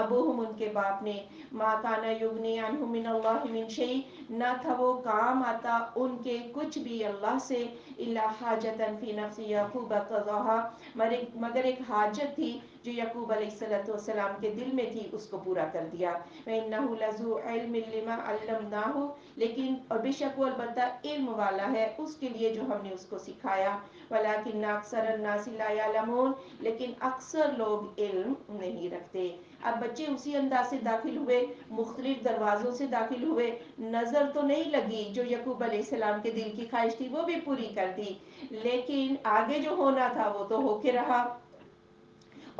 ابوہم ان کے باپ نے ما کان یغنی عنہم من اللہ من شیء نہ تھا وہ کام آتا ان کے کچھ بھی اللہ سے الا حاجتا فی نفس یعقوب قضاها مگر ایک حاجت تھی جو یعقوب علیہ السلام کے دل میں تھی، اس کو پورا کر دیا۔ وَإِنَّهُ لَذُو عِلْمٍ لِمَا عَلَّمْنَاهُ لیکن اور بے شک وہ البتہ علم والا ہے اس کے لیے جو ہم نے اس کو سکھایا۔ وَلَٰكِنَّ أَكْثَرَ النَّاسِ لَا يَعْلَمُونَ لیکن اکثر لوگ علم نہیں رکھتے۔ اب بچے اسی انداز سے داخل ہوئے، مختلف دروازوں سے داخل ہوئے، نظر تو نہیں لگی، جو یعقوب علیہ السلام کے دل کی خواہش تھی وہ بھی پوری کر دی، لیکن آگے جو ہونا تھا وہ تو ہو کے رہا۔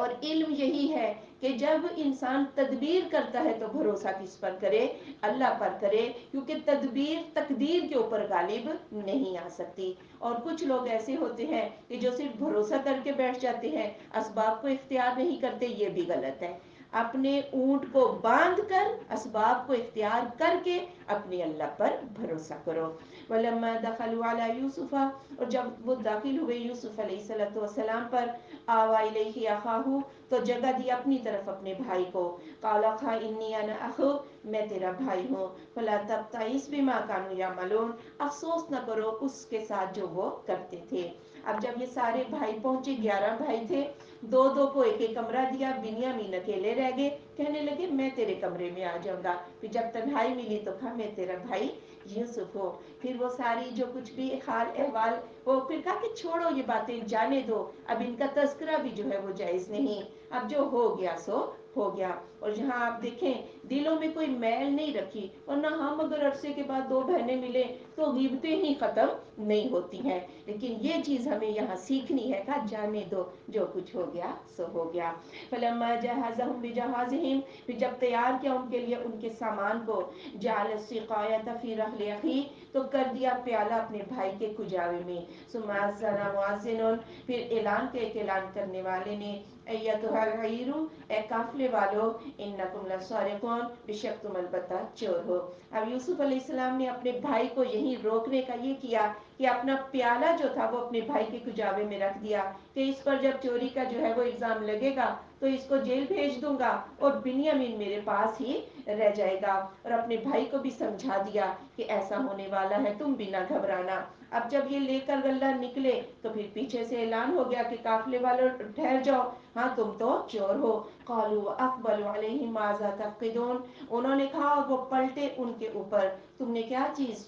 اور علم یہی ہے کہ جب انسان تدبیر کرتا ہے تو بھروسہ کس پر کرے؟ اللہ پر کرے، کیونکہ تدبیر تقدیر کے اوپر غالب نہیں آ سکتی۔ اور کچھ لوگ ایسے ہوتے ہیں کہ جو صرف بھروسہ کر کے بیٹھ جاتے ہیں، اسباب کو اختیار نہیں کرتے، یہ بھی غلط ہے۔ اپنے اونٹ کو باندھ کر اسباب کو اختیار کر کے اپنے اللہ پر بھروسہ کرو۔ وَلَمَّا دَخَلُوا عَلَى يُوسُفَ اور جب وہ داخل ہوئے یوسف علیہ السلام پر، آوَا إِلَيْهِ أَخَاهُ تو جگہ دی اپنی طرف اپنے بھائی کو، قَالَ إِنِّي أَنَا أَخُوكَ میں تیرا بھائی ہوں، فَلَا تَبْتَئِسْ بِمَا كَانُوا يَعْمَلُونَ افسوس نہ کرو اس کے ساتھ جو وہ کرتے تھے۔ اب جب یہ سارے بھائی پہنچے، 11 بھائی تھے، دو دو کو ایک ایک کمرہ دیا، بنیامین اکیلے رہ گئے، کہنے لگے میں تیرے کمرے میں آ جاؤں گا۔ پھر جب تنہائی ملی تو کہا میں تیرا بھائی یوسف ہوں۔ پھر وہ ساری جو کچھ بھی حال احوال، وہ پھر کہا کہ چھوڑو یہ باتیں، جانے دو، اب ان کا تذکرہ بھی جو ہے وہ جائز نہیں، اب جو ہو گیا سو ہو گیا۔ اور جہاں آپ دیکھیں دلوں میں کوئی میل نہیں رکھی، ورنہ ہم اگر عرصے کے بعد دو بہنیں ملیں تو غیبتیں ہی ختم نہیں ہوتی ہیں، لیکن یہ چیز ہمیں یہاں سیکھنی ہے، کہا جانے دو، جو کچھ ہو گیا سو ہو گیا۔ فلما جہزهم بجہازہم پھر جب تیار کیا ان کے لیے ان کے سامان کو، جعل السقایۃ فی رحل اخیہ تو کر دیا پیالہ اپنے بھائی کے کجاوے میں، ثم اذن مؤذن پھر اعلان کے ایک اعلان کرنے والے نے، ایتھا العیر اے قافلے والو، انکم لسارقون بے شک تم البتہ چور ہو۔ اب یوسف علیہ السلام نے اپنے بھائی کو یہیں روکنے کا یہ کیا کہ اپنا پیالہ جو تھا وہ اپنے بھائی کے کجاوے میں رکھ دیا کہ اس پر جب چوری کا جو ہے وہ الزام لگے گا تو اس کو جیل بھیج دوں گا اور بنیامین میرے پاس ہی رہ جائے گا، اور اپنے بھائی کو بھی سمجھا دیا کہ ایسا ہونے والا ہے، تم بھی نہ گھبرانا۔ اب جب یہ لے کر غلہ نکلے تو پھر پیچھے سے اعلان ہو گیا کہ قافلے والوں ٹھہر جاؤ، ہاں تم تو چور ہو۔ قالوا اقبلوا علیہم ماذا تفقدون انہوں نے کہا، اور وہ پلٹے ان کے اوپر، تم نے کیا چیز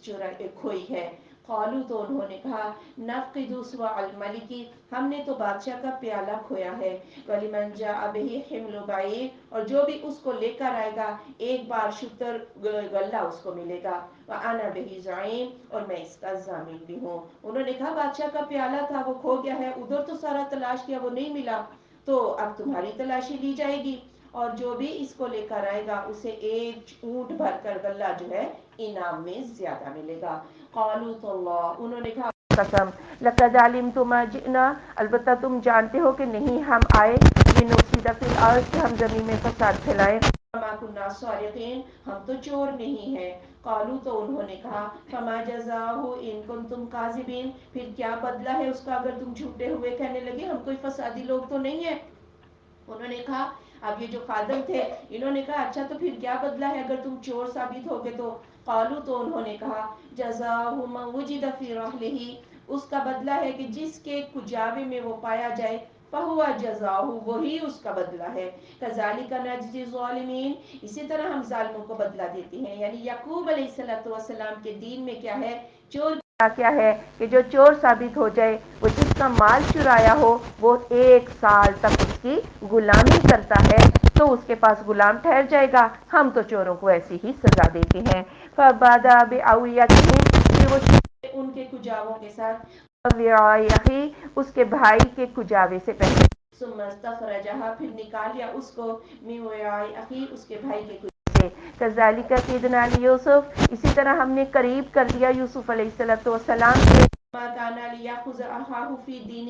کھوئی ہے؟ قالوا تو انہوں نے کہا، نفقد سواء الملک ہم نے تو بادشاہ کا پیالہ کھویا ہے، ولمن جاء به حمل بعیر اور جو بھی اس کو لے کر آئے گا ایک بار شتر غلہ اس کو ملے گا، وانا به زعیم اور میں اس کا ضامن بھی ہوں۔ انہوں نے کہا بادشاہ کا پیالہ تھا وہ کھو گیا ہے، ادھر تو سارا تلاش کیا وہ نہیں ملا، تو اب تمہاری تلاشی لی جائے گی، اور جو بھی اس کو لے کر آئے گا اسے ایک اونٹ بھر کر غلہ جو ہے انعام میں زیادہ ملے گا۔ قالوا تاللہ انہوں نے کہا قسم، لقد علمتم ما جئنا البتہ تم جانتے ہو کہ نہیں ہم آئے لنفسد فی الارض کہ ہم زمین میں فساد پھیلائیں، وما کنا سارقین ہم تو چور نہیں ہیں۔ قالوا تو انہوں نے کہا فما جزاؤہ ان کنتم کاذبین پھر کیا بدلہ ہے اس کا اگر تم جھوٹے ہوئے کہنے لگے ہم کوئی فسادی لوگ تو نہیں ہیں۔ انہوں نے کہا، اب یہ جو خادم تھے انہوں نے کہا اچھا تو پھر کیا بدلہ ہے اگر تم چور ثابت ہو گئے تو؟ قالوا تو انہوں نے کہا جزاؤہ من وجد فی رحلہ اس کا بدلہ ہے کہ جس کے کجاوے میں وہ پایا جائے، فہو جزاؤہ وہی اس کا بدلہ ہے، کذالک نجزی الظالمین اسی طرح ہم ظالموں کو بدلہ دیتے ہیں۔ یعنی یعقوب علیہ السلام کے دین میں کیا ہے، چور کیا ہے کہ جو چور ثابت ہو جائے، وہ جس کا مال چرایا ہو وہ 1 سال تک اس کی غلامی کرتا ہے تو اس کے پاس غلام ٹھہر جائے گا، ہم تو چوروں کو ایسی ہی سزا دیتے ہیں۔ فَبَدَأَ بِأَوْعِيَتِهِمْ پھر وہ ان کے کجاووں کے ساتھ، وِعَاءِ أَخِيهِ اس کے بھائی کے کجاوے سے پہلے، ثُمَّ اسْتَخْرَجَهَا پھر نکال لیا اس کو، مِنْ وِعَاءِ أَخِيهِ اس کے بھائی کے کجاوے سے، كَذَلِكَ كِدْنَا لِيُوسُف اسی طرح ہم نے قریب کر دیا یوسف علیہ السلام سے، مَا كَانَ لِيَأْخُذَ أَخَاهُ فِي دِينِ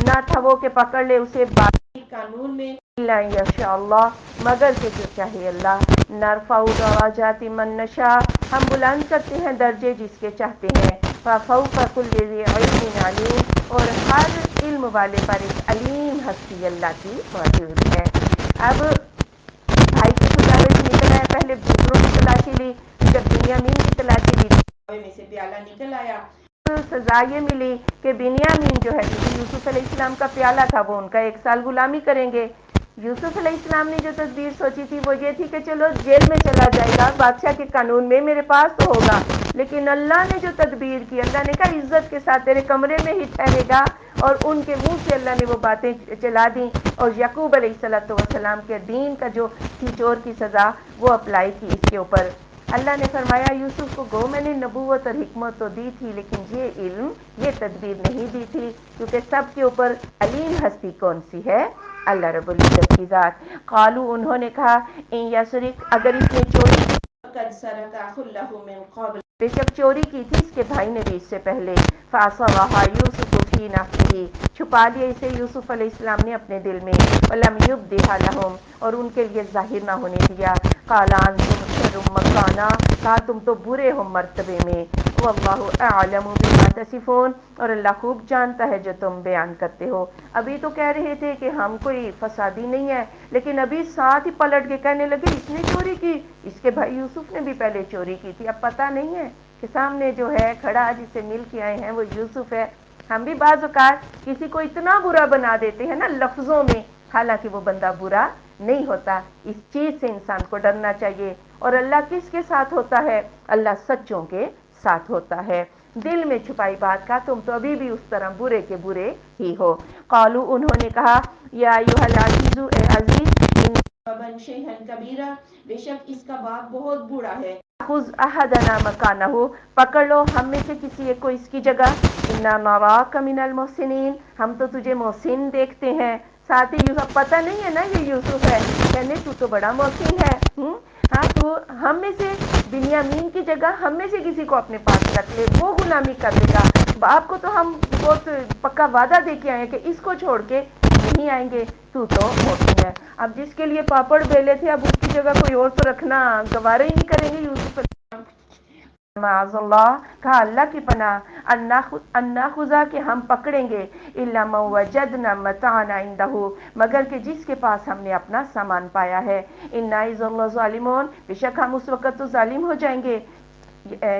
نہ تھا وہ کہ پکڑ لے اسے باقی قانون میں، اِلَّا أَن يَشَاءَ اللَّهُ مگر کہ جو چاہے اللہ، نَرْفَعُ دَرَجَاتٍ مَن نَشَاءُ ہم بلند کرتے ہیں درجے جس کے چاہتے ہیں، فَفَوْقَ كُلِّ ذِي عِلْمٍ عَلِيمٌ اور ہر علم والے پر ایک علیم ہستی اللہ کی موجود ہے۔ اب نکل آیا۔ سزا یہ ملی کہ بنیامین جو ہے یوسف علیہ السلام کا پیالہ تھا وہ ان کا 1 سال غلامی کریں گے۔ یوسف علیہ السلام نے جو تدبیر سوچی تھی وہ یہ تھی کہ چلو جیل میں چلا جائے گا، بادشاہ کے قانون میں میرے پاس تو ہوگا، لیکن اللہ نے جو تدبیر کی، اللہ نے کہا عزت کے ساتھ تیرے کمرے میں ہی ٹھہرے گا، اور ان کے منہ سے اللہ نے وہ باتیں چلا دیں، اور یعقوب علیہ السلام کے دین کا جو تھی چور کی سزا وہ اپلائی کی اس کے اوپر۔ اللہ نے فرمایا یوسف کو گو میں نے نبوت اور حکمت تو دی تھی، لیکن یہ علم، یہ تدبیر نہیں دی تھی، کیونکہ سب کے اوپر علیم ہستی کون سی ہے؟ اللہ رب العزت کی ذات۔ قالو انہوں نے کہا ان یسرق اگر اس نے چوری کی، قد سرق اخ له من قبل بے شک چوری کی تھی اس کے بھائی نے بھی اس سے پہلے، فاصرها یوسف فی نفسه چھپا لیا اسے یوسف علیہ السلام نے اپنے دل میں، ولم یبدها لهم اور ان کے لیے ظاہر نہ ہونے دیا، قال انتم شر مکانا کہا تم تو برے ہو مرتبے میں، واللہ اعلم بما تصفون اور اللہ خوب جانتا ہے جو تم بیان کرتے ہو۔ ابھی تو کہہ رہے تھے کہ ہم کوئی فسادی نہیں ہے، لیکن ابھی ساتھ ہی پلٹ کے کہنے لگے اس نے چوری کی، اس کے بھائی یوسف نے بھی پہلے چوری کی تھی۔ اب پتہ نہیں ہے کہ سامنے جو ہے کھڑا جسے مل کے آئے ہیں وہ یوسف ہے۔ ہم بھی بعض اوقات کسی کو اتنا برا بنا دیتے ہیں نا لفظوں میں، حالانکہ وہ بندہ برا نہیں ہوتا۔ اس چیز سے انسان کو ڈرنا چاہیے۔ اور اللہ کس کے ساتھ ہوتا ہے؟ اللہ سچوں کے ساتھ ہوتا ہے۔ دل میں چھپائی بات کا تم تو ابھی بھی اس طرح برے کے برے ہی ہو۔ قالو انہوں نے کہا یا ایھا العزیز اے عزیز ان ابن شیئا کبیرہ بے شک اس کا باپ بہت بوڑھا ہے، خذ احدنا مکانہ پکڑ لو ہم میں سے کسی ایک کو اس کی جگہ، انا نراک من المحسنین ہم تو تجھے محسن دیکھتے ہیں۔ ساتھ ہی یوسف پتہ نہیں ہے نا یہ یوسف ہے، کہنے تو بڑا محسن ہے، ہاں تو ہم میں سے بنیامین کی جگہ ہم میں سے کسی کو اپنے پاس رکھ لے، وہ غلامی کر لے گا، باپ کو تو ہم بہت پکا وعدہ دے کے آئے ہیں کہ اس کو چھوڑ کے نہیں آئیں گے، تو محسن ہے۔ اب جس کے لیے پاپڑ بیلے تھے اب اس کی جگہ کوئی اور تو رکھنا گوارا ہی نہیں کریں گے یوسف۔ معاذ اللہ کہا اللہ کی پناہ، ان ناخذ کہ ہم پکڑیں گے، الا من وجدنا متاعنا عنده مگر کہ جس کے پاس ہم نے اپنا سامان پایا ہے، انا اذا لظالمون بے شک ہم اس وقت تو ظالم ہو جائیں گے۔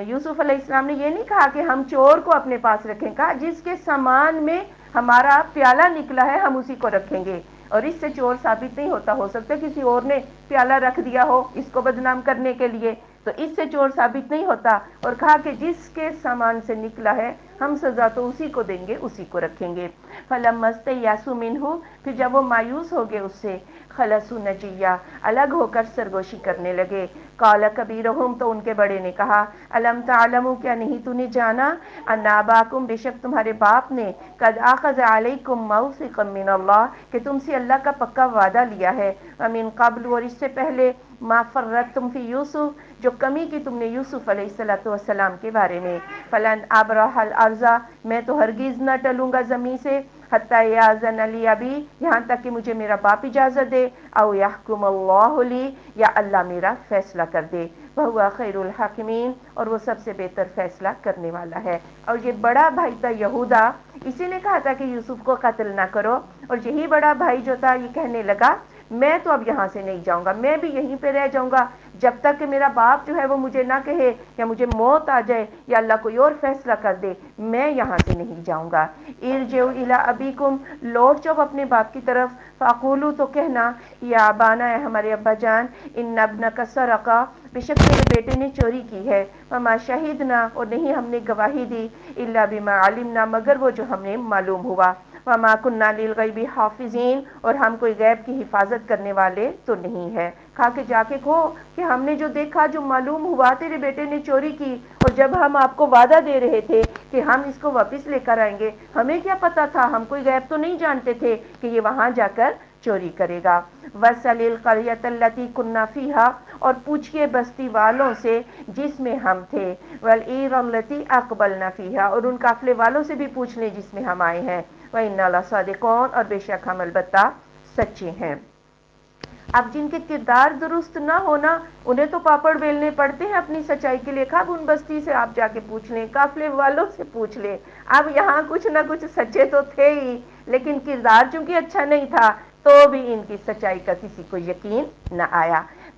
یوسف علیہ السلام نے یہ نہیں کہا کہ ہم چور کو اپنے پاس رکھیں، کہا جس کے سامان میں ہمارا پیالہ نکلا ہے ہم اسی کو رکھیں گے، اور اس سے چور ثابت نہیں ہوتا، ہو سکتا ہے کسی اور نے پیالہ رکھ دیا ہو اس کو بدنام کرنے کے لیے، تو اس سے چور ثابت نہیں ہوتا، اور کہا کہ جس کے سامان سے نکلا ہے ہم سزا تو اسی کو دیں گے، اسی کو رکھیں گے۔ فلما استيئسوا منه پھر جب وہ مایوس ہو گئے اس سے، خلصوا نجیا الگ ہو کر سرگوشی کرنے لگے، قال کبیرہم تو ان کے بڑے نے کہا الم تعلموا کیا نہیں تو نے جانا، ان اباکم بے شک تمہارے باپ نے قد اخذ علیکم موثقا من اللہ کہ تم سے اللہ کا پکا وعدہ لیا ہے، ومن قبل اور اس سے پہلے ما فرطتم فی یوسف جو کمی کی تم نے یوسف علیہ السلام کے بارے میں، فلن ابرح الارض میں تو ہرگز نہ ٹلوں گا زمین سے، حتی یاذن لی ابی یہاں تک کہ مجھے میرا باپ اجازت دے، او یحکم اللہ لی یا اللہ میرا فیصلہ کر دے، وہو خیر الحاکمین اور وہ سب سے بہتر فیصلہ کرنے والا ہے۔ اور یہ بڑا بھائی تھا یہودا، اسی نے کہا تھا کہ یوسف کو قتل نہ کرو، اور یہی بڑا بھائی جو تھا یہ کہنے لگا میں تو اب یہاں سے نہیں جاؤں گا، میں بھی یہیں پہ رہ جاؤں گا جب تک کہ میرا باپ جو ہے وہ مجھے نہ کہے یا مجھے موت آ جائے یا اللہ کوئی اور فیصلہ کر دے، میں یہاں سے نہیں جاؤں گا۔ ارجعوا الی ابیکم لوٹ جاؤ اپنے باپ کی طرف، فقولوا تو کہنا یا ابانا ہے ہمارے ابا جان، ان ابنک سرق بے شک میرے بیٹے نے چوری کی ہے، وما شہدنا اور نہیں ہم نے گواہی دی، الا بما علمنا مگر وہ جو ہم نے معلوم ہوا، وما كنا للغیب حافظین اور ہم کوئی غیب کی حفاظت کرنے والے تو نہیں ہے۔ کھا کے جا کے کہو کہ ہم نے جو دیکھا جو معلوم ہوا تیرے بیٹے نے چوری کی، اور جب ہم آپ کو وعدہ دے رہے تھے کہ ہم اس کو واپس لے کر آئیں گے ہمیں کیا پتا تھا، ہم کوئی غیب تو نہیں جانتے تھے کہ یہ وہاں جا کر چوری کرے گا۔ وَاسْأَلِ الْقَرْيَةَ الَّتِي كُنَّا فِيهَا اور پوچھئے بستی والوں سے جس میں ہم تھے، وَالْعِيرَ الَّتِي أَقْبَلْنَا فِيهَا اور ان قافلے والوں سے بھی پوچھ لیں جس میں ہم آئے ہیں، وَإِنَّا لَصَادِقُونَ اور بے شک ہم البتہ سچے ہیں۔ اب جن کے کردار درست نہ ہونا انہیں تو پاپڑ بیلنے پڑتے ہیں اپنی سچائی کے لیے، اب ان بستی سے آپ جا کے پوچھ لیں، قافلے والوں سے پوچھ لیں، اب یہاں کچھ نہ کچھ سچے تو تھے ہی لیکن کردار چونکہ اچھا نہیں تھا تو بھی ان کی سچائی کا کسی کو یقین نہ آیا۔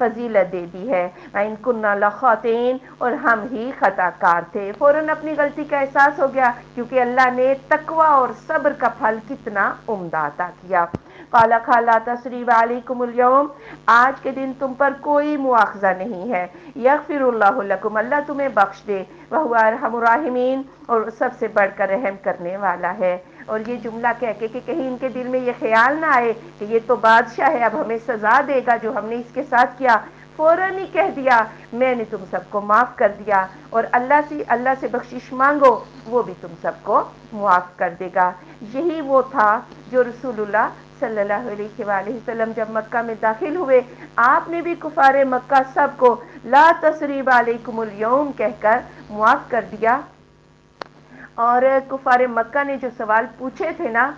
فضیلت دے دی ہے. وَإِن كُنَّا لَخَاطِئِينَ اور ہم ہی خطا کار تھے. فوراً اپنی غلطی کا احساس ہو گیا کیونکہ اللہ نے تقوی اور صبر کا پھل کتنا عمدہ عطا کیا. قَالَ لَا تَثْرِيبَ عَلَيْكُمُ الْيَوْمَ آج کے دن تم پر کوئی مواخذہ نہیں ہے. یغفر اللہ لکم اللہ تمہیں بخش دے. وَهُوَ أَرْحَمُ الرَّاحِمِينَ اور سب سے بڑھ کر رحم کرنے والا ہے. اور یہ جملہ کہہ کے کہ کہیں ان کے دل میں یہ خیال نہ آئے کہ یہ تو بادشاہ ہے اب ہمیں سزا دے گا جو ہم نے اس کے ساتھ کیا، فوراً ہی کہہ دیا میں نے تم سب کو معاف کر دیا اور اللہ سے بخشش مانگو وہ بھی تم سب کو معاف کر دے گا. یہی وہ تھا جو رسول اللہ صلی اللہ علیہ وآلہ وسلم جب مکہ میں داخل ہوئے آپ نے بھی کفار مکہ سب کو لا تثریب علیکم اليوم کہہ کر معاف کر دیا. اور کفار مکہ نے جو سوال پوچھے تھے نا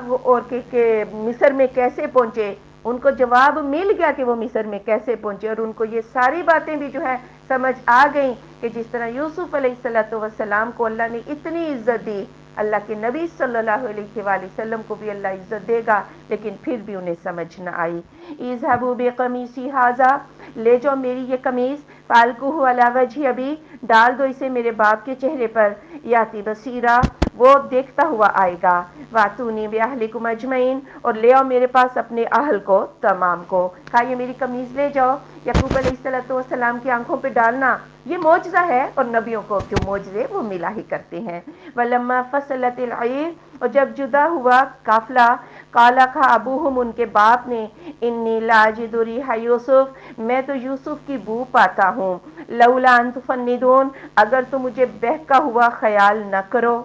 وہ اور کہ مصر میں کیسے پہنچے، ان کو جواب مل گیا کہ وہ مصر میں کیسے پہنچے اور ان کو یہ ساری باتیں بھی جو ہے سمجھ آ گئیں کہ جس طرح یوسف علیہ السلام کو اللہ نے اتنی عزت دی اللہ کے نبی صلی اللہ علیہ وآلہ وسلم کو بھی اللہ عزت دے گا، لیکن پھر بھی انہیں سمجھ نہ آئی. اذهبوا بقمیصی ھذا لے جاؤ میری یہ قمیص فالقوہ علی وجہ ابی ڈال دو اسے میرے باپ کے چہرے پر یاتی بصیرا وہ دیکھتا ہوا آئے گا. واتونی باہلکم اجمعین اور لے آؤ میرے پاس اپنے اہل کو تمام کو. کہا یہ میری قمیص لے جاؤ یعقوب علیہ السلام کی آنکھوں پہ ڈالنا یہ معجزہ ہے اور نبیوں کو جو معجزے وہ ملا ہی کرتے ہیں. ولما فصلت العیر اور جب جدا ہوا قافلہ قال کہا ابوہم ان کے باپ نے انی لاجد ریح یوسف میں تو یوسف کی بو پاتا ہوں لولا ان تفندون اگر تو مجھے بہکا ہوا خیال نہ کرو.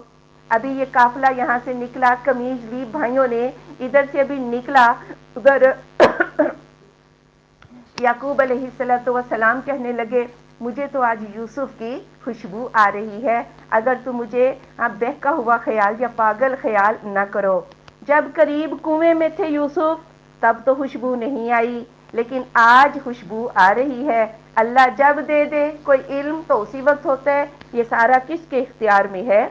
ابھی یہ قافلہ یہاں سے نکلا قمیض لی بھائیوں نے ادھر سے ابھی نکلا ادھر یعقوب علیہ السلام کہنے لگے مجھے تو آج یوسف کی خوشبو آ رہی ہے اگر تو مجھے بہکا ہوا خیال یا پاگل خیال نہ کرو. جب قریب کنویں میں تھے یوسف تب تو خوشبو نہیں آئی لیکن آج خوشبو آ رہی ہے. اللہ جب دے دے کوئی علم تو اسی وقت ہوتا ہے. یہ سارا کس کے اختیار میں ہے.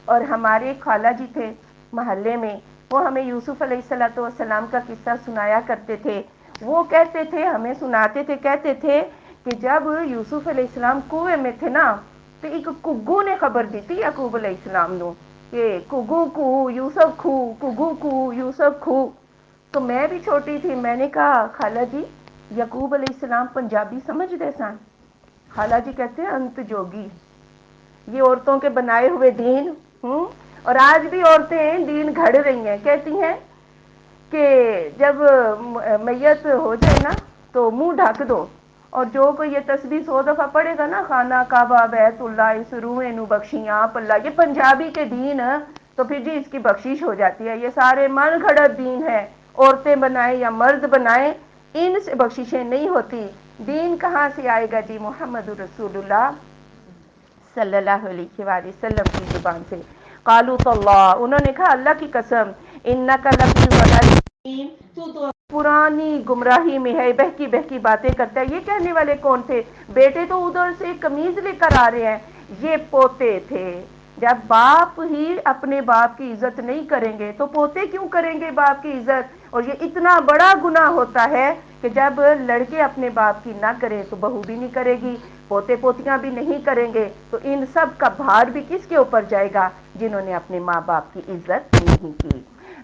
اور ہمارے خالہ جی تھے محلے میں وہ ہمیں یوسف علیہ السلام کا قصہ سنایا کرتے تھے. وہ کہتے تھے ہمیں سناتے تھے کہتے تھے کہ جب یوسف علیہ السلام کنویں میں تھے نا تو ایک کگو نے خبر دی تھی یعقوب علیہ السلام نو کہ کگو کو یوسف کھو کگو کو یوسف کھو. تو میں بھی چھوٹی تھی میں نے کہا خالہ جی یعقوب علیہ السلام پنجابی سمجھ دے سن. خالہ جی کہتے ہیں انت جوگی یہ عورتوں کے بنائے ہوئے دین اور آج بھی عورتیں دین گھڑ رہی ہیں. کہتی ہیں کہ جب میت ہو جائے نا تو منہ ڈھک دو اور جو کوئی یہ تسبیح 100 دفعہ پڑھے گا نا خانہ کعبہ بیت اللہ اس روح نو بخشیاں اللہ یہ پنجابی کے دین تو پھر جی اس کی بخشش ہو جاتی ہے. یہ سارے من گھڑت دین ہے عورتیں بنائیں یا مرد بنائیں ان سے بخششیں نہیں ہوتی. دین کہاں سے آئے گا جی محمد رسول اللہ صلی اللہ علیہ وآلہ وسلم کی زبان سے. قالوا تاللہ انہوں نے کہا اللہ کی قسم انک لفی ضلال مبین تو پرانی گمراہی میں ہے بہکی بہکی باتیں کرتا ہے. یہ کہنے والے کون تھے؟ بیٹے تو ادھر سے قمیض لے کر آ رہے ہیں یہ پوتے تھے. جب باپ ہی اپنے باپ کی عزت نہیں کریں گے تو پوتے کیوں کریں گے باپ کی عزت. اور یہ اتنا بڑا گناہ ہوتا ہے کہ جب لڑکے اپنے باپ کی نہ کریں تو بہو بھی نہیں کرے گی پوتے پوتیاں بھی نہیں کریں گے تو ان سب کا بھار بھی کس کے اوپر جائے گا جنہوں نے اپنے ماں باپ کی عزت نہیں کی.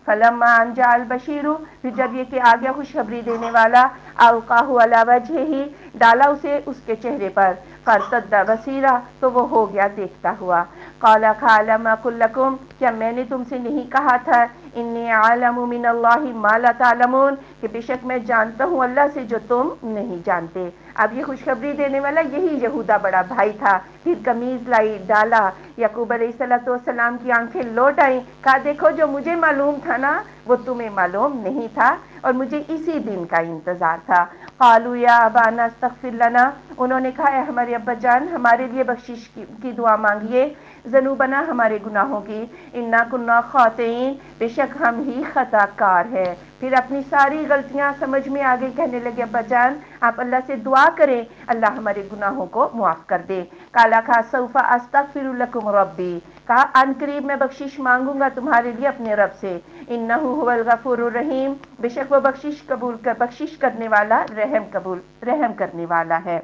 فلما ان جاء البشیر پھر جب یہ کہ آ گیا خوشخبری دینے والا القاہ علی وجہہ ڈالا اسے اس کے چہرے پر فارتد بصیرا تو وہ ہو گیا دیکھتا ہوا. قال علم اقل لکم کیا میں نے تم سے نہیں کہا تھا انی اعلم من اللہ ما لا تعلمون کہ بے شک میں جانتا ہوں اللہ سے جو تم نہیں جانتے. اب یہ خوشخبری دینے والا یہی یہودا بڑا بھائی تھا. پھر قمیض لائی ڈالا یعقوب علیہ السلام کی آنکھیں لوٹ آئیں کہا دیکھو جو مجھے معلوم تھا نا وہ تمہیں معلوم نہیں تھا اور مجھے اسی دن کا انتظار تھا. قالوا یا ابانا استغفر لنا انہوں نے کہا اے ہمارے ابا جان ہمارے لیے بخشش کی دعا مانگیے ذنوبنا ہمارے گناہوں کی انا کنا خاطئین بے شک ہم ہی خطا کار ہے. پھر اپنی ساری غلطیاں سمجھ میں آگے کہنے لگے ابا جان آپ اللہ سے دعا کریں اللہ ہمارے گناہوں کو معاف کر دے. کالا کھا سوف استغفر لکم ربی کہا ان قریب میں بخشش مانگوں گا تمہارے لیے اپنے رب سے، انہ هو الغفور الرحیم، بے شک وہ بخشش کرنے والا رحم کرنے والا ہے۔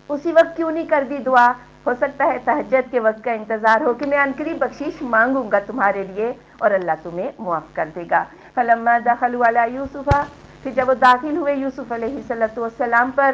اسی وقت کیوں نہیں کر دی دعا؟ ہو سکتا ہے تہجد کے وقت کا انتظار ہو کہ میں عنقریب بخشش مانگوں گا تمہارے لیے اور اللہ تمہیں معاف کر دے گا۔ فلما دخلوا علی یوسف، پھر جب وہ داخل ہوئے یوسف علیہ السلام پر،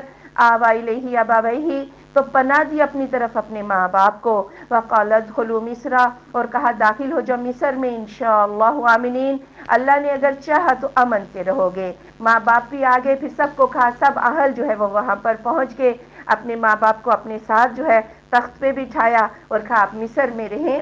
آویٰ الیہ ابویہ، تو پناہ دی اپنی طرف اپنے ماں باپ کو، وقال ادخلوا مصر، اور کہا داخل ہو جاؤ مصر میں انشاءاللہ آمنین، اللہ نے اگر چاہا تو امن سے رہو گے۔ ماں باپ بھی آگے، پھر سب کو کہا، سب اہل جو ہے وہ وہاں پر پہنچ کے اپنے ماں باپ کو اپنے ساتھ جو ہے تخت پہ بٹھایا اور کہا آپ مصر میں رہیں،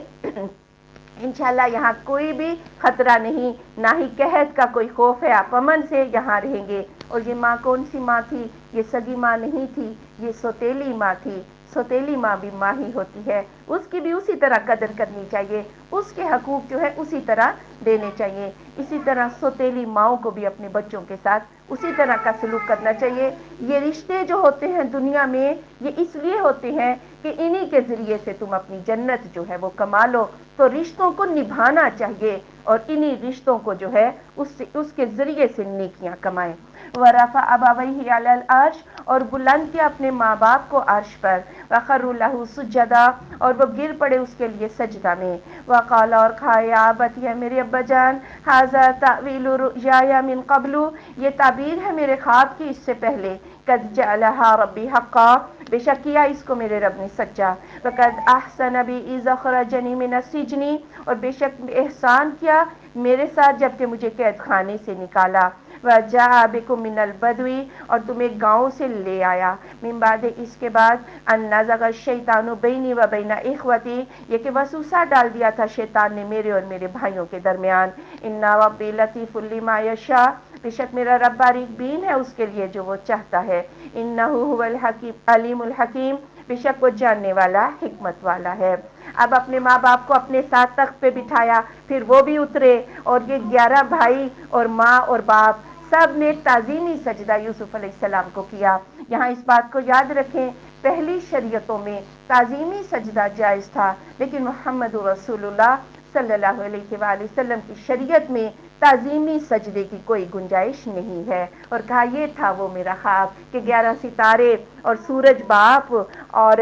انشاءاللہ یہاں کوئی بھی خطرہ نہیں، نہ ہی قحط کا کوئی خوف ہے، آپ امن سے یہاں رہیں گے۔ اور یہ ماں کون سی ماں تھی؟ یہ سگی ماں نہیں تھی، یہ سوتیلی ماں تھی۔ سوتیلی ماں بھی ماں ہی ہوتی ہے، اس کی بھی اسی طرح قدر کرنی چاہیے، اس کے حقوق جو ہے اسی طرح دینے چاہیے۔ اسی طرح سوتیلی ماؤں کو بھی اپنے بچوں کے ساتھ اسی طرح کا سلوک کرنا چاہیے۔ یہ رشتے جو ہوتے ہیں دنیا میں، یہ اس لیے ہوتے ہیں کہ انہی کے ذریعے سے تم اپنی جنت جو ہے وہ کما لو، تو رشتوں کو نبھانا چاہیے اور انہی رشتوں کو جو ہے اس کے ذریعے سے نیکیاں کمائیں۔ وَرَفَعَ أَبَوَيْهِ عَلَى الْعَرْشِ، اور بلند کیا اپنے ماں باپ کو عرش پر، وَخَرُّوا لَهُ سُجَّدًا، اور وہ گر پڑے اس کے لیے سجدہ میں، وَقَالَ، اور کہا، یا ابت، ہے میرے ابا جان، هَذَا تَأْوِيلُ رُؤْيَايَ مِن قَبْلُ، یہ تعبیر ہے میرے خواب کی اس سے پہلے، قَدْ جَعَلَهَا رَبِّي حَقًّا، بے شک کیا اس کو میرے رب نے سچا، وَقَدْ أَحْسَنَ بِي إِذْ أَخْرَجَنِي مِنَ السِّجْنِ، اور بے شک احسان کیا میرے ساتھ جب کہ مجھے قید خانے سے نکالا، وَجَاءَ بِكُم مِّنَ الْبَدْوِ، اور تمہیں گاؤں سے لے آیا، من بعد، اس کے بعد، أَن نَزَغَ الشَّيْطَانُ بَيْنِي وَبَيْنَ إِخْوَتِي، یہ کہ وسوسہ ڈال دیا تھا شیطان نے میرے اور میرے بھائیوں کے درمیان، إِنَّ رَبِّي لَطِیفٌ لِّمَا یَشَاءُ، بے شک میرا رب باریک بین ہے اس کے لیے جو وہ چاہتا ہے، إِنَّهُ هُوَ الْعَلِیمُ الْحَکِیم، بے شک وہ جاننے والا حکمت والا ہے۔ اب اپنے ماں باپ کو اپنے ساتھ تخت پہ بٹھایا، پھر وہ بھی اترے، اور یہ 11 بھائی اور ماں اور باپ سب نے تعظیمی سجدہ یوسف علیہ السلام کو کیا۔ یہاں اس بات کو یاد رکھیں، پہلی شریعتوں میں تعظیمی سجدہ جائز تھا، لیکن محمد رسول اللہ صلی اللہ علیہ وآلہ وسلم کی شریعت میں تعظیمی سجدے کی کوئی گنجائش نہیں ہے، اور کہا یہ تھا وہ میرا خواب کہ 11 ستارے اور سورج باپ اور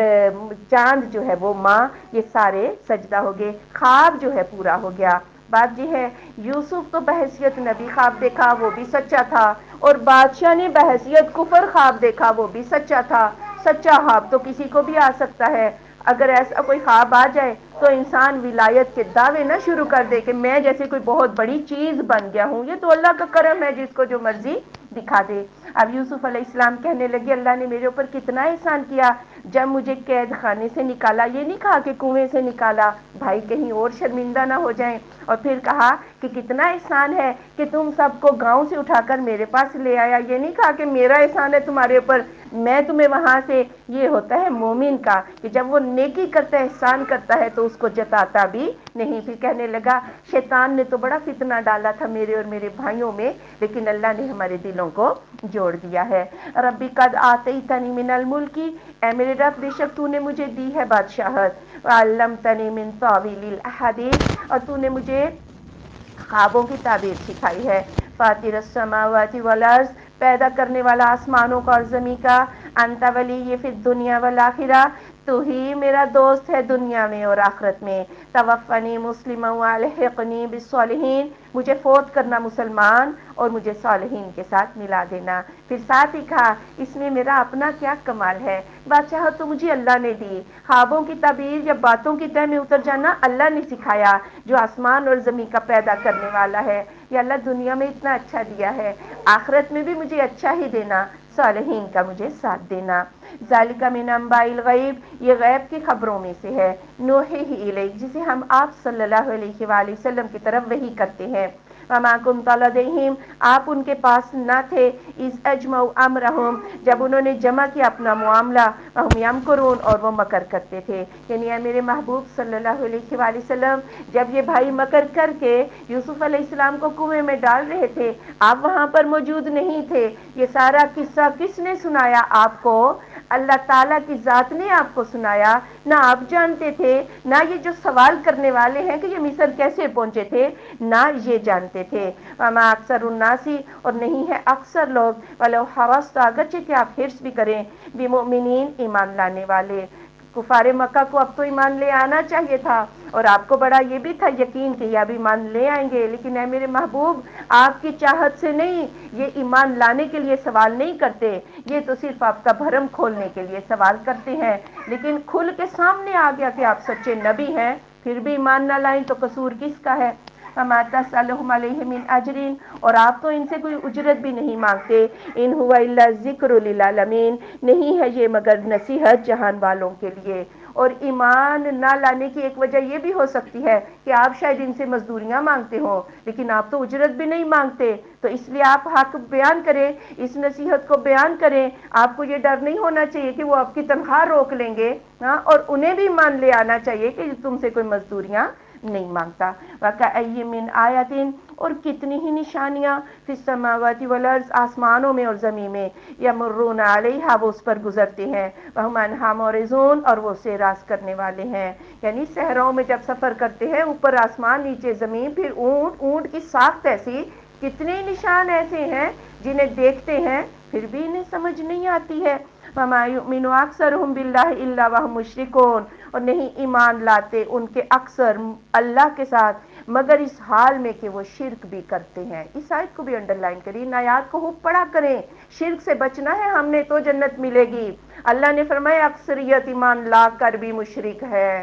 چاند جو ہے وہ ماں، یہ سارے سجدہ ہو گئے، خواب جو ہے پورا ہو گیا۔ بات یہ ہے، یوسف تو بحیثیت نبی خواب دیکھا، وہ بھی سچا تھا، اور بادشاہ نے بحیثیت کفر خواب دیکھا، وہ بھی سچا تھا۔ سچا خواب تو کسی کو بھی آ سکتا ہے، اگر ایسا کوئی خواب آ جائے تو انسان ولایت کے دعوے نہ شروع کر دے کہ میں جیسے کوئی بہت بڑی چیز بن گیا ہوں، یہ تو اللہ کا کرم ہے جس کو جو مرضی دکھا دے۔ اب یوسف علیہ السلام کہنے لگے اللہ نے میرے اوپر کتنا احسان کیا، جب مجھے قید خانے سے نکالا، یہ نہیں کہا کہ کنویں سے نکالا بھائی کہیں اور شرمندہ نہ ہو جائیں، اور پھر کہا کہ کتنا احسان ہے کہ تم سب کو گاؤں سے اٹھا کر میرے پاس لے آیا، یہ نہیں کہا کہ میرا احسان ہے تمہارے اوپر، میں تمہیں وہاں سے، یہ ہوتا ہے مومن کا کہ جب وہ نیکی کرتا ہے، احسان کرتا ہے تو اس کو جتاتا بھی نہیں۔ پھر کہنے لگا شیطان نے تو بڑا فتنہ ڈالا تھا میرے اور میرے بھائیوں میں، لیکن اللہ نے ہمارے دلوں کو جوڑ دیا ہے۔ ربی قد آتیتنی من الملک، اے میرے رب بے شک تو نے مجھے دی ہے بادشاہت، وعلمتنی من تاویل الاحادیث، اور تو نے مجھے خوابوں کی تعبیر سکھائی ہے، فاطر السماوات والارض، پیدا کرنے والا آسمانوں کا اور زمین کا، انت ولی یہ فی الدنیا والآخرہ، تو ہی میرا دوست ہے دنیا میں اور آخرت میں، توفنی مسلما والحقنی بالصالحین، مجھے فوت کرنا مسلمان اور مجھے صالحین کے ساتھ ملا دینا۔ پھر ساتھ ہی کہا اس میں میرا اپنا کیا کمال ہے، بادشاہت تو مجھے اللہ نے دی، خوابوں کی تعبیر یا باتوں کی تہ میں اتر جانا اللہ نے سکھایا، جو آسمان اور زمین کا پیدا کرنے والا ہے۔ یا اللہ دنیا میں اتنا اچھا دیا ہے، آخرت میں بھی مجھے اچھا ہی دینا، صالحین کا مجھے ساتھ دینا۔ ذالک من انباء الغیب، یہ غیب کی خبروں میں سے ہے، نوحیہ الیک، جسے ہم آپ صلی اللہ علیہ وآلہ وسلم کی طرف وحی کرتے ہیں۔ وما کنت لدیہم، آپ ان کے پاس نہ تھے، اذ اجمعوا امرہم، جب انہوں نے جمع کیا اپنا معاملہ، وہم یمکرون، اور وہ مکر کرتے تھے، یعنی اے میرے محبوب صلی اللہ علیہ وآلہ وسلم، جب یہ بھائی مکر کر کے یوسف علیہ السلام کو کنویں میں ڈال رہے تھے، آپ وہاں پر موجود نہیں تھے، یہ سارا قصہ کس نے سنایا آپ کو؟ اللہ تعالیٰ کی ذات نے آپ کو سنایا، نہ آپ جانتے تھے، نہ یہ جو سوال کرنے والے ہیں کہ یہ مصر کیسے پہنچے تھے، نہ یہ جانتے تھے۔ وما اکثر الناسی، اور نہیں ہے اکثر لوگ، ولو حرصت، اگرچہ کہ آپ حرص بھی کریں، بمؤمنین، ایمان لانے والے۔ کفار مکہ کو اب تو ایمان لے آنا چاہیے تھا، اور آپ کو بڑا یہ بھی تھا یقین کہ یہ اب ایمان لے آئیں گے، لیکن اے میرے محبوب، آپ کی چاہت سے نہیں، یہ ایمان لانے کے لیے سوال نہیں کرتے، یہ تو صرف آپ کا بھرم کھولنے کے لیے سوال کرتے ہیں۔ لیکن کھل کے سامنے آ گیا کہ آپ سچے نبی ہیں، پھر بھی ایمان نہ لائیں تو قصور کس کا ہے؟ وما تسألهم علیہ من اجر، اور آپ تو ان سے کوئی اجرت بھی نہیں مانگتے، ان هو الا ذکر للعالمین، نہیں ہے یہ مگر نصیحت جہان والوں کے لیے۔ اور ایمان نہ لانے کی ایک وجہ یہ بھی ہو سکتی ہے کہ آپ شاید ان سے مزدوریاں مانگتے ہوں، لیکن آپ تو اجرت بھی نہیں مانگتے، تو اس لیے آپ حق بیان کریں، اس نصیحت کو بیان کریں۔ آپ کو یہ ڈر نہیں ہونا چاہیے کہ وہ آپ کی تنخواہ روک لیں گے، ہاں، اور انہیں بھی مان لے آنا چاہیے کہ تم سے کوئی مزدوریاں نہیں مانگتا۔ وَكَأَيٍّ مِّنْ آیَةٍ، اور کتنی ہی نشانیاں، فِي السَّمَاوَاتِ وَالْأَرْضِ، آسمانوں میں اور زمین میں، یمرون علیہا، وہ اس پر گزرتے ہیں، وَهُمْ عَنْهَا مُعْرِضُونَ، اور وہ اسے راست کرنے والے ہیں۔ یعنی صحراؤں میں جب سفر کرتے ہیں، اوپر آسمان نیچے زمین، پھر اونٹ، اونٹ کی ساخت ایسی، کتنے نشان ایسے ہیں جنہیں دیکھتے ہیں پھر بھی انہیں سمجھ نہیں آتی ہے۔ وَمَا يُؤْمِنُ أَكْثَرُهُم بِاللَّهِ إِلَّا وَهُمْ مُشْرِكُونَ، اور نہیں ایمان لاتے ان کے اکثر اللہ کے ساتھ مگر اس حال میں کہ وہ شرک بھی کرتے ہیں۔ اس آیت کو بھی انڈر لائن کریں، ان آیات کو خوب پڑھا کریں، شرک سے بچنا ہے ہم نے تو جنت ملے گی۔ اللہ نے فرمایا اکثریت ایمان لا کر بھی مشرک ہے۔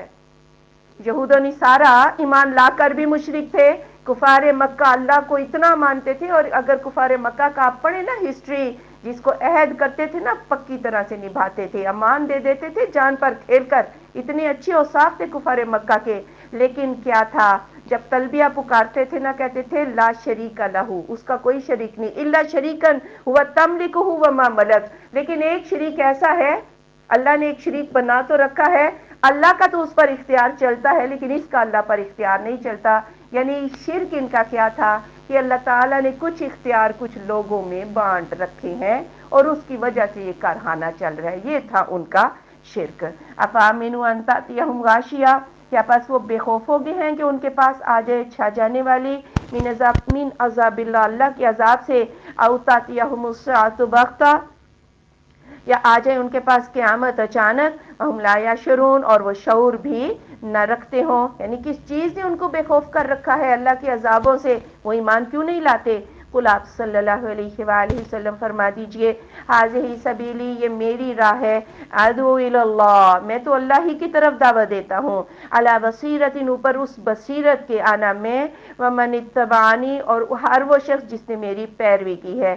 یہود و نصارہ ایمان لا کر بھی مشرک تھے، کفار مکہ اللہ کو اتنا مانتے تھے، اور اگر کفار مکہ کا آپ پڑھیں نا ہسٹری، جس کو عہد کرتے تھے نا پکی طرح سے نبھاتے تھے، امان دے دیتے تھے جان پر کھیل کر، اتنے اچھے اوصاف تھے کفار مکہ کے، لیکن کیا تھا، جب تلبیہ پکارتے تھے نا کہتے تھے لا شریک لہو، اس کا کوئی شریک نہیں، الا شریکن ہوا تملکہ وما ملک، لیکن ایک شریک ایسا ہے، اللہ نے ایک شریک بنا تو رکھا ہے، اللہ کا تو اس پر اختیار چلتا ہے لیکن اس کا اللہ پر اختیار نہیں چلتا۔ یعنی شرک ان کا کیا تھا کہ اللہ تعالیٰ نے کچھ اختیار کچھ لوگوں میں بانٹ رکھے ہیں، اور اس کی وجہ سے یہ کارخانہ چل رہا ہے، یہ تھا ان کا شرک۔ افامنوا ان تأتیہم غاشیہ، کیا پس وہ بے خوف ہو گئے ہیں کہ ان کے پاس آ جائے چھا جانے والی، من عذاب اللہ، اللہ کے عذاب سے، او تأتیہم الساعۃ بغتہ، یا آ جائے ان کے پاس قیامت اچانک، وہم لا یشعرون، اور وہ شعور بھی نہ رکھتے ہوں۔ یعنی کس چیز نے ان کو بے خوف کر رکھا ہے اللہ کے عذابوں سے، وہ ایمان کیوں نہیں لاتے؟ قل، آپ صلی اللہ علیہ وآلہ وسلم فرما دیجئے، ھذہ سبیلی، یہ میری راہ ہے، ادعو الی اللہ، میں تو اللہ ہی کی طرف دعوت دیتا ہوں، علی بصیرۃ، اوپر اس بصیرت کے، آنا میں، ومن اتبعنی، اور ہر وہ شخص جس نے میری پیروی کی ہے،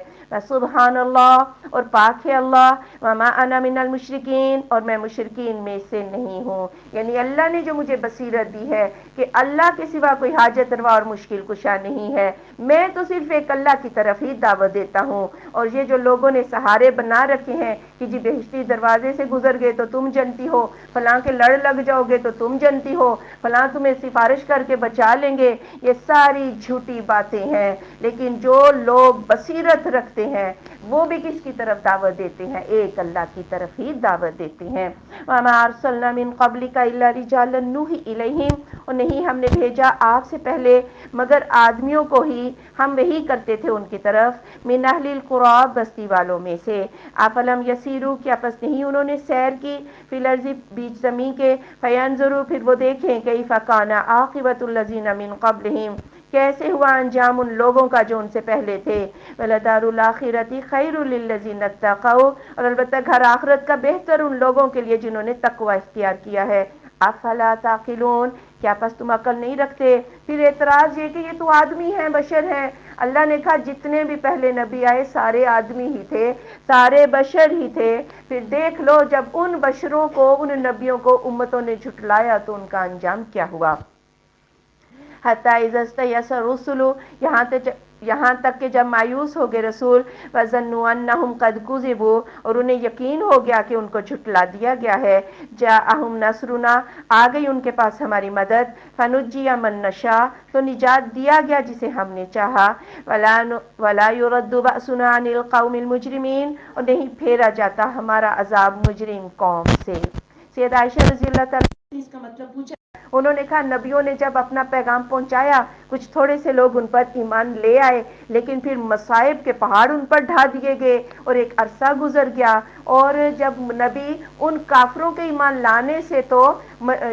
سبحان اللہ، اور پاک ہے اللہ، وما انا من المشرکین، اور میں مشرکین میں سے نہیں ہوں۔ یعنی اللہ نے جو مجھے بصیرت دی ہے کہ اللہ کے سوا کوئی حاجت روا اور مشکل کشا نہیں ہے، میں تو صرف ایک اللہ کی طرف ہی دعوت دیتا ہوں۔ اور یہ جو لوگوں نے سہارے بنا رکھے ہیں کہ جی بہشتی دروازے سے گزر گئے تو تم جنتی ہو، فلاں کے لڑ لگ جاؤ گے تو تم جنتی ہو، فلاں تمہیں سفارش کر کے بچا لیں گے، یہ ساری جھوٹی باتیں ہیں۔ لیکن جو لوگ بصیرت رکھتے ہیں وہ بھی کس کی طرف دعوت دیتے ہیں؟ ایک اللہ کی طرف ہی دعوت دیتے ہیں۔ وَمَا أَرْسَلْنَا مِن قَبْلِكَ إِلَّا رِجَالًا نُوحِي إِلَيْهِمْ، اور نہیں ہم نے بھیجا آپ سے پہلے مگر آدمیوں کو ہی ہم وحی کرتے تھے ان کی طرف، من اہل القریٰ، بستی والوں میں سے، افلم یسیروا، کیا پس نہیں انہوں نے سیر کی، فی الارض، بیچ زمین کے، فینظروا، پھر وہ دیکھیں، کیف کان عاقبۃ الذین من قبلہم، کیسے ہوا انجام ان لوگوں کا جو ان سے پہلے تھے، وَلَدَارُ الْآخِرَةِ خَيْرٌ لِلَّذِينَ اتَّقَوْا، اور البتہ گھر آخرت کا بہتر ان لوگوں کے لیے جنہوں نے تقوی اختیار کیا ہے۔ افلا تعقلون، کیا پس تم عقل نہیں رکھتے؟ پھر اعتراض یہ کہ یہ تو آدمی ہیں، بشر ہیں۔ اللہ نے کہا جتنے بھی پہلے نبی آئے سارے آدمی ہی تھے، سارے بشر ہی تھے، پھر دیکھ لو جب ان بشروں کو، ان نبیوں کو امتوں نے جھٹلایا تو ان کا انجام کیا ہوا۔ حتی اذا استیأس الرسل، یہاں تک کہ جب مایوس ہو گئے رسول، وظنوا انہم قد کذبوا، اور انہیں یقین ہو گیا کہ ان کو جھٹلا دیا گیا ہے، جاءہم نصرنا، آ گئی ان کے پاس ہماری مدد، فنجی من نشاء، تو نجات دیا گیا جسے ہم نے چاہا، ولا يرد بأسنا عن القوم المجرمین، اور نہیں پھیرا جاتا ہمارا عذاب مجرم قوم سے۔ سیدہ عائشہ رضی اللہ تعالیٰ اس کا مطلب پوچھا، انہوں نے کہا نبیوں نے جب اپنا پیغام پہنچایا، کچھ تھوڑے سے لوگ ان پر ایمان لے آئے، لیکن پھر مصائب کے پہاڑ ان پر ڈھا دیے گئے، اور ایک عرصہ گزر گیا، اور جب نبی ان کافروں کے ایمان لانے سے تو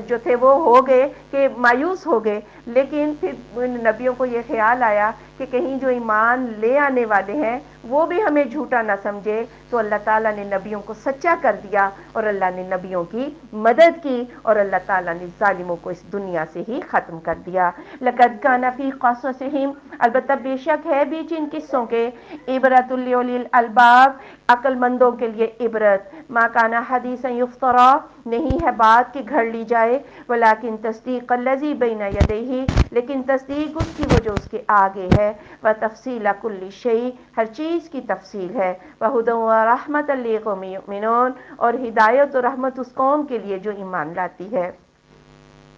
جو تھے وہ ہو گئے کہ مایوس ہو گئے، لیکن پھر ان نبیوں کو یہ خیال آیا کہ کہیں جو ایمان لے آنے والے ہیں وہ بھی ہمیں جھوٹا نہ سمجھے، تو اللہ تعالیٰ نے نبیوں کو سچا کر دیا، اور اللہ نے نبیوں کی مدد کی، اور اللہ تعالیٰ نے ظالموں کو اس دنیا سے ہی ختم کر دیا۔ لقد کان فی قصصہم، البتہ بے شک ہے بیچ ان قصوں کے، عبرۃ لاولی الالباب، عقل مندوں کے لیے عبرت، ما کان حدیثا یفترا، نہیں ہے بات کہ گھڑ لی جائے، ولیکن تصدیق الذی بین یدیہ، لیکن تصدیق اس کی وہ جو اس کے آگے ہے، وتفصیل کل شیء، ہر چیز کی تفصیل ہے، وہدی ورحمۃ لقوم یؤمنون، اور ہدایت و رحمت اس قوم کے لیے جو ایمان لاتی ہے۔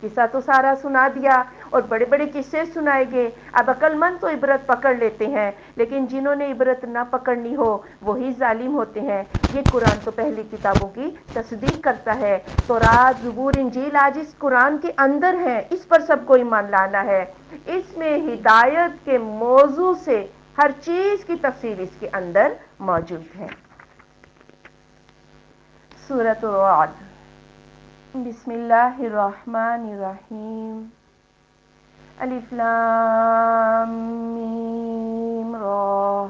قصہ تو سارا سنا دیا، اور بڑے بڑے قصے سنائے گئے، اب عقل مند تو عبرت پکڑ لیتے ہیں، لیکن جنہوں نے عبرت نہ پکڑنی ہو وہی ظالم ہوتے ہیں۔ یہ قرآن تو پہلی کتابوں کی تصدیق کرتا ہے، تورات، زبور، انجیل آج اس قرآن کے اندر ہے، اس پر سب کو ایمان لانا ہے، اس میں ہدایت کے موضوع سے ہر چیز کی تفصیل اس کے اندر موجود ہے۔ سورۃ الرعد، بسم اللہ الرحمن الرحیم، الف لام میم را،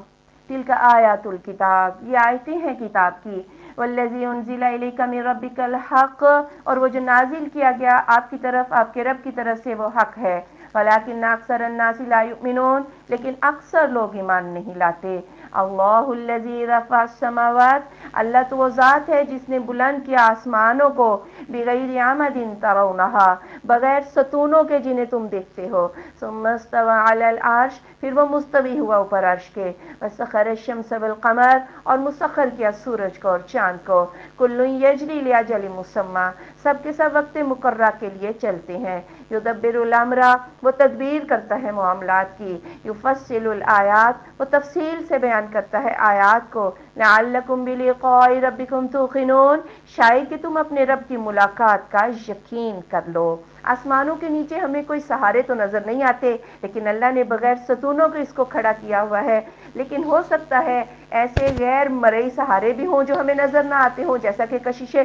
تلک آیات الکتاب، یہ آیتیں ہیں کتاب کی، والذی انزل الیک من ربک الحق، اور وہ جو نازل کیا گیا آپ کی طرف آپ کے رب کی طرف سے وہ حق ہے، ولکن اکثر الناس لا یؤمنون، لیکن اکثر لوگ ایمان نہیں لاتے۔ اللہ الذی رفع السماوات، اللہ تو وہ ذات ہے جس نے بلند کیا آسمانوں کو، بغیر عمد ترونہا، بغیر ستونوں کے جنہیں تم دیکھتے ہو، ثم استوى علی العرش، پھر وہ مستوی ہوا اوپر عرش کے، وسخر الشمس بالقمر، اور مسخر کیا سورج کو اور چاند کو، کل یجری لاجل مسمى، سب کے سب وقت مقررہ کے لیے چلتے ہیں، یدبر الامر، وہ تدبیر کرتا ہے معاملات کی، یفصل الآیات، وہ تفصیل سے بیان کرتا ہے آیات کو، لعلکم بلقاء ربکم توقنون، شاید کہ تم اپنے رب کی ملاقات کا یقین کر لو۔ آسمانوں کے نیچے ہمیں کوئی سہارے تو نظر نہیں آتے، لیکن اللہ نے بغیر ستونوں کے اس کو کھڑا کیا ہوا ہے، لیکن ہو سکتا ہے ایسے غیر مرئی سہارے بھی ہوں جو ہمیں نظر نہ آتے ہوں، جیسا کہ کشش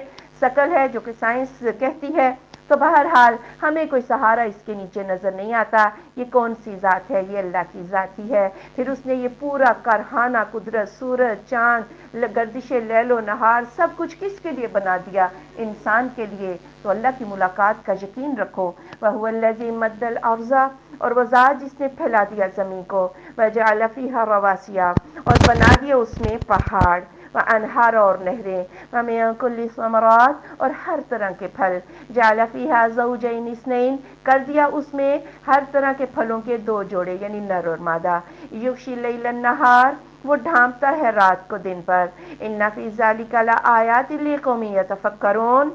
ثقل ہے جو کہ سائنس کہتی ہے، تو بہرحال ہمیں کوئی سہارا اس کے نیچے نظر نہیں آتا۔ یہ کون سی ذات ہے؟ یہ اللہ کی ذات ہی ہے۔ پھر اس نے یہ پورا کارخانہ قدرت، سورج، چاند، گردش لیل و نہار، سب کچھ کس کے لیے بنا دیا؟ انسان کے لیے، تو اللہ کی ملاقات کا یقین رکھو۔ وَهُوَ الَّذِي مَدَّ الْأَرْضَ، اور وہ ذات جس نے پھیلا دیا زمین کو، وَجَعَلَ فِيهَا رَوَاسِيَ، اور بنا دیا اس میں پہاڑ، وَأَنْهَارَ، اور نہریں، وَمِن كُلِّ الثَّمَرَاتِ، اور ہر طرح کے پھل، جَعَلَ فِيهَا زَوْجَيْنِ اثْنَيْنِ، کر دیا اس میں ہر طرح کے پھلوں کے دو جوڑے، یعنی نر اور مادہ، یغشی اللیل النہار، وہ ڈھانپتا ہے رات کو دن پر، ان فی ذلک لآیات لقوم یتفکرون،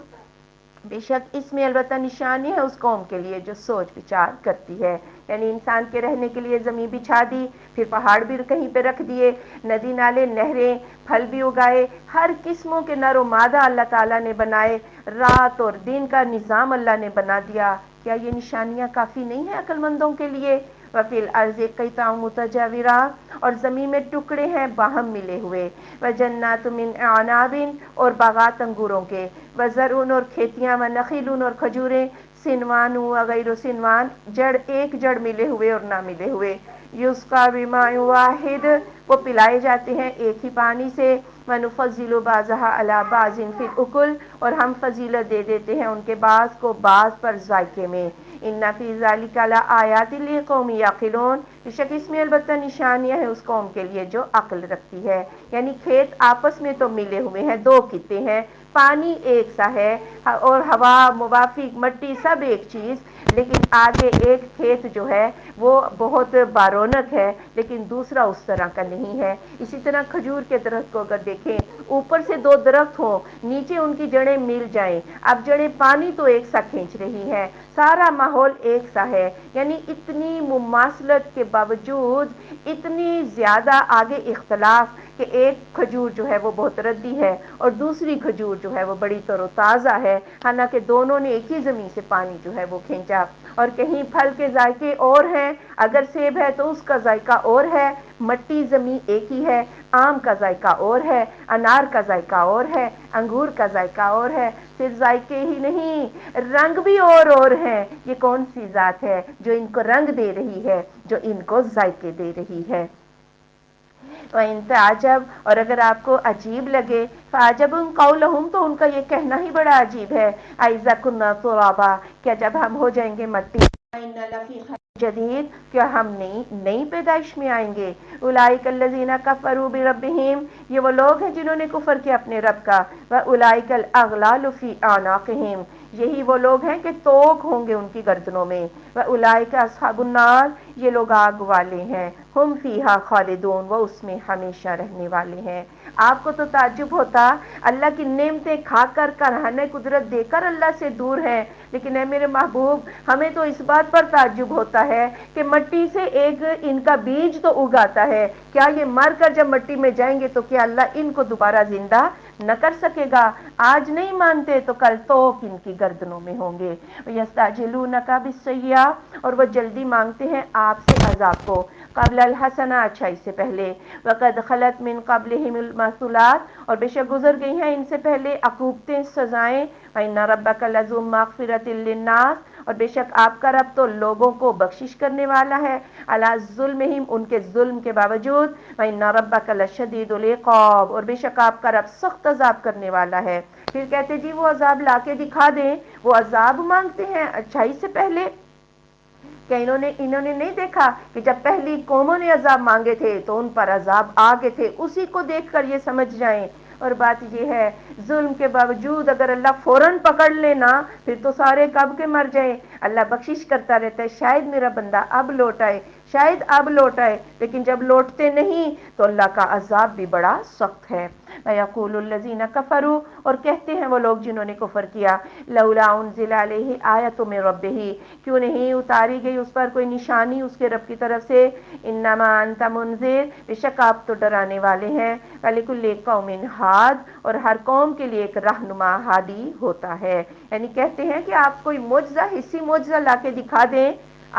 بے شک اس میں البتہ نشانی ہے اس قوم کے لیے جو سوچ وچار کرتی ہے۔ یعنی انسان کے رہنے کے لیے زمین بچھا دی، پھر پہاڑ بھی کہیں پہ رکھ دیے، ندی نالے، نہریں، پھل بھی اگائے، ہر قسموں کے نر و مادہ اللہ تعالیٰ نے بنائے، رات اور دن کا نظام اللہ نے بنا دیا۔ کیا یہ نشانیاں کافی نہیں ہیں عقل مندوں کے لیے؟ وَفِي الْأَرْضِ قِطَعٌ مُتَجَاوِرَاتٌ، اور زمین میں ٹکڑے ہیں باہم ملے ہوئے، وَجَنَّاتٌ مِّنْ أَعْنَابٍ، اور باغات انگوروں کے، وَزَرْعٌ، اور کھیتیاں، وَنَخِيلٌ، اور کھجوریں، صِنْوَانٌ وَغَيْرُ صِنْوَانٍ، جڑ ایک جڑ ملے ہوئے اور نہ ملے ہوئے، یُسْقَىٰ بِمَاءٍ وَاحِدٍ، وہ پلائے جاتے ہیں ایک ہی پانی سے، وَنُفَضِّلُ بَعْضَهَا عَلَىٰ بَعْضٍ فِي الْأُكُلِ، اور ہم فضیلت دے دیتے ہیں ان کے بعض کو بعض پر ذائقے میں، ان فی ذلک لآیات لقوم یعقلون، بے شک اس میں البتہ نشانیاں ہیں اس قوم کے لیے جو عقل رکھتی ہے۔ یعنی کھیت آپس میں تو ملے ہوئے ہیں، دو خطے ہیں، پانی ایک سا ہے اور ہوا موافق مٹی سب ایک چیز، لیکن آگے ایک کھیت جو ہے وہ بہت بارونق ہے لیکن دوسرا اس طرح کا نہیں ہے۔ اسی طرح کھجور کے درخت کو اگر دیکھیں، اوپر سے دو درخت ہوں، نیچے ان کی جڑیں مل جائیں، اب جڑیں پانی تو ایک سا کھینچ رہی ہے، سارا ماحول ایک سا ہے، یعنی اتنی مماثلت کے باوجود اتنی زیادہ آگے اختلاف کہ ایک کھجور جو ہے وہ بہت ردی ہے اور دوسری کھجور جو ہے وہ بڑی تر و تازہ ہے، حالانکہ دونوں نے ایک ہی زمین سے پانی جو ہے وہ کھینچا۔ اور کہیں پھل کے ذائقے اور ہیں، اگر سیب ہے تو اس کا ذائقہ اور ہے، مٹی زمین ایک ہی ہے، آم کا ذائقہ اور ہے، انار کا ذائقہ اور ہے، انگور کا ذائقہ اور ہے، صرف ذائقے ہی نہیں رنگ بھی اور ہیں۔ یہ کون سی ذات ہے جو ان کو رنگ دے رہی ہے، جو ان کو ذائقے دے رہی ہے؟ وَإِن تَعْجَبْ، اور اگر آپ کو عجیب لگے، فَعَجَبٌ قَوْلُهُمْ، تو ان کا یہ کہنا ہی بڑا عجیب ہے، أَإِذَا كُنَّا تُرَابًا، کیا جب ہم ہو جائیں گے مٹی، وَإِنَّا لَفِي خَلْقٍ جَدِيدٍ، کیا ہم نئی پیدائش میں آئیں گے؟ أُولَٰئِكَ الَّذِينَ كَفَرُوا بِرَبِّهِمْ، یہ وہ لوگ ہیں جنہوں نے کفر کیا اپنے رب کا، وَأُولَٰئِكَ الْأَغْلَالُ فِي أَعْنَاقِهِمْ، یہی وہ لوگ ہیں کہ توق ہوں گے ان کی گردنوں میں، وَأُولَٰئِكَ أَصْحَابُ النَّارِ، یہ لوگ آگ والے ہیں، ہم فیہا خالدون، وہ اس میں ہمیشہ رہنے والے ہیں۔ آپ کو تو تعجب ہوتا، اللہ کی نعمتیں کھا کر کرہنے قدرت دے کر اللہ سے دور ہیں، لیکن اے میرے محبوب، ہمیں تو اس بات پر تعجب ہوتا ہے کہ مٹی سے ایک ان کا بیج تو اگاتا ہے، کیا یہ مر کر جب مٹی میں جائیں گے تو کیا اللہ ان کو دوبارہ زندہ نہ کر سکے گا؟ آج نہیں مانتے تو کل توق ان کی گردنوں میں ہوں گے۔ یستعجلونک بالسیئۃ، اور وہ جلدی مانگتے ہیں آپ سے عذاب کو، قبل الحسنہ، اچھائی سے پہلے، وقد خلت من قبلہم المثلات، اور بے شک گزر گئی ہیں ان سے پہلے عقوبتیں، سزائیں، وَإِنَّ رَبَّكَ لَذُو مَغْفِرَةٍ لِلنَّاسِ، اور بے شک آپ کا رب تو لوگوں کو بخشش کرنے والا ہے، علی ظلمہم، ان کے ظلم کے باوجود، وَإِنَّ رَبَّكَ لَشَدِيدُ الْعِقَابِ، اور بے شک آپ کا رب سخت عذاب کرنے والا ہے۔ پھر کہتے جی وہ عذاب لا کے دکھا دیں، وہ عذاب مانگتے ہیں اچھائی سے پہلے، کہ انہوں نے نہیں دیکھا کہ جب پہلی قوموں نے عذاب مانگے تھے تو ان پر عذاب آگے تھے، اسی کو دیکھ کر یہ سمجھ جائیں۔ اور بات یہ ہے، ظلم کے باوجود اگر اللہ فوراً پکڑ لینا پھر تو سارے کب کے مر جائیں۔ اللہ بخشش کرتا رہتا ہے، شاید میرا بندہ اب لوٹ آئے، شاید اب لوٹ آئے، لیکن جب لوٹتے نہیں تو اللہ کا عذاب بھی بڑا سخت ہے۔ وَيَقُولُ الَّذِينَ كَفَرُوا، اور کہتے ہیں وہ لوگ جنہوں نے کفر کیا، لَوْلَا أُنزِلَ عَلَيْهِ آیَةٌ مِّن رَبِّهِ، کیوں نہیں اتاری گئی اس پر کوئی نشانی اس کے رب کی طرف سے، انما انت منذر، بے شک آپ تو ڈرانے والے ہیں، وَلِكُلِّ قَوْمٍ ہاد، اور ہر قوم کے لیے ایک رہنما ہادی ہوتا ہے۔ یعنی کہتے ہیں کہ آپ کوئی معجزہ، حصی معجزہ لا کے دکھا دیں،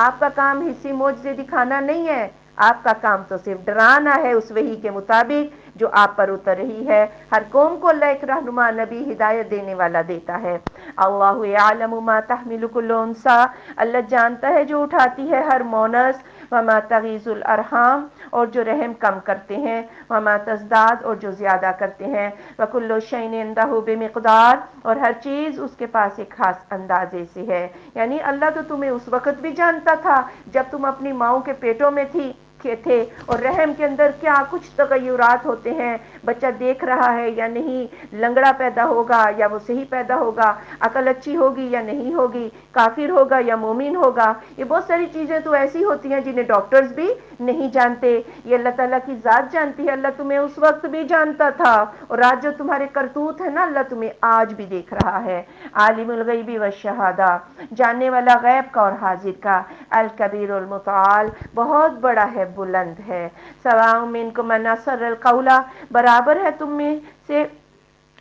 آپ کا کام حصی معجزے دکھانا نہیں ہے، آپ کا کام تو صرف ڈرانا ہے اس وحی کے مطابق جو آپ پر اتر رہی ہے۔ ہر قوم کو اللہ ایک رہنما نبی ہدایت دینے والا دیتا ہے۔ اللہ یعلم ما تحمل کل انثی، اللہ جانتا ہے جو اٹھاتی ہے ہر مونس، وما تغیض الارحام، اور جو رحم کم کرتے ہیں، وما تزداد، اور جو زیادہ کرتے ہیں، وکل شیء عندہ بمقدار، اور ہر چیز اس کے پاس ایک خاص اندازے سے ہے۔ یعنی اللہ تو تمہیں اس وقت بھی جانتا تھا جب تم اپنی ماؤں کے پیٹوں میں تھے اور رحم کے اندر کیا کچھ تغیرات ہوتے ہیں، بچہ دیکھ رہا ہے یا نہیں، لنگڑا پیدا ہوگا یا وہ صحیح پیدا ہوگا، عقل اچھی ہوگی یا نہیں ہوگی، کافر ہوگا یا مومن ہوگا، یہ بہت ساری چیزیں تو ایسی ہوتی ہیں جنہیں ڈاکٹرز بھی نہیں جانتے، یہ اللہ تعالیٰ کی ذات جانتی ہے۔ اللہ تمہیں اس وقت بھی جانتا تھا، اور آج جو تمہارے کرتوت ہے نا، اللہ تمہیں آج بھی دیکھ رہا ہے۔ عالم الغیب والشہادہ، جاننے والا غیب کا اور حاضر کا، الکبیر المتعال، بہت بڑا ہے، بلند ہے۔ سواء منکم من اسر القول، برابر ہے تم میں سے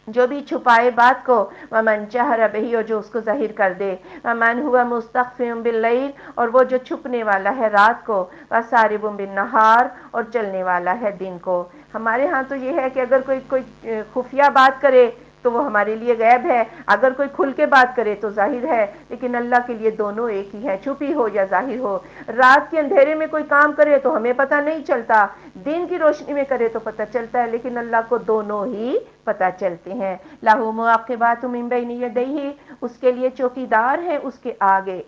جو بھی چھپائے بات کو، ومن جہر بہ، اور جو اس کو ظاہر کر دے، ومن هو مستخف باللیل، اور وہ جو چھپنے والا ہے رات کو، وسارب بالنہار، اور چلنے والا ہے دن کو۔ ہمارے ہاں تو یہ ہے کہ اگر کوئی خفیہ بات کرے تو وہ ہمارے لیے غیب ہے، اگر کوئی کھل کے بات کرے تو ظاہر ہے، لیکن اللہ کے لیے دونوں ایک ہی ہے، چھپی ہو یا ظاہر ہو۔ رات کے اندھیرے میں کوئی کام کرے تو ہمیں پتہ نہیں چلتا، دن کی روشنی میں کرے تو پتہ چلتا ہے، لیکن اللہ کو دونوں ہی پتہ چلتے ہیں۔ لہ معقبات من بین یدیہ، اس کے لیے چوکیدار ہیں اس کے آگے،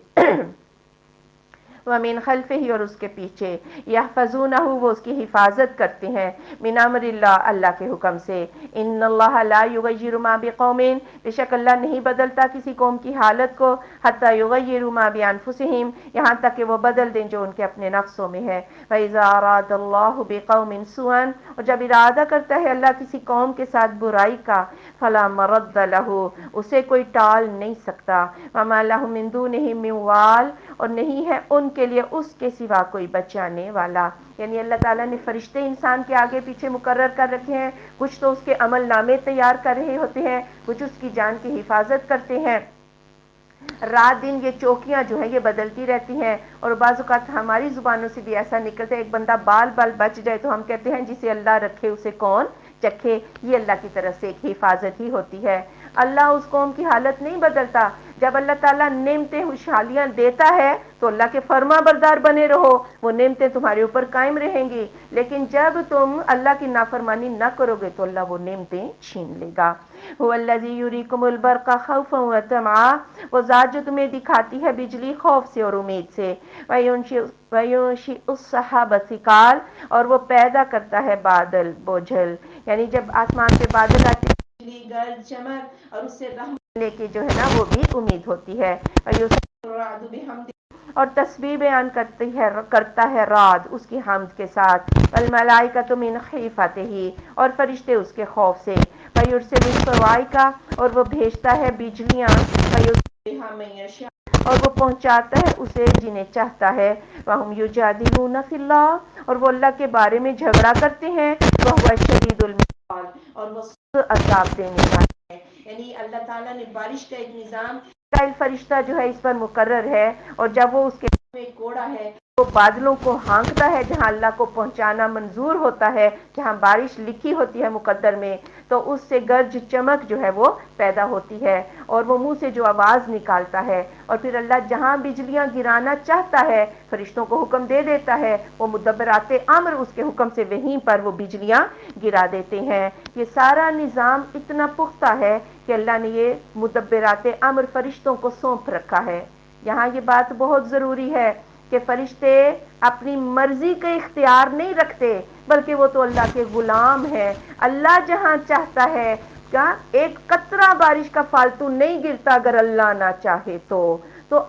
ومن خلفہ اور اس کے پیچھے، یحفظونہ وہ اس کی حفاظت کرتے ہیں، من امر اللہ اللہ کے حکم سے، ان اللہ لا یغیر ما بقوم بے شک اللہ نہیں بدلتا کسی قوم کی حالت کو، حتی یغیروا ما بانفسہم یہاں تک کہ وہ بدل دیں جو ان کے اپنے نفسوں میں ہے، فاذا اراد اللہ بقوم سوءا اور جب ارادہ کرتا ہے اللہ کسی قوم کے ساتھ برائی کا، فلا مرد لہ اسے کوئی ٹال نہیں سکتا، وما لہم من دونہ من وال اور نہیں ہے ان کے لیے اس کے سوا کوئی بچانے والا، یعنی اللہ تعالیٰ نے فرشتے انسان کے آگے پیچھے مقرر کر رکھے ہیں، کچھ تو اس کے عمل نامے تیار کر رہے ہوتے ہیں، کچھ اس کی جان کی حفاظت کرتے ہیں، رات دن یہ چوکیاں جو ہیں یہ بدلتی رہتی ہیں، اور بعض اوقات ہماری زبانوں سے بھی ایسا نکلتا ہے ایک بندہ بال بال بچ جائے تو ہم کہتے ہیں جسے اللہ رکھے اسے کون چکھے، یہ اللہ کی طرف سے ایک حفاظت ہی ہوتی ہے۔ اللہ اس قوم کی حالت نہیں بدلتا، جب اللہ تعالیٰ نعمتیں خوشحالیاں دیتا ہے تو اللہ کے فرما بردار بنے رہو، وہ نعمتیں تمہارے اوپر قائم رہیں گی، لیکن جب تم اللہ کی نافرمانی نہ کرو گے تو اللہ وہ نعمتیں چھین لے گا۔ هو الذی یریکم البرق خوفا وطمعا وہ ذات جو تمہیں دکھاتی ہے بجلی خوف سے اور امید سے، وَيُنشِئُ السَّحَابَ الثِّقَالَ اور وہ پیدا کرتا ہے بادل بوجھل، یعنی جب آسمان پہ بادل آتے ہیں بجلی گرج چمک اور اس سے رحمت لے کے جو ہے نا وہ بھی امید ہوتی ہے، وَيُسَبِّحُ الرَّعْدُ بِحَمْدِهِ اور تسبیح بیان کرتا ہے رعد اس کی حمد کے ساتھ، والملائکۃ من خیفتہ اور فرشتے اس کے خوف سے، وَيُرْسِلُ الصَّوَاعِقَ اور وہ بھیجتا ہے بجلیاں، وَيُصِيبُ بِهَا مَن یشاء اور وہ پہنچاتا ہے اسے جنہیں چاہتا ہے، وَهُمْ یُجَادِلُونَ فِی اللَّهِ اور وہ اللہ کے بارے میں جھگڑا کرتے ہیں، وَهُوَ شَدِیدُ الْمِحَالِ اور وہ سخت عذاب دینے والا ہے، یعنی اللہ تعالیٰ نے بارش کا ایک نظام فرشتہ جو ہے اس پر مقرر ہے، اور جب وہ اس کے میں کوڑا ہے وہ بادلوں کو ہانکتا ہے جہاں اللہ کو پہنچانا منظور ہوتا ہے، جہاں بارش لکھی ہوتی ہے مقدر میں، تو اس سے گرج چمک جو ہے وہ پیدا ہوتی ہے اور وہ منہ سے جو آواز نکالتا ہے، اور پھر اللہ جہاں بجلیاں گرانا چاہتا ہے فرشتوں کو حکم دے دیتا ہے، وہ مدبرات امر اس کے حکم سے وہیں پر وہ بجلیاں گرا دیتے ہیں۔ یہ سارا نظام اتنا پختہ ہے کہ اللہ نے یہ مدبرات امر فرشتوں کو سونپ رکھا ہے۔ یہاں یہ بات بہت ضروری ہے کہ فرشتے اپنی مرضی کا اختیار نہیں رکھتے، بلکہ وہ تو اللہ کے غلام ہیں، اللہ جہاں چاہتا ہے کیا ایک قطرہ بارش کا فالتو نہیں گرتا اگر اللہ نہ چاہے تو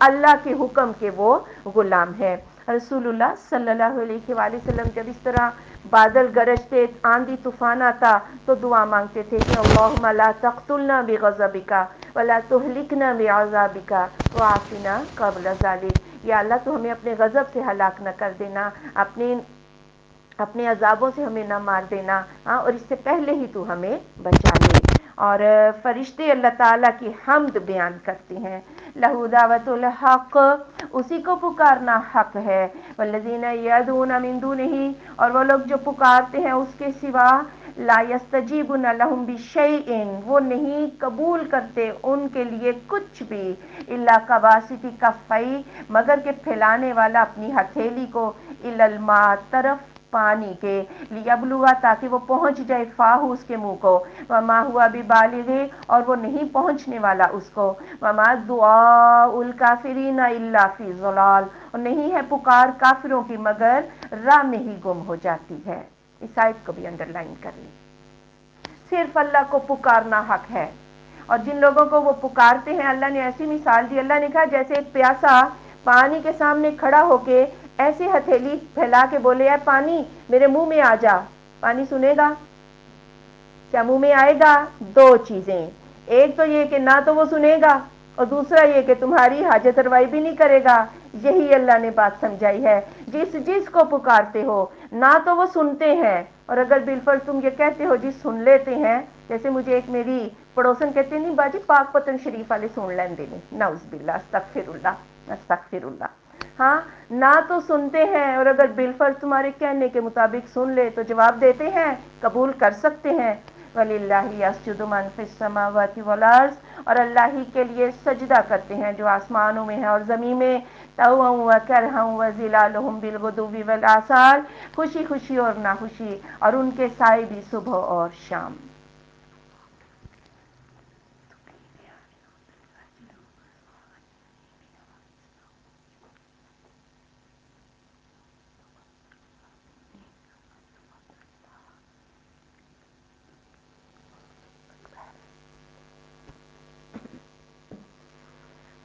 اللہ کے حکم کے وہ غلام ہے۔ رسول اللہ صلی اللہ علیہ وآلہ وسلم جب اس طرح بادل گرجتے آندھی طوفان آتا تو دعا مانگتے تھے کہ اللہم لا تقتلنا بغضبک ولا تہلکنا بعذابک وعافنا قبل ذلک، یا اللہ تو ہمیں اپنے غضب سے ہلاک نہ کر دینا، اپنے عذابوں سے ہمیں نہ مار دینا، اور اس سے پہلے ہی تو ہمیں بچا لے۔ اور فرشتے اللہ تعالیٰ کی حمد بیان کرتے ہیں، لہو دعوت الحق اسی کو پکارنا حق ہے، والذین یدعون من دونہ اور وہ لوگ جو پکارتے ہیں اس کے سوا، لا یستجیبون لہم بشیء وہ نہیں قبول کرتے ان کے لیے کچھ بھی، الا کباسط کفیہ مگر کہ پھیلانے والا اپنی ہتھیلی کو، الی الماء طرف پانی کے، لیبلوا تاکہ وہ پہنچ جائے فاہ اس کے منہ کو، وما ہوا ببالغ اور وہ نہیں پہنچنے والا اس کو، وما دعاء الکافرین الا فی ضلال اور نہیں ہے پکار کافروں کی مگر راہ میں ہی گم ہو جاتی ہے۔ اس آیت کو بھی انڈر لائن کر لی، صرف اللہ کو پکارنا حق ہے، اور جن لوگوں کو وہ پکارتے ہیں اللہ نے ایسی مثال دی، اللہ نے کہا جیسے ایک پیاسا پانی کے سامنے کھڑا ہو کے ایسے ہتھیلی پھیلا کے بولے اے پانی میرے منہ میں آ جا، پانی سنے گا؟ کیا منہ میں آئے گا؟ دو چیزیں، ایک تو یہ کہ نہ تو وہ سنے گا، اور دوسرا یہ کہ تمہاری حاجت روائی بھی نہیں کرے گا۔ یہی اللہ نے بات سمجھائی ہے، جس کو پکارتے ہو نہ تو وہ سنتے ہیں، اور اگر بالفرض تم یہ کہتے ہو جی سن لیتے ہیں، جیسے مجھے ایک میری پڑوسن کہتے نہیں باجی پاک پتن شریف والے سن لین دے نعوذ باللہ استغفر اللہ استغفر اللہ، ہاں نہ تو سنتے ہیں، اور اگر بالفرض تمہارے کہنے کے مطابق سن لے تو جواب دیتے ہیں، قبول کر سکتے ہیں۔ وَلِلَّهِ يَسْجُدُ مَن فِي السَّمَاوَاتِ وَالْأَرْضِ اور اللہ ہی کے لیے سجدہ کرتے ہیں جو آسمانوں میں ہیں اور زمین میں، طوعا وکرہا وظلالہم بالغدو والآصال خوشی خوشی اور ناخوشی، اور ان کے سائے بھی صبح اور شام۔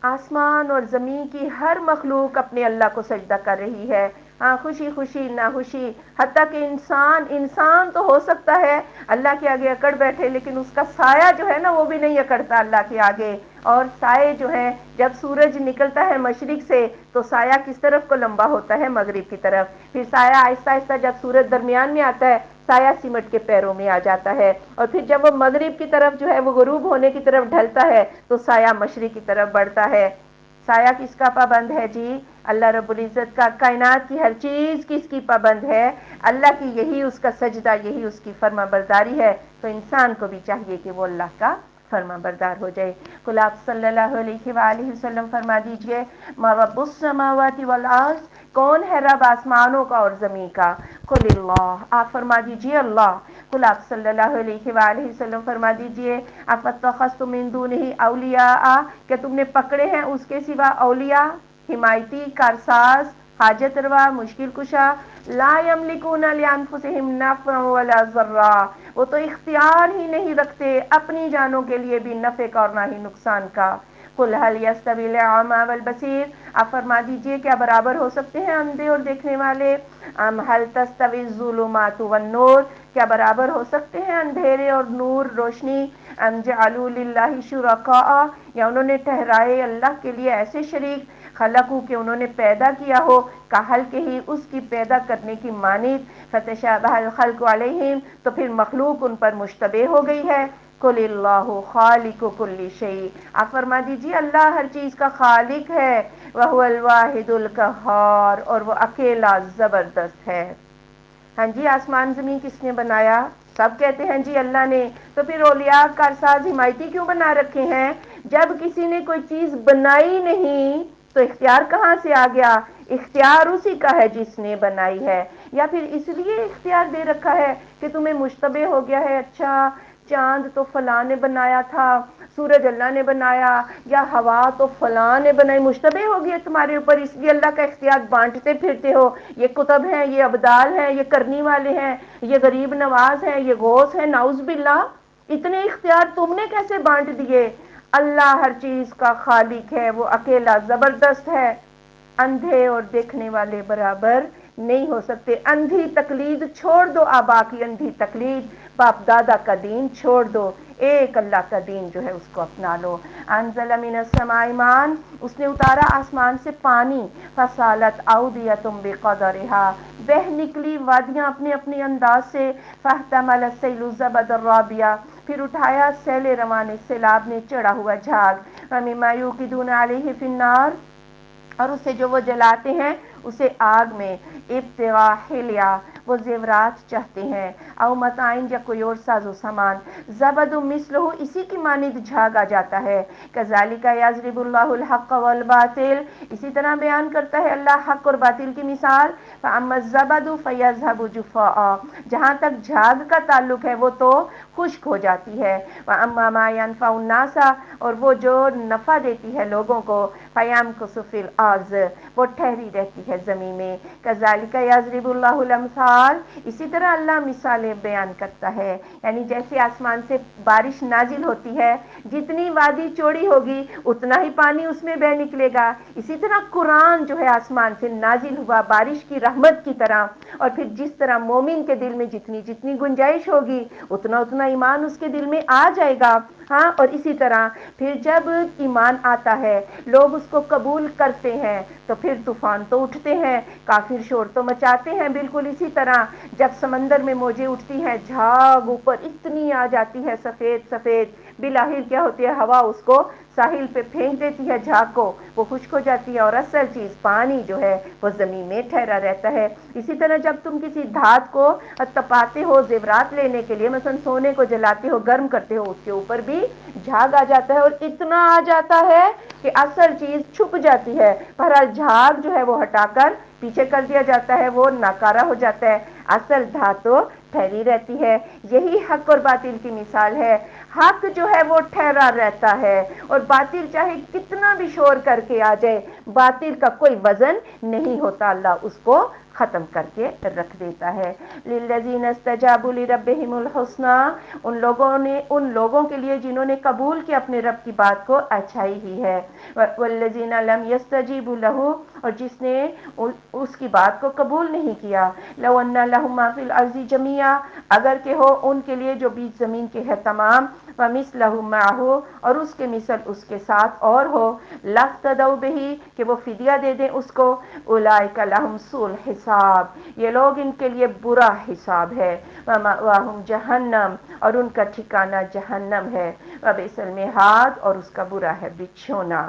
آسمان اور زمین کی ہر مخلوق اپنے اللہ کو سجدہ کر رہی ہے، ہاں خوشی خوشی نہ خوشی، حتیٰ کہ انسان تو ہو سکتا ہے اللہ کے آگے اکڑ بیٹھے، لیکن اس کا سایہ جو ہے نا وہ بھی نہیں اکڑتا اللہ کے آگے۔ اور سائے جو ہے جب سورج نکلتا ہے مشرق سے تو سایہ کس طرف کو لمبا ہوتا ہے؟ مغرب کی طرف، پھر سایہ آہستہ آہستہ جب سورج درمیان میں آتا ہے سایہ سمٹ کے پیروں میں آ جاتا ہے، اور پھر جب وہ مغرب کی طرف جو ہے وہ غروب ہونے کی طرف ڈھلتا ہے تو سایہ مشرق کی طرف بڑھتا ہے۔ سایہ کس کا پابند ہے جی؟ اللہ رب العزت کا۔ کائنات کی ہر چیز کس کی پابند ہے؟ اللہ کی۔ یہی اس کا سجدہ، یہی اس کی فرما برداری ہے، تو انسان کو بھی چاہیے کہ وہ اللہ کا فرما بردار ہو جائے۔ قل آپ صلی اللہ علیہ وآلہ وسلم فرما دیجئے ما رب السماوات والارض، کون ہے رب آسمانوں کا اور زمین کا؟ قل اللہ، آپ فرما دیجئے اللہ۔ قل آپ صلی اللہ علیہ وآلہ وسلم فرما دیجئے افتخذتم من دونہ اولیاء، کہ تم نے پکڑے ہیں اس کے سوا اولیاء، حمایتی، کارساز، حاجت روا، مشکل کشا، لا یملکون لانفسہم نفعا ولا ضرا، وہ تو اختیار ہی نہیں رکھتے اپنی جانوں کے لیے بھی نفع کا اور نہ ہی نقصان کا۔ قل هل يستوي الاعمى والبصير، آپ فرما دیجئے کیا برابر ہو سکتے ہیں اندھے اور دیکھنے والے؟ ام هل تستوي الظلمات والنور، کیا برابر ہو سکتے ہیں اندھیرے اور نور، روشنی؟ ام جعلوا للہ شرکاء، یا انہوں نے ٹھہرائے اللہ کے لیے ایسے شریک، خلقو کہ انہوں نے پیدا کیا ہو، کہل کے ہی اس کی پیدا کرنے کی مانند، فتشابہ الخلق علیہم، تو پھر مخلوق ان پر مشتبہ ہو گئی ہے۔ قل اللہ خالق کل شیء، آپ فرما دیجیے اللہ ہر چیز کا خالق ہے، وہو الواحد القہار، اور وہ اکیلا زبردست ہے۔ ہاں جی، آسمان زمین کس نے بنایا؟ سب کہتے ہیں جی اللہ نے، تو پھر اولیاء، کارساز، حمایتی کیوں بنا رکھے ہیں؟ جب کسی نے کوئی چیز بنائی نہیں تو اختیار کہاں سے آ گیا؟ اختیار اسی کا ہے جس نے بنائی ہے، یا پھر اس لیے اختیار دے رکھا ہے کہ تمہیں مشتبہ ہو گیا ہے، اچھا چاند تو فلاں نے بنایا تھا، سورج اللہ نے بنایا، یا ہوا تو فلاں نے بنائی، مشتبہ ہو گیا تمہارے اوپر، اس لیے اللہ کا اختیار بانٹتے پھرتے ہو، یہ کتب ہیں، یہ ابدال ہیں، یہ کرنی والے ہیں، یہ غریب نواز ہیں، یہ غوث ہیں، نعوذ باللہ، اتنے اختیار تم نے کیسے بانٹ دیے؟ اللہ ہر چیز کا خالق ہے، وہ اکیلا زبردست ہے، اندھے اور دیکھنے والے برابر نہیں ہو سکتے۔ اندھی تقلید چھوڑ دو، آبا کی اندھی تقلید، باپ دادا کا دین چھوڑ دو، ایک اللہ کا دین جو ہے اس کو اپنا لو۔ انزل من السماء ماء، اس نے اتارا آسمان سے پانی، فسالت اودیۃ بقدرها، بہہ نکلی وادیاں اپنے اپنے انداز سے، فاحتمل السیل الزبد الرابیہ، پھر اٹھایا سیل رواں نے، سیلاب نے چڑھا ہوا جھاگ، ومما یوقدون علیہ فی النار، اور اسے جو وہ جلاتے ہیں اسے آگ میں، ابتغاء حلیہ، وہ زیورات چاہتے ہیں، او متاعن، یا کوئی اور ساز و سامان، زبد مثلہ، اسی کی مانند جھاگ آ جاتا ہے، کذالک یضرب اللہ الحق والباطل، اسی طرح بیان کرتا ہے اللہ حق اور باطل کی مثال، فاما الزبد فیذهب جفاء، جہاں تک جھاگ کا تعلق ہے وہ تو خشک ہو جاتی ہے، واما ما ينفع الناس، اور وہ جو نفع دیتی ہے لوگوں کو، فیمکث فی الارض، وہ ٹھہری رہتی ہے زمین میں، کذالک یضرب اللہ الامثال، اسی طرح اللہ مثالیں بیان کرتا ہے، یعنی جیسے آسمان سے بارش نازل ہوتی ہے، جتنی وادی چوڑی ہوگی اتنا ہی پانی اس میں بہ نکلے گا، اسی طرح قرآن جو ہے آسمان سے نازل ہوا بارش کی رحمت کی طرح، اور پھر جس طرح مومن کے دل میں جتنی جتنی گنجائش ہوگی اتنا اتنا ایمان اس کے دل میں آ جائے گا، ہاں، اور اسی طرح پھر جب ایمان آتا ہے لوگ اس کو قبول کرتے ہیں تو پھر طوفان تو اٹھتے ہیں، کافر شور تو مچاتے ہیں، بالکل اسی طرح جب سمندر میں موجیں اٹھتی ہیں، جھاگ اوپر اتنی آ جاتی ہے سفید سفید، بالآخر کیا ہوتی ہے، ہوا اس کو ساحل پہ پھینک دیتی ہے جھاگ کو، وہ خشک ہو جاتی ہے، اور اصل چیز پانی جو ہے وہ زمین میں ٹھہرا رہتا ہے۔ اسی طرح جب تم کسی دھات کو تپاتے ہو زیورات لینے کے لیے، مثلا سونے کو جلاتے ہو، گرم کرتے ہو، اس کے اوپر بھی جھاگ آ جاتا ہے، اور اتنا آ جاتا ہے کہ اصل چیز چھپ جاتی ہے، بہرحال جھاگ جو ہے وہ ہٹا کر پیچھے کر دیا جاتا ہے، وہ ناکارہ ہو جاتا ہے، اصل دھات تو ٹھہری رہتی ہے۔ یہی حق اور باطل کی مثال ہے، حق جو ہے وہ ٹھہرا رہتا ہے، اور باطل چاہے کتنا بھی شور کر کے آ جائے، باطل کا کوئی وزن نہیں ہوتا، اللہ اس کو ختم کر کے رکھ دیتا ہے۔ للذین استجابوا لربہم الحسنی، ان لوگوں کے لیے جنہوں نے قبول کیا اپنے رب کی بات کو اچھائی ہی ہے۔ والذین لم یستجیبوا لہ، اور جس نے اس کی بات کو قبول نہیں کیا، لو ان لہم ما فی الارض جمیعا، اگر کہ ہو ان کے لیے جو بیچ زمین کے ہے تمام، ومثلہ معہ، اور اس کے مثل اس کے ساتھ اور ہو، لافتدوا بہ، کہ وہ فدیہ دے دیں اس کو، اولئک لہم سوء الحساب، یہ لوگ ان کے لیے برا حساب ہے، ومأواہم جہنم، اور ان کا ٹھکانہ جہنم ہے، وبئس المہاد، اور اس کا برا ہے بچھونا۔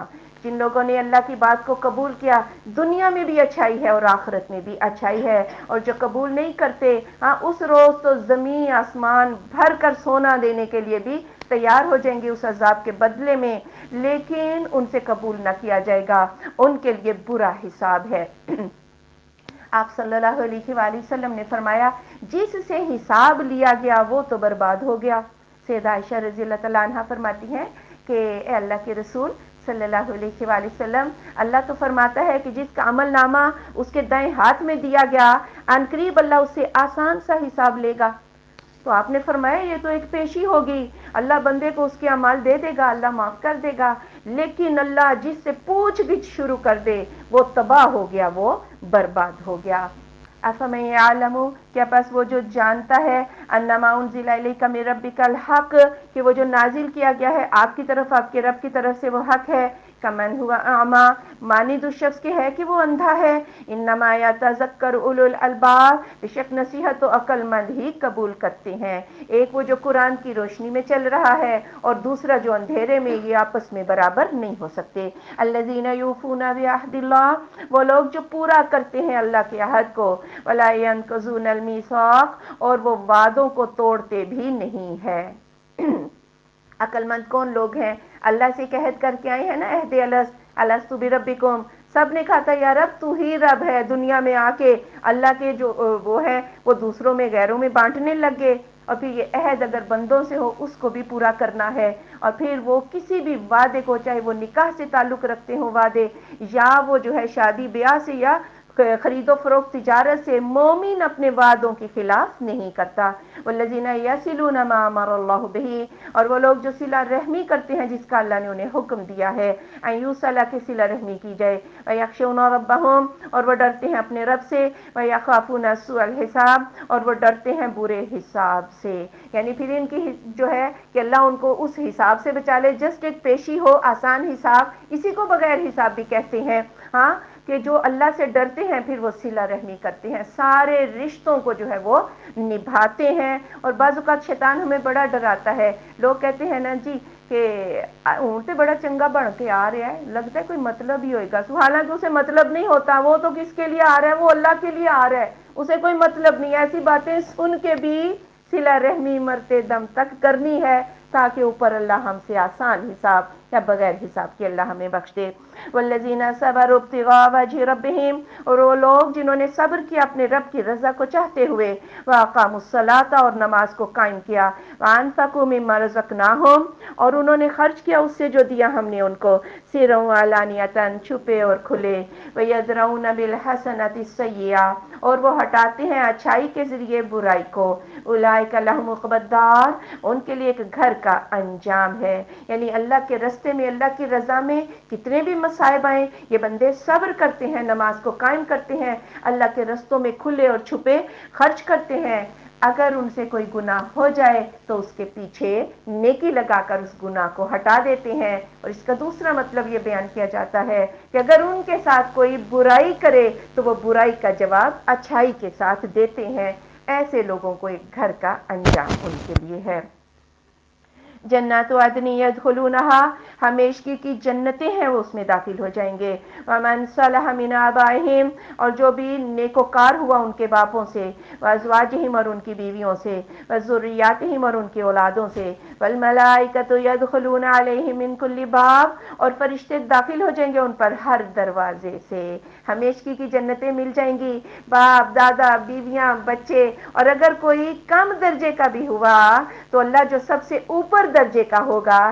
جن لوگوں نے اللہ کی بات کو قبول کیا، دنیا میں بھی اچھائی ہے اور آخرت میں بھی اچھائی ہے، اور جو قبول نہیں کرتے، ہاں اس روز تو زمین آسمان بھر کر سونا دینے کے لیے بھی تیار ہو جائیں گے اس عذاب کے بدلے میں، لیکن ان سے قبول نہ کیا جائے گا، ان کے لیے برا حساب ہے۔ آپ صلی اللہ علیہ وآلہ وسلم نے فرمایا، جس سے حساب لیا گیا وہ تو برباد ہو گیا۔ سیدہ عائشہ رضی اللہ تعالیٰ عنہ فرماتی ہیں کہ اے اللہ کے رسول صلی اللہ علیہ وآلہ وسلم، اللہ تو فرماتا ہے کہ جس کا عمل نامہ اس کے دائیں ہاتھ میں دیا گیا، عنقریب اللہ اس سے آسان سا حساب لے گا۔ تو آپ نے فرمایا یہ تو ایک پیشی ہوگی، اللہ بندے کو اس کے اعمال دے دے گا، اللہ معاف کر دے گا، لیکن اللہ جس سے پوچھ گچھ شروع کر دے وہ تباہ ہو گیا، وہ برباد ہو گیا۔ افمن یعلم، کیا پس وہ جو جانتا ہے، انما انزل الیک من ربک الحق، کہ وہ جو نازل کیا گیا ہے آپ کی طرف، آپ کے رب کی طرف سے وہ حق ہے، کمن ہوا اعمی، مانند اس شخص کے ہے کہ وہ اندھا ہے، انما یتذکر اولو الالباب، بے شک نصیحت تو عقل مند ہی قبول کرتے ہیں۔ ایک وہ جو قرآن کی روشنی میں چل رہا ہے، اور دوسرا جو اندھیرے میں، یہ آپس میں برابر نہیں ہو سکتے۔ الذین یوفون بعہد اللہ، وہ لوگ جو پورا کرتے ہیں اللہ کے عہد کو، ولا ینقضون المیثاق، اور وہ وعدوں کو توڑتے بھی نہیں ہے۔ عقل مند کون لوگ ہیں؟ اللہ سے عہد کر کے آئے ہیں نا، عہد الست بربکم، سب نے کہا تھا یا رب تو ہی رب ہے، دنیا میں آ کے اللہ کے جو وہ ہے وہ دوسروں میں غیروں میں بانٹنے لگے، اور پھر یہ عہد اگر بندوں سے ہو اس کو بھی پورا کرنا ہے، اور پھر وہ کسی بھی وعدے کو، چاہے وہ نکاح سے تعلق رکھتے ہوں وعدے، یا وہ جو ہے شادی بیاہ سے، یا خرید و فروخت تجارت سے، مومن اپنے وعدوں کے خلاف نہیں کرتا۔ والذین یصلون ما امر اللہ بہ، اور وہ لوگ جو صلہ رحمی کرتے ہیں جس کا اللہ نے انہیں حکم دیا ہے، ان یوصل، کہ صلہ رحمی کی جائے، ویخشون ربہم، اور وہ ڈرتے ہیں اپنے رب سے، ویخافون سوء الحساب، اور وہ ڈرتے ہیں برے حساب سے، یعنی پھر ان کی جو ہے کہ اللہ ان کو اس حساب سے بچا لے، جسٹ ایک پیشی ہو، آسان حساب، اسی کو بغیر حساب بھی کہتے ہیں، ہاں، کہ جو اللہ سے ڈرتے ہیں پھر وہ صلہ رحمی کرتے ہیں، سارے رشتوں کو جو ہے وہ نبھاتے ہیں۔ اور بعض اوقات شیطان ہمیں بڑا ڈراتا ہے، لوگ کہتے ہیں نا جی کہ ہوں تے بڑا چنگا بن کے آ رہا ہے، لگتا ہے کوئی مطلب ہی ہوئے گا، حالانکہ اسے مطلب نہیں ہوتا، وہ تو کس کے لیے آ رہا ہے؟ وہ اللہ کے لیے آ رہا ہے، اسے کوئی مطلب نہیں۔ ایسی باتیں سن کے بھی صلہ رحمی مرتے دم تک کرنی ہے، تاکہ اوپر اللہ ہم سے آسان حساب یا بغیر حساب کے اللہ ہمیں بخش دے۔ والذین صبروا ابتغاء وجہ ربہم، اور وہ لوگ جنہوں نے صبر کیا اپنے رب کی رضا کو چاہتے ہوئے، واقاموا الصلاۃ، اور نماز کو قائم کیا، وانفقوا مما رزقناہم، اور انہوں نے خرچ کیا اس سے جو دیا ہم نے ان کو، سرا وعلانیۃ، چھپے اور کھلے، ویدرؤون بالحسنۃ السیئۃ، اور وہ ہٹاتے ہیں اچھائی کے ذریعے برائی کو، اولئک لہم عقبی الدار، ان کے لیے ایک گھر کا انجام ہے، یعنی اللہ کے رستے میں، اللہ کی رضا میں کتنے بھی مصائب آئیں، یہ بندے صبر کرتے ہیں، نماز کو قائم کرتے ہیں، اللہ کے رستوں میں کھلے اور چھپے خرچ کرتے ہیں، اگر ان سے کوئی گناہ ہو جائے تو اس کے پیچھے نیکی لگا کر اس گناہ کو ہٹا دیتے ہیں۔ اور اس کا دوسرا مطلب یہ بیان کیا جاتا ہے کہ اگر ان کے ساتھ کوئی برائی کرے تو وہ برائی کا جواب اچھائی کے ساتھ دیتے ہیں، ایسے لوگوں کو ایک گھر کا انجام ان کے لیے ہے۔ جنات عدن یدخلونہا، ہمیشگی کی جنتیں ہیں وہ اس میں داخل ہو جائیں گے، ومن صلح من آبائہم، اور جو بھی نیکوکار ہوا ان کے باپوں سے، وازواجہم، اور ان کی بیویوں سے، وذریاتہم، اور ان کی اولادوں سے، والملائکۃ یدخلون علیہم من کل باب، اور فرشتے داخل ہو جائیں گے ان پر ہر دروازے سے۔ ہمیشگی کی جنتیں مل جائیں گی، باپ دادا بیویاں بچے، اور اگر کوئی کم درجے کا بھی ہوا تو اللہ جو سب سے اوپر درجے کا ہوگا،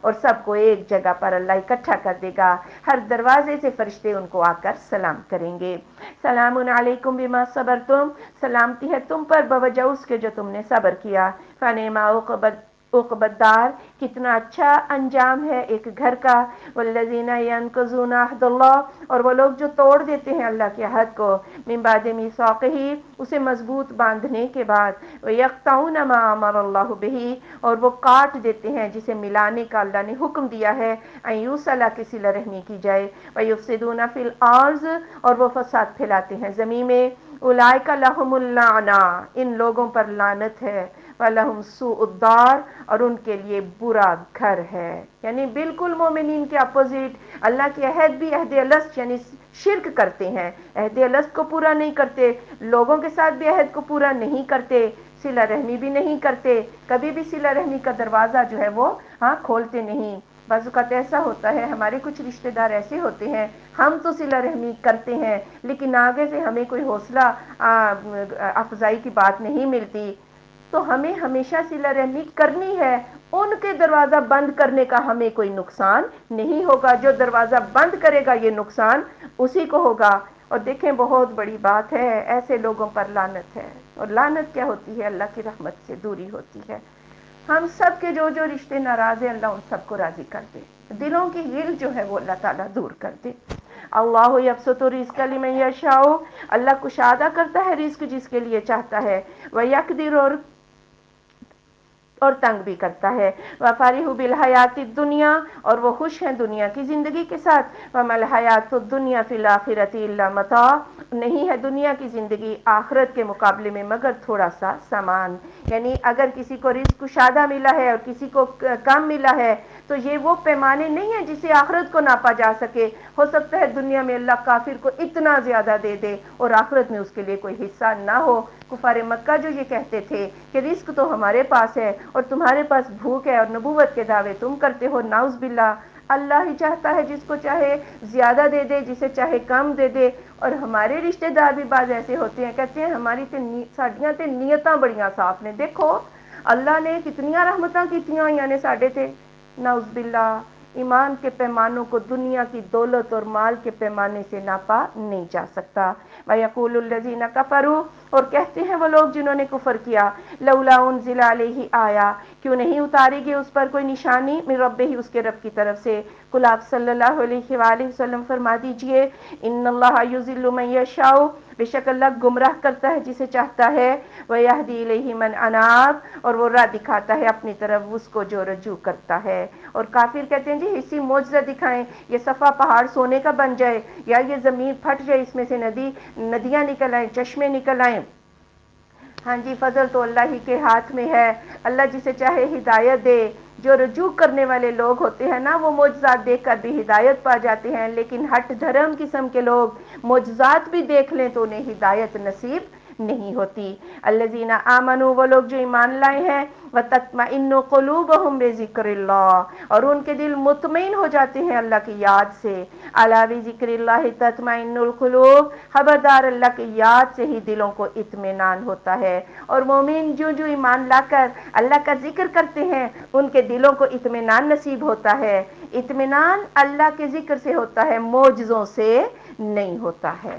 اور سب کو ایک جگہ پر اللہ اکٹھا کر دے گا. ہر دروازے سے فرشتے ان کو آ کر سلام کریں گے. سلام علیکم بما صبرتم، سلامتی ہے تم پر بوجہ اس کے جو تم نے صبر کیا. فنعم عقبی الدار، کتنا اچھا انجام ہے ایک گھر کا. والذین ینقضون عہد اللہ، اور وہ لوگ جو توڑ دیتے ہیں اللہ کے عہد کو. من بعد میثاقہ، اسے مضبوط باندھنے کے بعد. ویقطعون ما امر اللہ بہ، اور وہ کاٹ دیتے ہیں جسے ملانے کا اللہ نے حکم دیا ہے. ان یوصل، کہ صلہ رحمی کی جائے. ویفسدون فی الارض، اور وہ فساد پھیلاتے ہیں زمین میں. اولئک لہم اللعنہ، ان لوگوں پر لعنت ہے. وَلَهُمْ سُوءُ الدَّارِ، اور ان کے لیے برا گھر ہے. یعنی بالکل مومنین کے اپوزٹ. اللہ کے عہد بھی عہد الست یعنی شرک کرتے ہیں، عہد الست کو پورا نہیں کرتے، لوگوں کے ساتھ بھی عہد کو پورا نہیں کرتے، صلہ رحمی بھی نہیں کرتے، کبھی بھی صلہ رحمی کا دروازہ جو ہے وہ کھولتے نہیں. بعض اوقات ایسا ہوتا ہے، ہمارے کچھ رشتہ دار ایسے ہوتے ہیں، ہم تو صلہ رحمی کرتے ہیں لیکن آگے سے ہمیں کوئی حوصلہ افزائی کی بات نہیں ملتی. تو ہمیں ہمیشہ صلہ رحمی کرنی ہے. ان کے دروازہ بند کرنے کا ہمیں کوئی نقصان نہیں ہوگا. جو دروازہ بند کرے گا یہ نقصان اسی کو ہوگا. اور دیکھیں بہت بڑی بات ہے، ایسے لوگوں پر لعنت ہے. اور لعنت کیا ہوتی ہے؟ اللہ کی رحمت سے دوری ہوتی ہے. ہم سب کے جو جو رشتے ناراض ہیں اللہ ان سب کو راضی کر دے. دلوں کی غل جو ہے وہ اللہ تعالیٰ دور کر دے. اللہ یبسط الرزق لمن یشاء، اللہ کشادہ کرتا ہے رزق جس کے لیے چاہتا ہے. ویقدر، اور تنگ بھی کرتا ہے. وَفَرِحُوا بِالْحَيَاةِ الدُّنْيَا، اور وہ خوش ہیں دنیا کی زندگی کے ساتھ. وَمَا الْحَيَاةُ الدُّنْيَا فِي الْآخِرَةِ إِلَّا مَتَاعٌ، نہیں ہے دنیا کی زندگی آخرت کے مقابلے میں مگر تھوڑا سا سامان. یعنی اگر کسی کو رزق کشادہ ملا ہے اور کسی کو کم ملا ہے تو یہ وہ پیمانے نہیں ہیں جسے آخرت کو ناپا جا سکے. ہو سکتا ہے دنیا میں اللہ کافر کو اتنا زیادہ دے دے اور آخرت میں اس کے لیے کوئی حصہ نہ ہو. کفار مکہ جو یہ کہتے تھے کہ رزق تو ہمارے پاس ہے اور تمہارے پاس بھوک ہے اور نبوت کے دعوے تم کرتے ہو، نعوذ باللہ. اللہ ہی چاہتا ہے جس کو چاہے زیادہ دے دے، جسے چاہے کم دے دے. اور ہمارے رشتہ دار بھی بعض ایسے ہوتے ہیں، کہتے ہیں ہماری ساڈیاں تے نیتاں بڑیاں صاف نے، دیکھو اللہ نے کتنیاں رحمتاں کیتیاں ہوئیاں نے ساڈے تے. نعوذ باللہ. ایمان کے پیمانوں کو دنیا کی دولت اور مال کے پیمانے سے ناپا نہیں جا سکتا. وَيَقُولُ الَّذِينَ كَفَرُوا، اور کہتے ہیں وہ لوگ جنہوں نے کفر کیا، لولا انزل علیہ آیا، کیوں نہیں اتاری گئی اس پر کوئی نشانی، من ربہ، اس کے رب کی طرف سے. قل آپ صلی اللہ علیہ وآلہ وسلم فرما دیجئے، ان اللہ یضل من یشاء، بے شک اللہ گمراہ کرتا ہے جسے چاہتا ہے. وَيَهْدِي إِلَيْهِ مَنْ أَنَابَ، اور وہ راہ دکھاتا ہے اپنی طرف اس کو جو رجوع کرتا ہے. اور کافر کہتے ہیں جی اسی معجزہ دکھائیں، یہ صفا پہاڑ سونے کا بن جائے، یا یہ زمین پھٹ جائے، اس میں سے ندیاں نکل آئیں، چشمے نکل آئیں. ہاں جی، فضل تو اللہ ہی کے ہاتھ میں ہے، اللہ جسے چاہے ہدایت دے. جو رجوع کرنے والے لوگ ہوتے ہیں نا وہ معجزات دیکھ کر بھی ہدایت پا جاتے ہیں، لیکن ہٹ دھرم قسم کے لوگ معجزات بھی دیکھ لیں تو انہیں ہدایت نصیب نہیں ہوتی. الذین آمنوا، وہ لوگ جو ایمان لائے ہیں، وتطمئن قلوبہم بذکر اللہ، اور ان کے دل مطمئن ہو جاتے ہیں اللہ کی یاد سے. الا بذکر اللہ تطمئن القلوب، خبردار اللہ کی یاد سے ہی دلوں کو اطمینان ہوتا ہے. اور مومن جو جو ایمان لا کر اللہ کا ذکر کرتے ہیں ان کے دلوں کو اطمینان نصیب ہوتا ہے. اطمینان اللہ کے ذکر سے ہوتا ہے، معجزوں سے نہیں ہوتا ہے.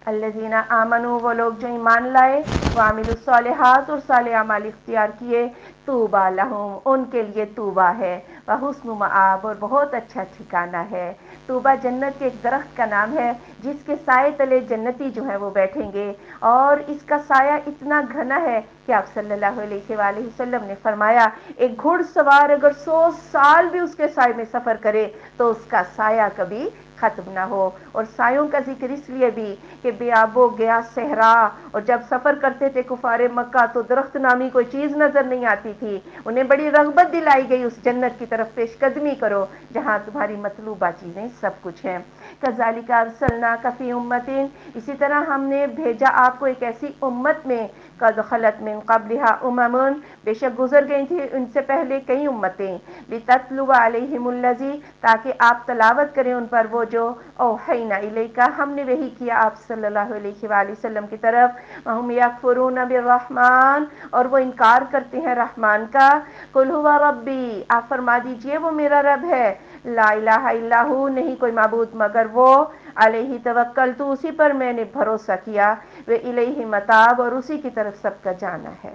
الذین آمنوا، وہ لوگ جو ایمان لائے، وعملوا الصالحات، اور صالح اعمال اختیار کیے، طوبی لہم، ان کے لیے طوبی ہے، وحسن مآب، اور بہت اچھا ٹھکانہ ہے. طوبی جنت کے ایک درخت کا نام ہے جس کے سائے تلے جنتی جو ہیں وہ بیٹھیں گے، اور اس کا سایہ اتنا گھنا ہے کہ آپ صلی اللہ علیہ وآلہ وسلم نے فرمایا ایک گھڑ سوار اگر 100 سال بھی اس کے سائے میں سفر کرے تو اس کا سایہ کبھی ختم نہ ہو. اور سایوں کا ذکر اس لیے بھی کہ بیاب و گیا صحرا، اور جب سفر کرتے تھے کفار مکہ تو درخت نامی کوئی چیز نظر نہیں آتی تھی، انہیں بڑی رغبت دلائی گئی اس جنت کی طرف پیش قدمی کرو جہاں تمہاری مطلوبہ چیزیں سب کچھ ہیں. کذالک ارسلناک فی امۃ، اسی طرح ہم نے بھیجا آپ کو ایک ایسی امت میں، قد خلت من قبلها امم، بے شک گزر گئی تھی ان سے پہلے کئی امتیں، لتتلو علیہم الذی، تاکہ آپ تلاوت کریں ان پر وہ جو اوحینا الیک، ہم نے وحی کیا آپ صلی اللہ علیہ وآلہ وسلم کی طرف، وہم یکفرون بالرحمن، اور وہ انکار کرتے ہیں رحمان کا، قل هو ربی، آپ فرما دیجئے وہ میرا رب ہے، لا الہ الا ہو، نہیں کوئی معبود مگر وہ، علیہ توکل، تو اسی پر میں نے بھروسہ کیا، وہ الیہ متاب، اور اسی کی طرف سب کا جانا ہے۔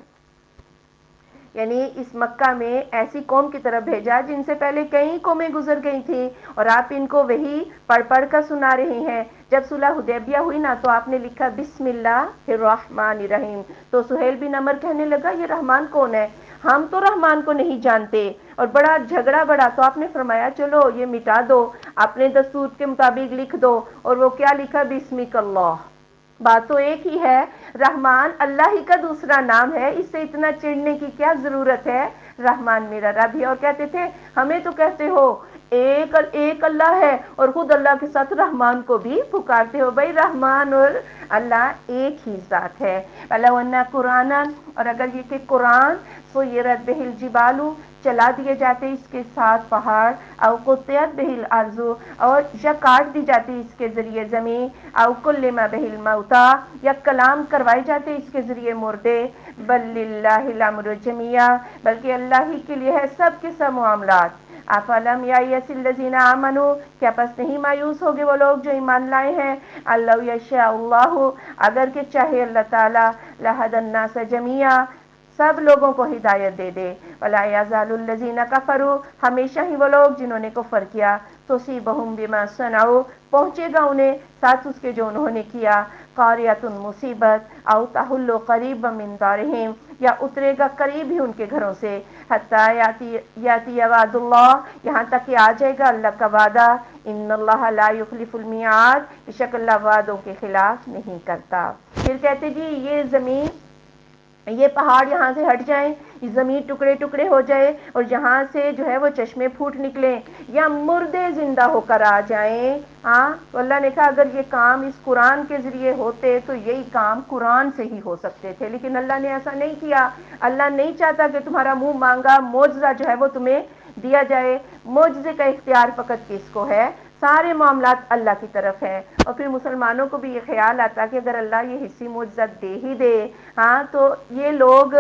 یعنی اس مکہ میں ایسی قوم کی طرف بھیجا جن سے پہلے کئی قومیں گزر گئی تھیں، اور آپ ان کو وہی پڑھ پڑھ کر سنا رہے ہیں۔ جب صلح حدیبیہ ہوئی نا تو آپ نے لکھا بسم اللہ الرحمن الرحیم، تو سہیل بن عمر کہنے لگا یہ رحمان کون ہے، ہم تو رحمان کو نہیں جانتے، اور بڑا جھگڑا بڑا، تو آپ نے فرمایا چلو یہ مٹا دو، اپنے دستور کے مطابق لکھ دو، اور وہ کیا لکھا، بسمک اللہ، بات تو ایک ہی ہے، رحمان اللہ ہی کا دوسرا نام ہے، اس سے اتنا چڑھنے کی کیا ضرورت ہے، رحمان میرا رب ہی، اور کہتے تھے ہمیں تو کہتے ہو ایک اللہ ہے، اور خود اللہ کے ساتھ رحمان کو بھی پکارتے ہو، بھائی رحمان اور اللہ ایک ہی ذات ہے۔ وَلَوْ أَنَّ قُرْآنًا، اور اگر یہ کہ قرآن، سُيِّرَتْ بِهِ الْجِبَالُ، چلا دیے جاتے اس کے ساتھ پہاڑ، او قطعت بہ الارض، اور یا کاٹ دی جاتی اس کے ذریعے زمین، او کلم بہ الموتیٰ، یا کلام کروائی جاتے اس کے ذریعے مردے، بل للہ الامر جمیعا، بلکہ اللہ ہی کے لیے ہے سب کے سب معاملات۔ افلم ییأس الذین آمنوا، کیا پس نہیں مایوس ہوگے وہ لوگ جو ایمان لائے ہیں، اللہ یشاء اللہ، اگر کہ چاہے اللہ تعالی، لہدی الناس جمیعا، سب لوگوں کو ہدایت دے دے، ولا یزال الذین کفروا، ہمیشہ ہی وہ لوگ جنہوں نے کفر کیا، تصیبہم بما صنعوا، پہنچے گا انہیں ساتھ اس کے جو انہوں نے کیا، قاریۃ مصیبت، او تحل قریبا من دارہم، یا اترے گا قریب ہی ان کے گھروں سے، حتی یاتی وعد اللہ، یہاں تک کہ آ جائے گا اللہ کا وعدہ، ان اللہ لا یخلف المیعاد، بے شک اللہ وعدوں کے خلاف نہیں کرتا۔ پھر کہتے جی یہ زمین، یہ پہاڑ یہاں سے ہٹ جائیں، یہ زمین ٹکڑے ٹکڑے ہو جائے، اور یہاں سے جو ہے وہ چشمے پھوٹ نکلیں، یا مردے زندہ ہو کر آ جائیں، ہاں تو اللہ نے کہا اگر یہ کام اس قرآن کے ذریعے ہوتے تو یہی کام قرآن سے ہی ہو سکتے تھے، لیکن اللہ نے ایسا نہیں کیا، اللہ نہیں چاہتا کہ تمہارا منہ مانگا معجزہ جو ہے وہ تمہیں دیا جائے، معجزے کا اختیار فقط کس کو ہے، سارے معاملات اللہ کی طرف ہیں۔ اور پھر مسلمانوں کو بھی یہ خیال آتا کہ اگر اللہ یہ حصی معجزہ دے ہی دے، ہاں تو یہ لوگ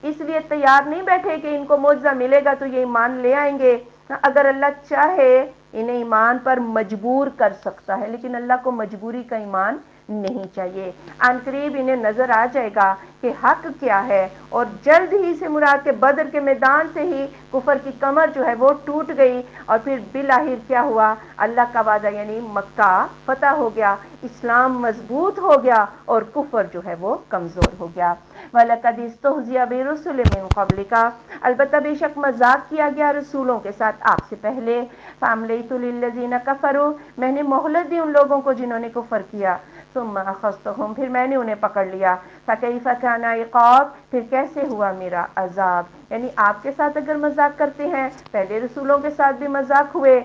اس لیے تیار نہیں بیٹھے کہ ان کو معجزہ ملے گا تو یہ ایمان لے آئیں گے، اگر اللہ چاہے انہیں ایمان پر مجبور کر سکتا ہے، لیکن اللہ کو مجبوری کا ایمان نہیں چاہیے، عن قریب انہیں نظر آ جائے گا کہ حق کیا ہے، اور جلد ہی سے مراد کے بدر کے میدان سے ہی کفر کی کمر جو ہے وہ ٹوٹ گئی، اور پھر بالآخر کیا ہوا، اللہ کا وعدہ یعنی مکہ فتح ہو گیا، اسلام مضبوط ہو گیا، اور کفر جو ہے وہ کمزور ہو گیا۔ وَلَقَدِ اسْتُهْزِئَ بِرُسُلٍ مِّن قَبْلِكَ، البتہ بے شک مذاق کیا گیا رسولوں کے ساتھ آپ سے پہلے، فَأَمْلَيْتُ لِلَّذِينَ كَفَرُوا، میں نے مہلت دی ان لوگوں کو جنہوں نے کفر کیا، ثُمَّ أَخَذْتُهُمْ، پھر میں نے انہیں پکڑ لیا، فَكَيْفَ كَانَ عِقَابِ، پھر کیسے ہوا میرا عذاب، یعنی آپ کے ساتھ اگر مذاق کرتے ہیں، پہلے رسولوں کے ساتھ بھی مذاق ہوئے،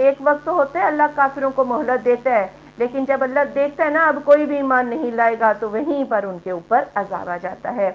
ایک وقت تو ہوتا ہے اللہ کافروں کو مہلت دیتا ہے، لیکن جب اللہ دیکھتا ہے نا اب کوئی بھی ایمان نہیں لائے گا تو وہیں پر ان کے اوپر عذاب آ جاتا ہے۔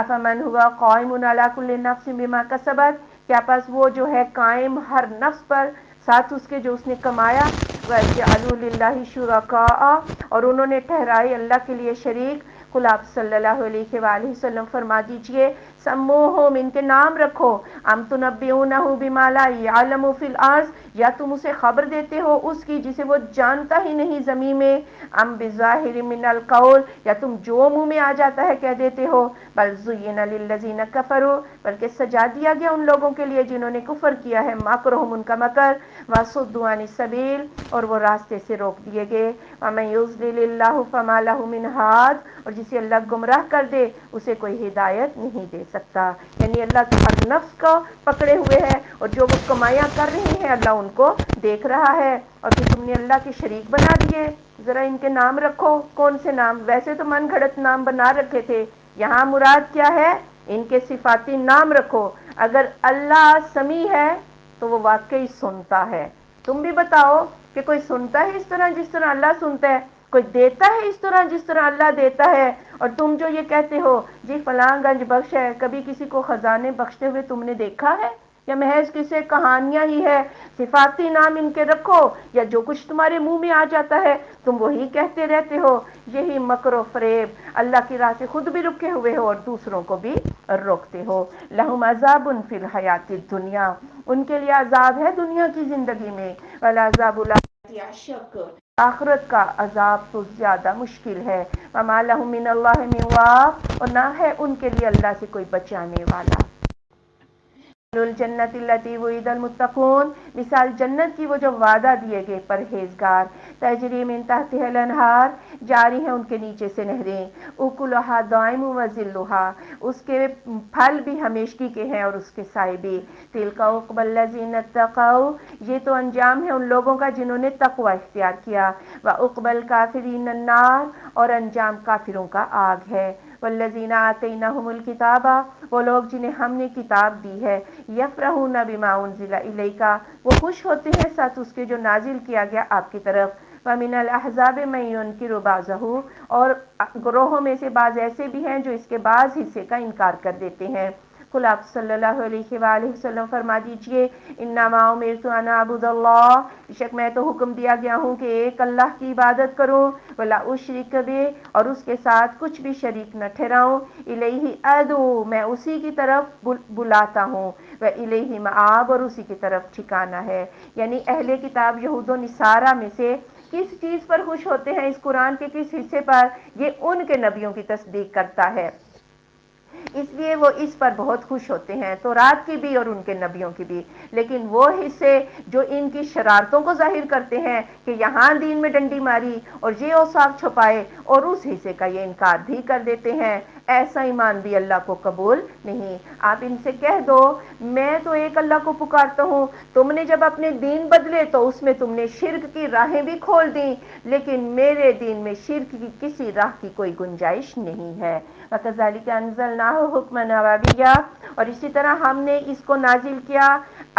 افمن ہوا قائم علی کل نفس بما کسبت، کیا پس وہ جو ہے قائم ہر نفس پر ساتھ اس کے جو اس نے کمایا، وَجَعَلُوا لِلَّهِ شُرَكَاءَ، اور انہوں نے ٹھہرائے اللہ کے لیے شریک، قل آپ صلی اللہ علیہ وآلہ وسلم فرما دیجئے، سموہم، ان کے نام رکھو، ام تنبئونہ بما لا یعلم فی الارض، یا تم اسے خبر دیتے ہو اس کی جسے وہ جانتا ہی نہیں زمین میں، ام بظاہر من القول، یا تم جو منہ میں آ جاتا ہے کہہ دیتے ہو، بل زین للذین کفروا، بلکہ سجا دیا گیا ان لوگوں کے لیے جنہوں نے کفر کیا ہے، مکرہم، ان کا مکر، وصدوا عن السبیل، اور وہ راستے سے روک دیے گئے، ومن یضلل اللہ فما لہ من ہاد، اور جسے اللہ گمراہ کر دے اسے کوئی ہدایت نہیں دے سکتا، یعنی اللہ ہر نفس کو پکڑے ہوئے ہے، اور جو وہ کمائیاں کر رہے ہیں اللہ ان کو دیکھ رہا ہے، اور پھر تم نے اللہ کے شریک بنا دیے، ذرا ان کے نام رکھو، کون سے نام، ویسے تو من گھڑت نام بنا رکھے تھے، یہاں مراد کیا ہے، ان کے صفاتی نام رکھو، اگر اللہ سمیع ہے تو وہ واقعی سنتا ہے، تم بھی بتاؤ کہ کوئی سنتا ہے اس طرح جس طرح اللہ سنتا ہے، کوئی دیتا ہے اس طرح جس طرح اللہ دیتا ہے؟ اور تم جو یہ کہتے ہو جی فلاں گنج بخش ہے، کبھی کسی کو خزانے بخشتے ہوئے تم نے دیکھا ہے؟ یا محض کسی کہانیاں ہی ہے؟ صفاتی نام ان کے رکھو، یا جو کچھ تمہارے منہ میں آ جاتا ہے تم وہی کہتے رہتے ہو۔ یہی مکر و فریب، اللہ کی راہ سے خود بھی رکے ہوئے ہو اور دوسروں کو بھی روکتے ہو۔ لہم عذاب فی الحیات الدنیا، ان کے لیے عذاب ہے دنیا کی زندگی میں، والعذاب الاخرۃ اشق، آخرت کا عذاب تو زیادہ مشکل ہے۔ وما لہم من اللہ من واق، اور نہ ہے ان کے لیے اللہ سے کوئی بچانے والا۔ الجنت التي وعد المتقون، مثال جنت کی وہ جو وعدہ دیے گئے پرہیزگار، تجری من تحتها الانہار، جاری ہیں ان کے نیچے سے نہریں، اکلها دائم وذلها، اس کے پھل بھی ہمیشگی کے ہیں اور اس کے سائے بھی۔ تلک عقبی الذین اتقوا، یہ تو انجام ہے ان لوگوں کا جنہوں نے تقوی اختیار کیا، وعقبی الکافرین النار، اور انجام کافروں کا آگ ہے۔ والذین آتیناہم الکتاب، وہ لوگ جنہیں ہم نے کتاب دی ہے، یفرحون بما انزل الیک، وہ خوش ہوتے ہیں ساتھ اس کے جو نازل کیا گیا آپ کی طرف۔ ومن الاحزاب من ينکر بعضہ، اور گروہوں میں سے بعض ایسے بھی ہیں جو اس کے بعض حصے کا انکار کر دیتے ہیں۔ قل آپ صلی اللہ علیہ وآلہ وسلم فرما دیجئے، انما امرت ان اعبد اللہ، بے شک میں تو حکم دیا گیا ہوں کہ ایک اللہ کی عبادت کروں، ولا اشرک بہ، اور اس کے ساتھ کچھ بھی شریک نہ ٹھہراؤں، الیہ ادعو، میں اسی کی طرف بلاتا ہوں، والیہ مآب، اور اسی کی طرف ٹھکانہ ہے۔ یعنی اہل کتاب یہود و نصارہ میں سے کس چیز پر خوش ہوتے ہیں، اس قرآن کے کس حصے پر؟ یہ ان کے نبیوں کی تصدیق کرتا ہے، اس لیے وہ اس پر بہت خوش ہوتے ہیں، تورات کی بھی اور ان کے نبیوں کی بھی۔ لیکن وہ حصے جو ان کی شرارتوں کو ظاہر کرتے ہیں کہ یہاں دین میں ڈنڈی ماری اور یہ اوصاف چھپائے، اور اس حصے کا یہ انکار بھی کر دیتے ہیں، ایسا ایمان بھی اللہ کو قبول نہیں۔ آپ ان سے کہہ دو میں تو ایک اللہ کو پکارتا ہوں، تم نے جب اپنے دین بدلے تو اس میں تم نے شرک کی راہیں بھی کھول دیں، لیکن میرے دین میں شرک کی کسی راہ کی کوئی گنجائش نہیں ہے۔ وَكَذَلِكَ أَنزَلْنَاهُ حُكْمًا عَرَبِيًّا، اور اسی طرح ہم نے اس کو نازل کیا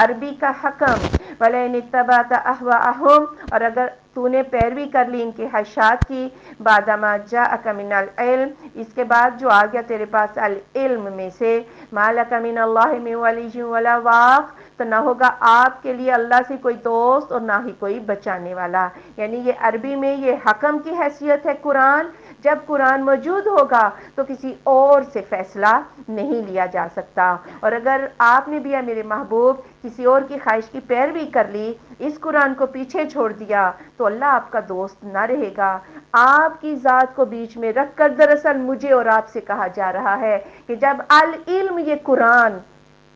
عربی کا حکم۔ وَلَئِنِ اتَّبَعْتَ أَهْوَاءَهُمْ، اور اگر تو نے پیروی کر لی ان کے خواہشات کی، بعد ما جاءک من العلم، اس کے بعد جو آ گیا تیرے پاس العلم میں سے، ما لک من اللہ من ولی ولا واق، تو نہ ہوگا آپ کے لیے اللہ سے کوئی دوست اور نہ ہی کوئی بچانے والا۔ یعنی یہ عربی میں یہ حکم کی حیثیت ہے قرآن، جب قرآن موجود ہوگا تو کسی اور سے فیصلہ نہیں لیا جا سکتا، اور اگر آپ نے بھی یا میرے محبوب کسی اور کی خواہش کی پیروی کر لی، اس قرآن کو پیچھے چھوڑ دیا، تو اللہ آپ کا دوست نہ رہے گا۔ آپ کی ذات کو بیچ میں رکھ کر دراصل مجھے اور آپ سے کہا جا رہا ہے کہ جب العلم، یہ قرآن،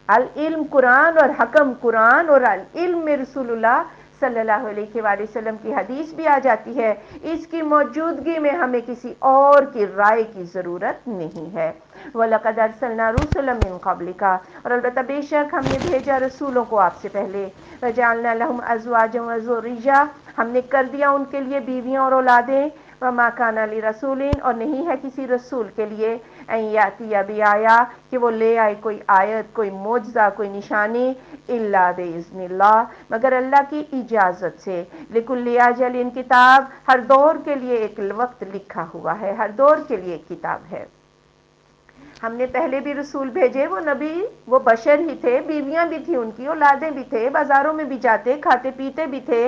العلم قرآن اور حکم قرآن اور العلم میں رسول اللہ صلی اللہ علیہ وآلہ وسلم کی حدیث بھی آ جاتی ہے، اس کی موجودگی میں ہمیں کسی اور کی رائے کی ضرورت نہیں ہے۔ وَلَقَدْ أَرْسَلْنَا رُسُلًا مِّن قَبْلِكَ، اور البتہ بے شک ہم نے بھیجا رسولوں کو آپ سے پہلے، وَجَعَلْنَا لَهُمْ أَزْوَاجًا وَذُرِّيَّةً، ہم نے کر دیا ان کے لیے بیویاں اور اولادیں، وَمَا كَانَ لِرَسُولٍ، اور نہیں ہے کسی رسول کے لیے، أَن يَأْتِيَ بِآيَةٍ، کہ وہ لے آئے کوئی آیت، کوئی معجزہ، کوئی نشانی، إِلَّا بِإِذْنِ اللَّهِ، مگر اللہ کی اجازت سے، لِكُلِّ أَجَلٍ کتاب، ہر دور کے لیے ایک وقت لکھا ہوا ہے، ہر دور کے لیے ایک کتاب ہے۔ ہم نے پہلے بھی رسول بھیجے، وہ نبی، وہ بشر ہی تھے، بیویاں بھی تھیں ان کی، اولادیں بھی تھے، بازاروں میں بھی جاتے، کھاتے پیتے بھی تھے،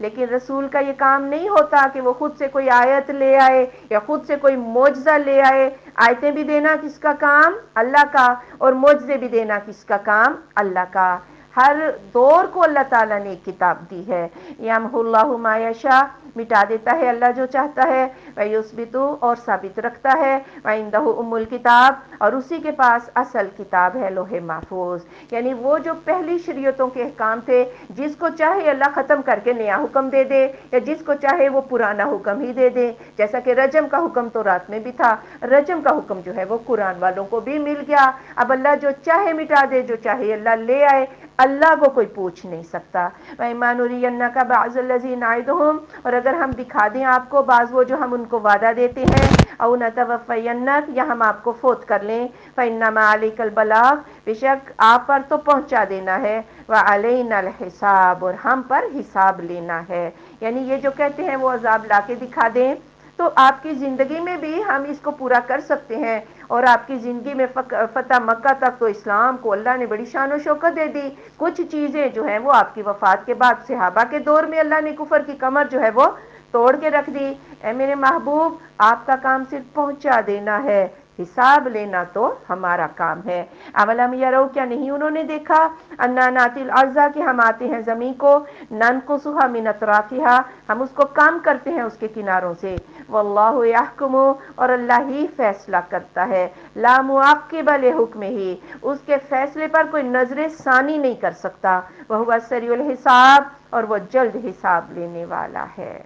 لیکن رسول کا یہ کام نہیں ہوتا کہ وہ خود سے کوئی آیت لے آئے یا خود سے کوئی معجزہ لے آئے۔ آیتیں بھی دینا کس کا کام؟ اللہ کا، اور معجزے بھی دینا کس کا کام؟ اللہ کا۔ ہر دور کو اللہ تعالیٰ نے ایک کتاب دی ہے۔ یمحو اللہ ما یشاء، مٹا دیتا ہے اللہ جو چاہتا ہے، ویثبت، اور ثابت رکھتا ہے، وعندہ ام الکتاب، اور اسی کے پاس اصل کتاب ہے لوح محفوظ۔ یعنی وہ جو پہلی شریعتوں کے احکام تھے، جس کو چاہے اللہ ختم کر کے نیا حکم دے دے، یا جس کو چاہے وہ پرانا حکم ہی دے دے، جیسا کہ رجم کا حکم تو رات میں بھی تھا، رجم کا حکم جو ہے وہ قرآن والوں کو بھی مل گیا۔ اب اللہ جو چاہے مٹا دے، جو چاہے اللہ لے آئے، اللہ کو کوئی پوچھ نہیں سکتا۔ وَإِمَّا نُرِيَنَّكَ بَعْضَ الَّذِي نَعِدُهُمْ، اور اگر ہم دکھا دیں آپ کو بعض وہ جو ہم ان کو وعدہ دیتے ہیں، أَوْ نَتَوَفَّيَنَّكَ، یا ہم آپ کو فوت کر لیں، فَإِنَّمَا عَلَيْكَ الْبَلَاغُ، بے شک آپ پر تو پہنچا دینا ہے، وَعَلَيْنَا الْحِسَابُ، اور ہم پر حساب لینا ہے۔ یعنی یہ جو کہتے ہیں وہ عذاب لا کے دکھا دیں، تو آپ کی زندگی میں بھی ہم اس کو پورا کر سکتے ہیں، اور آپ کی زندگی میں فتح مکہ تک تو اسلام کو اللہ نے بڑی شان و شوکت دے دی۔ کچھ چیزیں جو ہیں وہ آپ کی وفات کے بعد صحابہ کے دور میں اللہ نے کفر کی کمر جو ہے وہ توڑ کے رکھ دی۔ اے میرے محبوب، آپ کا کام صرف پہنچا دینا ہے، حساب لینا تو ہمارا کام ہے۔ اولم یرو، کیا نہیں انہوں نے دیکھا، انا ناتی الارض، کہ ہم آتے ہیں زمین کو، ننقصها من اطرافها، ہم اس کو کام کرتے ہیں اس کے کناروں سے، واللہ یحکم، اور اللہ ہی فیصلہ کرتا ہے، لا معقب لحکمہ، اس کے فیصلے پر کوئی نظر ثانی نہیں کر سکتا، وہو سریع الحساب، اور وہ جلد حساب لینے والا ہے۔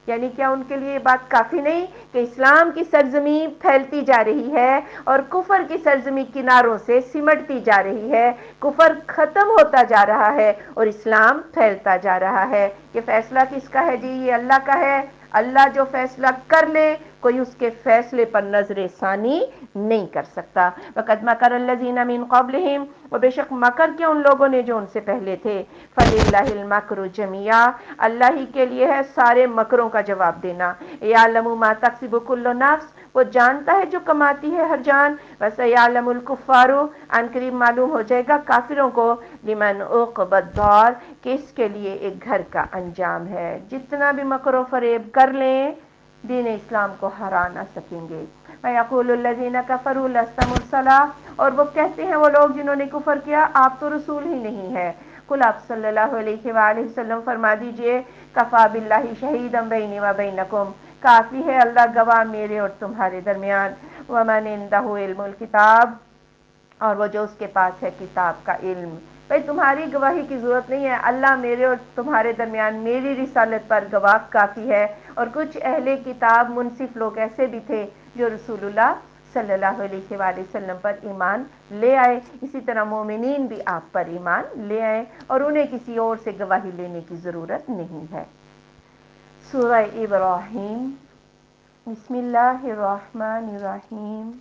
یعنی کیا ان کے لیے یہ بات کافی نہیں کہ اسلام کی سرزمین پھیلتی جا رہی ہے اور کفر کی سرزمین کناروں سے سمٹتی جا رہی ہے، کفر ختم ہوتا جا رہا ہے اور اسلام پھیلتا جا رہا ہے؟ یہ فیصلہ کس کا ہے جی؟ یہ اللہ کا ہے۔ اللہ جو فیصلہ کر لے کوئی اس کے فیصلے پر نظر ثانی نہیں کر سکتا۔ وَقَدْ مَكَرَ الَّذِينَ مِن قَبْلِهِمْ، اور بے شک مکر کیا ان لوگوں نے جو ان سے پہلے تھے، فَلِلَّهِ الْمَكْرُ جَمِيعًا، اللہ ہی کے لیے ہے سارے مکروں کا جواب دینا۔ يَعْلَمُ مَا تَكْسِبُ كُلُّ نَفْسٍ، وہ جانتا ہے جو کماتی ہے ہر جان۔ وَسَيَعْلَمُ الْكُفَّارُ، ان قریب معلوم ہو جائے گا کافروں کو، لمن عُقبَ الدَّارِ، کہ اس کے لیے ایک گھر کا انجام ہے۔ جتنا بھی مکر و فریب کر لیں دین اسلام کو ہرا نہ سکیں گے۔ وَيَقُولُ الَّذِينَ كَفَرُوا لَسْتَ مُرْسَلًا، اور وہ کہتے ہیں وہ لوگ جنہوں نے کفر کیا، آپ تو رسول ہی نہیں ہے۔ قل، آپ صلی اللہ علیہ وآلہ وسلم فرما دیجئے، کفا باللہ شہیدا بینی و بینکم، کافی ہے اللہ گواہ میرے اور تمہارے درمیان، ومن عندہ علم الکتاب، اور وہ جو اس کے پاس ہے کتاب کا علم۔ بھئی تمہاری گواہی کی ضرورت نہیں ہے، اللہ میرے اور تمہارے درمیان میری رسالت پر گواہ کافی ہے۔ اور کچھ اہل کتاب منصف لوگ ایسے بھی تھے جو رسول اللہ صلی اللہ علیہ وآلہ وسلم پر ایمان لے آئے، اسی طرح مومنین بھی آپ پر ایمان لے آئے، اور انہیں کسی اور سے گواہی لینے کی ضرورت نہیں ہے۔ سورہ ابراہیم، بسم اللہ الرحمن الرحیم،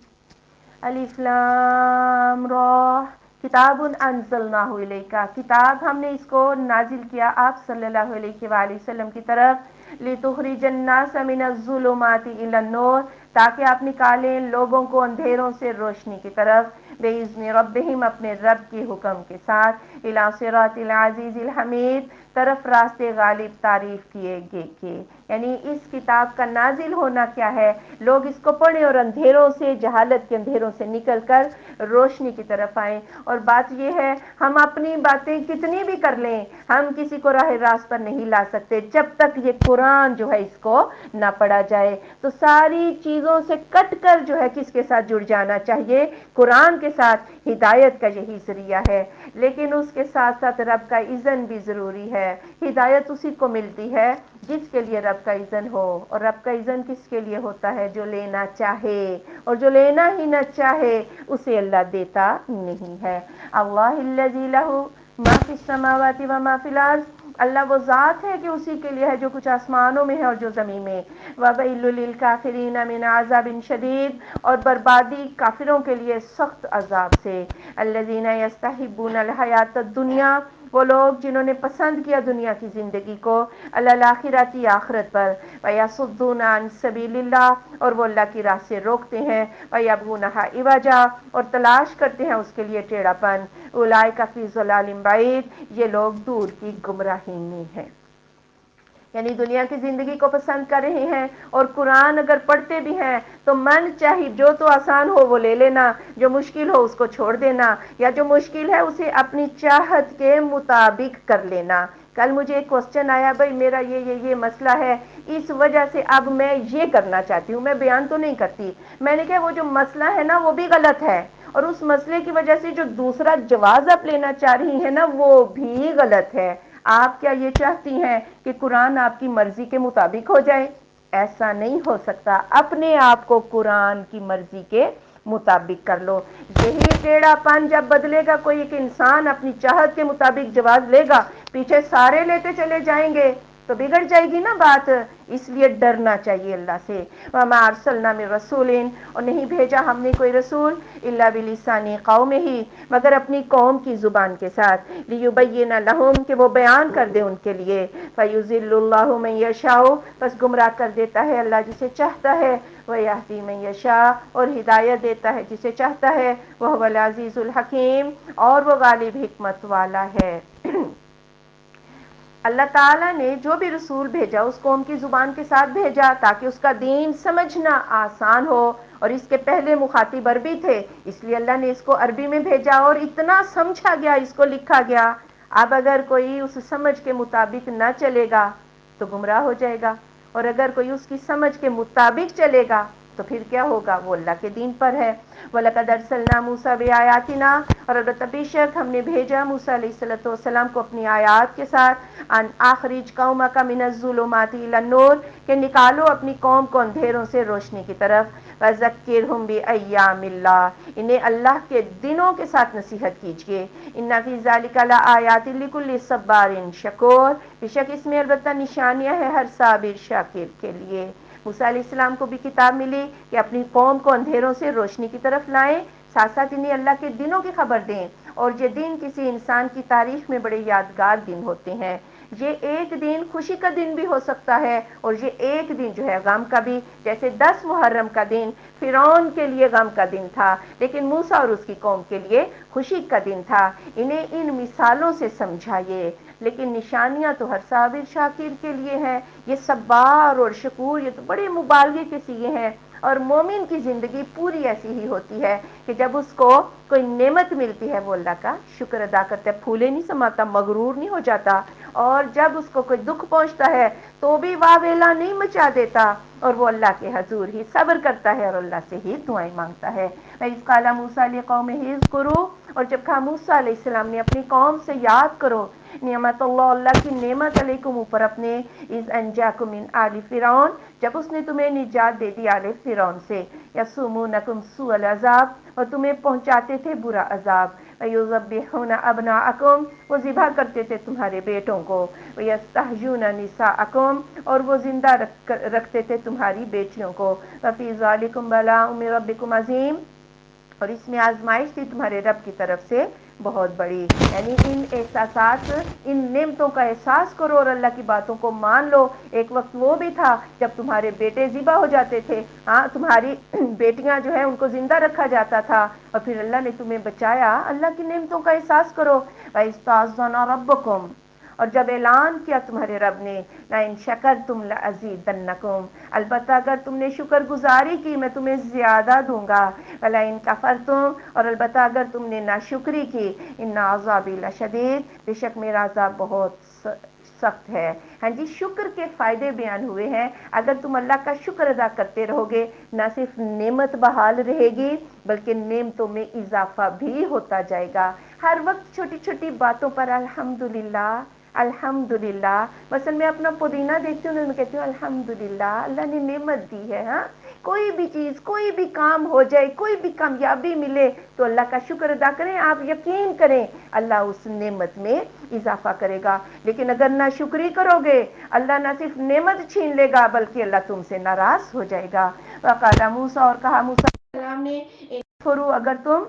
الف لام را، کتاب انزلناہ الیک، کتاب ہم نے اس کو نازل کیا آپ صلی اللہ علیہ وآلہ وسلم کی طرف، لتخرج الناس من الظلمات الی النور، تاکہ آپ نکالیں لوگوں کو اندھیروں سے روشنی کی طرف، بِإِذْنِ رَبِّهِمْ، اپنے رب کے حکم کے ساتھ، اِلیٰ صِرَاطِ الْعَزِیزِ الْحَمِیدِ، طرف راستے غالب تعریف کیے گئے کے۔ یعنی اس کتاب کا نازل ہونا کیا ہے، لوگ اس کو پڑھیں اور اندھیروں سے، جہالت کے اندھیروں سے نکل کر روشنی کی طرف آئیں۔ اور بات یہ ہے، ہم اپنی باتیں کتنی بھی کر لیں، ہم کسی کو راہ راست پر نہیں لا سکتے جب تک یہ قرآن جو ہے اس کو نہ پڑھا جائے۔ تو ساری چیزوں سے کٹ کر جو ہے کس کے ساتھ جڑ جانا چاہیے؟ قرآن کے ساتھ۔ ہدایت کا یہی ذریعہ ہے، لیکن اس کے ساتھ ساتھ رب کا اذن بھی ضروری ہے۔ ہدایت اسی کو ملتی ہے جس کے لیے رب کا اذن ہو، اور رب کا اذن کس کے لیے ہوتا ہے؟ جو لینا چاہے، اور جو لینا ہی نہ چاہے اسے اللہ دیتا نہیں ہے۔ اللہ الذی لہ ما فی السماوات و ما فی الارض، اللہ وہ ذات ہے کہ اسی کے لیے ہے جو کچھ آسمانوں میں ہے اور جو زمین میں۔ وَوَيْلٌ لِّلْكَافِرِينَ مِنْ عَذَابٍ شَدِيدٍ، اور بربادی کافروں کے لیے سخت عذاب سے۔ الَّذِينَ يَسْتَحِبُّونَ الْحَيَاةَ الدُّنْيَا، وہ لوگ جنہوں نے پسند کیا دنیا کی زندگی کو، عَلَى الْآخِرَةِ، آخرت پر، وَيَصُدُّونَ عَنْ سَبِيلِ اللَّهِ، اور وہ اللہ کی راہ سے روکتے ہیں، وَيَبْغُونَهَا عِوَجًا، اور تلاش کرتے ہیں اس کے لیے ٹیڑھا پن، أُولَٰئِکَ فِي ضَلَالٍ بَعِیدٍ، یہ لوگ دور کی گمراہی میں ہیں۔ یعنی دنیا کی زندگی کو پسند کر رہے ہیں، اور قرآن اگر پڑھتے بھی ہیں تو من چاہی جو تو آسان ہو وہ لے لینا، جو مشکل ہو اس کو چھوڑ دینا، یا جو مشکل ہے اسے اپنی چاہت کے مطابق کر لینا۔ کل مجھے ایک کوسچن آیا، بھائی میرا یہ مسئلہ ہے، اس وجہ سے اب میں یہ کرنا چاہتی ہوں، میں بیان تو نہیں کرتی، میں نے کہا وہ جو مسئلہ ہے نا وہ بھی غلط ہے، اور اس مسئلے کی وجہ سے جو دوسرا جواز آپ لینا چاہ رہی ہیں نا وہ بھی غلط ہے۔ آپ کیا یہ چاہتی ہیں کہ قرآن آپ کی مرضی کے مطابق ہو جائے؟ ایسا نہیں ہو سکتا، اپنے آپ کو قرآن کی مرضی کے مطابق کر لو۔ یہی ٹیڑھا پن جب بدلے گا، کوئی ایک انسان اپنی چاہت کے مطابق جواز لے گا، پیچھے سارے لیتے چلے جائیں گے، تو بگڑ جائے گی نا بات، اس لیے ڈرنا چاہیے اللہ سے۔ وما ارسلنا من رسول، اور نہیں بھیجا ہم نے کوئی رسول الا بلسان قومہ، مگر اپنی قوم کی زبان کے ساتھ، لیبین لہم، کہ وہ بیان کر دے ان کے لیے، فیضل اللہ من یشاء، بس گمراہ کر دیتا ہے اللہ جسے چاہتا ہے، ویہدی من یشاء، اور ہدایت دیتا ہے جسے چاہتا ہے، وہو العزیز الحکیم، اور وہ غالب حکمت والا ہے۔ اللہ تعالیٰ نے جو بھی رسول بھیجا اس قوم کی زبان کے ساتھ بھیجا تاکہ اس کا دین سمجھنا آسان ہو، اور اس کے پہلے مخاطب عربی تھے، اس لیے اللہ نے اس کو عربی میں بھیجا اور اتنا سمجھا گیا، اس کو لکھا گیا۔ اب اگر کوئی اس سمجھ کے مطابق نہ چلے گا تو گمراہ ہو جائے گا، اور اگر کوئی اس کی سمجھ کے مطابق چلے گا تو پھر کیا ہوگا؟ وہ اللہ کے دین پر ہے۔ وَلَقَدْ أَرْسَلْنَا مُوسَىٰ بِآيَاتِنَا، اور البتہ بے شک ہم نے بھیجا موسیٰ علیہ السلام کو اپنی آیات کے ساتھ، ان آخرج قومک من الظلمات الی النور، کہ نکالو اپنی قوم کو اندھیروں سے روشنی کی طرف، وَذَكِّرْهُمْ بِأَيَّامِ اللَّهِ، انہیں اللہ کے دنوں کے ساتھ نصیحت کیجئے، إِنَّ فِي ذَلِكَ لَآيَاتٍ لِكُلِّ صَبَّارٍ شَكُورٍ، بے شک اس میں البتہ نشانیاں ہیں ہر صابر شاکر کے لیے۔ موسیٰ علیہ السلام کو بھی کتاب ملی کہ اپنی قوم کو اندھیروں سے روشنی کی طرف لائیں، ساتھ ساتھ انہیں اللہ کے دنوں کی خبر دیں، اور یہ دن کسی انسان کی تاریخ میں بڑے یادگار دن ہوتے ہیں۔ یہ ایک دن خوشی کا دن بھی ہو سکتا ہے، اور یہ ایک دن جو ہے غم کا بھی، جیسے 10 محرم کا دن فرعون کے لیے غم کا دن تھا، لیکن موسیٰ اور اس کی قوم کے لیے خوشی کا دن تھا۔ انہیں ان مثالوں سے سمجھائیے، لیکن نشانیاں تو ہر صابر شاکر کے لیے ہیں۔ یہ صبار اور شکور، یہ تو بڑے مبالغے کے سیغے ہیں، اور مومن کی زندگی پوری ایسی ہی ہوتی ہے کہ جب اس کو کوئی نعمت ملتی ہے وہ اللہ کا شکر ادا کرتا ہے، پھولے نہیں سماتا، مغرور نہیں ہو جاتا، اور جب اس کو کوئی دکھ پہنچتا ہے تو بھی واہ ویلا نہیں مچا دیتا، اور وہ اللہ کے حضور ہی صبر کرتا ہے اور اللہ سے ہی دعائیں مانگتا ہے۔ وَإِذْ قَالَ مُوسَىٰ لِقَوْمِهِ اذْكُرُوا، اور جب کہا موسیٰ علیہ السلام نے اپنی قوم سے یاد کرو، نعمت اللہ کی نعمت علیکم اوپر اپنے، اذ انجاکم من آل فرعون، جب اس نے تمہیں نجات دے دی آل فرعون سے، یسومونکم سوء العذاب، اور تمہیں پہنچاتے تھے برا عذاب، وَيُذَبِّحُونَ أَبْنَاءَكُمْ، وہ ذبح کرتے تھے تمہارے بیٹوں کو، وَيَسْتَحْيُونَ نِسَاءَكُمْ، اور وہ زندہ رکھتے تھے تمہاری بیٹیوں کو، وَفِي ذَلِكُمْ بَلَاءٌ مِّن رَبِّكُمْ عَظِيمٌ، اور اس میں آزمائش تھی تمہارے رب کی طرف سے بہت بڑی۔ یعنی ان احساسات، ان نعمتوں کا احساس کرو اور اللہ کی باتوں کو مان لو۔ ایک وقت وہ بھی تھا جب تمہارے بیٹے ذبح ہو جاتے تھے، ہاں تمہاری بیٹیاں جو ہیں ان کو زندہ رکھا جاتا تھا، اور پھر اللہ نے تمہیں بچایا۔ اللہ کی نعمتوں کا احساس کرو۔ وَإِذْ رَبُّكُمْ، اور جب اعلان کیا تمہارے رب نے، لَإِن شَكَرْتُمْ لَأَزِيدَنَّكُمْ، البتہ اگر تم نے شکر گزاری کی میں تمہیں زیادہ دوں گا، وَلَئِن كَفَرْتُمْ، اور البتہ اگر تم نے ناشکری کی، إِنَّ عَذَابِي لَشَدِيدٌ، بے شک میرا عذاب بہت سخت ہے۔ ہاں جی، شکر کے فائدے بیان ہوئے ہیں۔ اگر تم اللہ کا شکر ادا کرتے رہو گے، نہ صرف نعمت بحال رہے گی بلکہ نعمتوں میں اضافہ بھی ہوتا جائے گا۔ ہر وقت چھوٹی چھوٹی باتوں پر الحمدللہ الحمدللہ، مثلا میں اپنا پودینہ دیکھتی ہوں میں کہتی ہوں الحمدللہ، اللہ نے نعمت دی ہے۔ ہاں، کوئی بھی چیز، کوئی بھی کام ہو جائے، کوئی بھی کامیابی ملے تو اللہ کا شکر ادا کریں، آپ یقین کریں اللہ اس نعمت میں اضافہ کرے گا۔ لیکن اگر نہ شکری کرو گے، اللہ نہ صرف نعمت چھین لے گا بلکہ اللہ تم سے ناراض ہو جائے گا۔ وقال موسیٰ، اور کہا موسیٰ علیہ السلام نے، اگر تم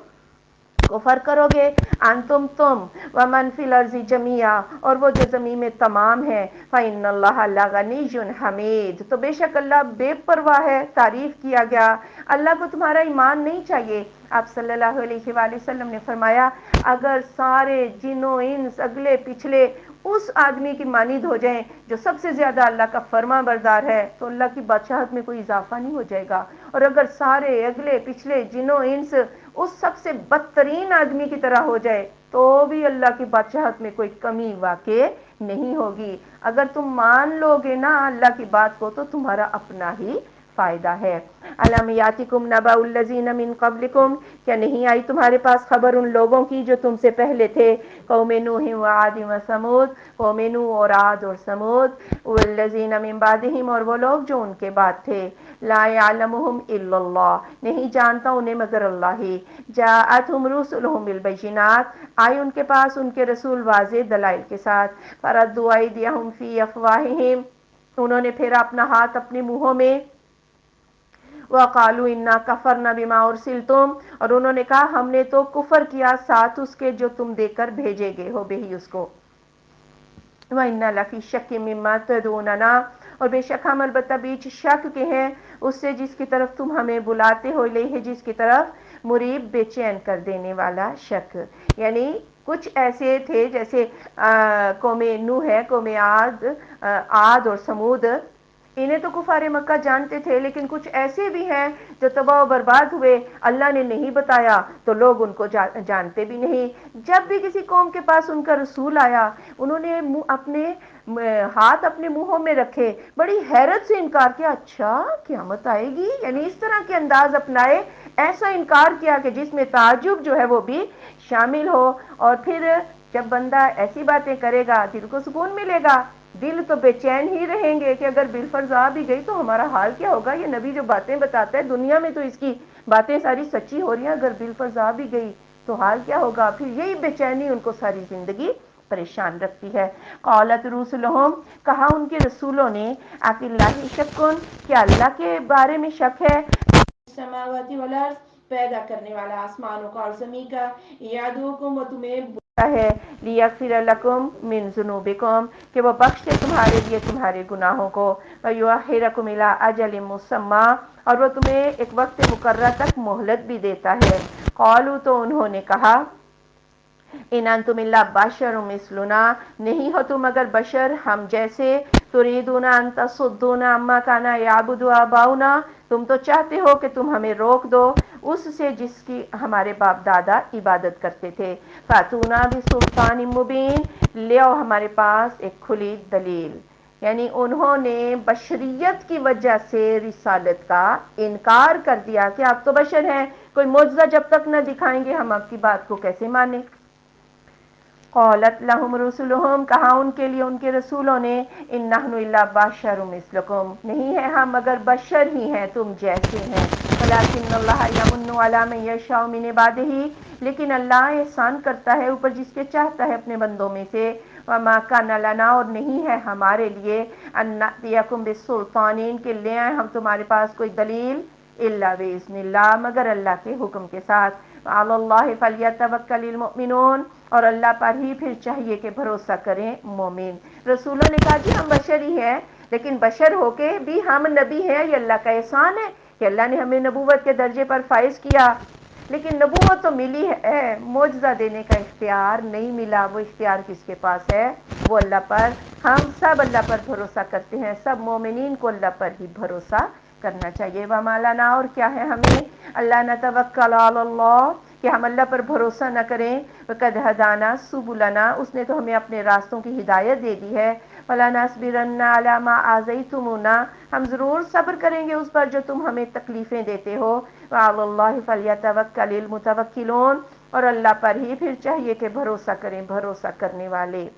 کفر کرو گے، انتم تم ومن فی الارض جميعا، اور وہ جو زمین میں تمام ہے، فإن اللہ لغنی حمید، تو بے شک اللہ بے پرواہ ہے، تعریف کیا گیا۔ اللہ کو تمہارا ایمان نہیں چاہیے۔ آپ صلی اللہ علیہ وآلہ وسلم نے فرمایا اگر سارے جنوں انس اگلے پچھلے اس آدمی کی مانند ہو جائیں جو سب سے زیادہ اللہ کا فرما بردار ہے تو اللہ کی بادشاہت میں کوئی اضافہ نہیں ہو جائے گا، اور اگر سارے اگلے پچھلے جنوں انس اس سب سے بدترین آدمی کی طرح ہو جائے تو بھی اللہ کی بادشاہت میں کوئی کمی واقع نہیں ہوگی۔ اگر تم مان لو گے نا اللہ کی بات کو تو تمہارا اپنا ہی فائدہ ہے۔ الم یاتکم نبأ الذین من قبلکم، کیا نہیں آئی تمہارے پاس خبر ان لوگوں کی جو تم سے پہلے تھے، قوم نوح و عاد و ثمود، قوم نوح اور عاد اور ثمود، والذین من بعدہم اور وہ لوگ جو ان کے بعد تھے، لا یعلمہم الا اللہ، نہیں جانتا انہیں مگر اللہ ہی، جاءتہم رسلہم بالبینات، آئے ان کے پاس ان کے رسول واضح دلائل کے ساتھ، فردوا ایدیہم فی افواہہم، انہوں نے پھیرا اپنا ہاتھ اپنے منہوں میں، وقالوا انا کفرنا بما ارسلتم، اور انہوں نے کہا ہم نے تو کفر کیا ساتھ اس کے جو تم دے کر بھیجے گئے ہو بہی اس کو، وَإِنَّا لَفِي شَكٍّ مِّمَّا تَدْعُونَنَا، اور بے شک ہم البتہ بیچ شک کے ہیں اس سے جس کی طرف تم ہمیں بلاتے ہو، الیہ جس کی طرف، مریب بے چین کر دینے والا شک، یعنی کچھ ایسے تھے جیسے قوم نوح ہے، قوم عاد اور سمود، انہیں تو کفار مکہ جانتے تھے، لیکن کچھ ایسے بھی ہیں جو تباہ و برباد ہوئے، اللہ نے نہیں بتایا تو لوگ ان کو جانتے بھی نہیں۔ جب بھی کسی قوم کے پاس ان کا رسول آیا، انہوں نے اپنے ہاتھ اپنے منہوں میں رکھے، بڑی حیرت سے انکار کیا، اچھا قیامت آئے گی، یعنی اس طرح کے انداز اپنائے، ایسا انکار کیا کہ جس میں تعجب جو ہے وہ بھی شامل ہو۔ اور پھر جب بندہ ایسی باتیں کرے گا دل کو سکون ملے گا، دل تو بے چین ہی رہیں گے کہ اگر بالفرض آ بھی گئی تو ہمارا حال کیا ہوگا، یہ نبی جو باتیں بتاتا ہے دنیا میں تو اس کی باتیں ساری سچی ہو رہی ہیں، اگر بالفرض آ بھی گئی تو حال کیا ہوگا، پھر یہی بے چینی ان کو ساری زندگی پریشان رکھتی ہے۔ قالت رسلہم، کہا ان کے رسولوں نے، آفی اللہ شکن، کیا اللہ کے بارے میں شک ہے، السماوات والارض، پیدا کرنے والا آسمانوں کا اور زمین کا، یعدوکم، وہ تمہیں بلاتا ہے، لیغفر لکم من ذنوبکم، کہ وہ بخش دے تمہارے لیے تمہارے گناہوں کو، ویؤخرکم الی اجل مسمی، اور وہ تمہیں ایک وقت مقررہ تک مہلت بھی دیتا ہے۔ قالوا، تو انہوں نے کہا، ان انتم الا بشر مثلنا، نہیں ہو تم مگر بشر ہم جیسے، تریدون ان تصدونا عما کان یعبد آباؤنا، تم تو چاہتے ہو کہ تم ہمیں روک دو اس سے جس کی ہمارے باپ دادا عبادت کرتے تھے، فاتونا بسلطان مبین، لے آؤ ہمارے پاس ایک کھلی دلیل، یعنی انہوں نے بشریت کی وجہ سے رسالت کا انکار کر دیا کہ آپ تو بشر ہیں، کوئی معجزہ جب تک نہ دکھائیں گے ہم آپ کی بات کو کیسے مانیں۔ قالت لهم رسلهم، کہا ان کے لیے ان کے رسولوں نے، ان نحن الا بشر مثلکم، نہیں ہے ہم مگر بشر ہی ہیں تم جیسے ہیں، ولکن اللہ یمن علی من یشاء من عباده، لیکن اللہ احسان کرتا ہے اوپر جس کے چاہتا ہے اپنے بندوں میں سے، وما کان لنا، اور نہیں ہے ہمارے لیے، ان نأتیکم بسلطان، کہ لے آئیں ہم تمہارے پاس کوئی دلیل، الا باذن اللہ، مگر اللہ کے حکم کے ساتھ، علی اللہ فلیتوکل المؤمنون، اور اللہ پر ہی پھر چاہیے کہ بھروسہ کریں مومن۔ رسولوں نے کہا جی ہم بشر ہی ہیں، لیکن بشر ہو کے بھی ہم نبی ہیں، یہ اللہ کا احسان ہے کہ اللہ نے ہمیں نبوت کے درجے پر فائز کیا، لیکن نبوت تو ملی ہے، معجزہ دینے کا اختیار نہیں ملا، وہ اختیار کس کے پاس ہے، وہ اللہ پر، ہم سب اللہ پر بھروسہ کرتے ہیں، سب مومنین کو اللہ پر ہی بھروسہ کرنا چاہیے۔ وما لنا، اور کیا ہے ہمیں، اللہ نتوکل علی اللہ، کہ ہم اللہ پر بھروسہ نہ کریں، وقد ہدانا سبلنا، اس نے تو ہمیں اپنے راستوں کی ہدایت دے دی ہے، فلنصبرن علی ما آذیتمونا، ہم ضرور صبر کریں گے اس پر جو تم ہمیں تکلیفیں دیتے ہو، وعلی اللہ فلیتوکل المتوکلون، اور اللہ پر ہی پھر چاہیے کہ بھروسہ کریں بھروسہ کرنے والے،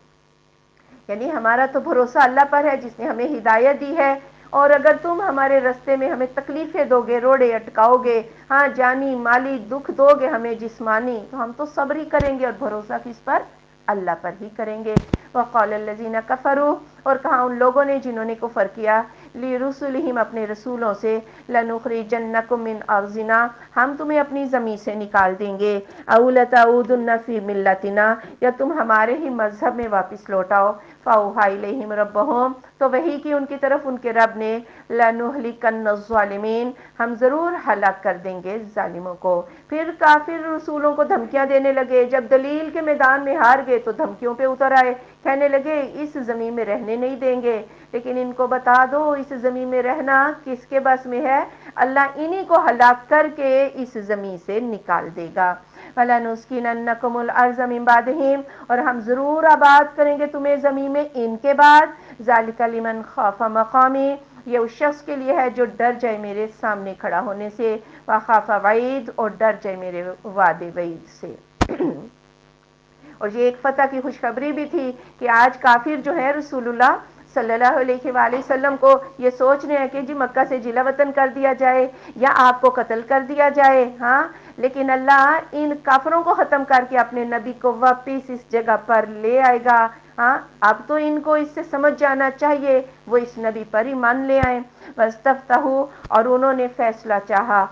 یعنی ہمارا تو بھروسہ اللہ پر ہے جس نے ہمیں ہدایت دی ہے، اور اگر تم ہمارے رستے میں ہمیں تکلیفیں دو گے، روڑے اٹکاؤ گے، ہاں جانی مالی دکھ دو گے ہمیں جسمانی، تو ہم تو صبر ہی کریں گے، اور بھروسہ کس پر، اللہ پر ہی کریں گے۔ وقال الذین کفروا، اور کہا ان لوگوں نے جنہوں نے کفر کیا، لرسلہم، اپنے رسولوں سے، لنخرجنکم من ارضنا، ہم تمہیں اپنی زمین سے نکال دیں گے، او لتعودن فی ملتنا، یا تم ہمارے ہی مذہب میں واپس لوٹ آؤ، فاوحی الیہم ربہم، تو وحی کی ان کی طرف ان کے رب نے، لنہلکن الظالمین، ہم ضرور ہلاک کر دیں گے ظالموں کو۔ پھر کافر رسولوں کو دھمکیاں دینے لگے، جب دلیل کے میدان میں ہار گئے تو دھمکیوں پہ اتر آئے، کہنے لگے اس زمین میں رہنے نہیں دیں گے، لیکن ان کو بتا دو اس زمین میں رہنا کس کے بس میں ہے، اللہ انہی کو ہلاک کر کے اس زمین سے نکال دے گا۔ وَلَنُسْكِنَنَّكُمُ الْأَرْضَ مِنْ بَعْدِهِمْ، اور ہم ضرور آباد کریں گے تمہیں زمین میں ان کے بعد، ذَلِكَ لِمَنْ خَافَ مَقَامِي، یہ اس شخص کے لیے ہے جو ڈر جائے میرے سامنے کھڑا ہونے سے، وخاف وعید، اور ڈر جائے میرے وعدے وعید سے۔ اور یہ ایک فتح کی خوشخبری بھی تھی کہ آج کافر جو ہے رسول اللہ صلی اللہ علیہ وآلہ وسلم کو یہ سوچ رہے ہیں کہ جی مکہ سے جلا وطن کر دیا جائے یا آپ کو قتل کر دیا جائے، ہاں، لیکن اللہ ان کافروں کو ختم کر کے اپنے نبی کو واپس اس جگہ پر لے آئے گا۔ ہاں، اب تو ان کو اس سے سمجھ جانا چاہیے، وہ اس نبی پر ایمان لے آئیں۔ واستفتحوا، اور انہوں نے فیصلہ چاہا،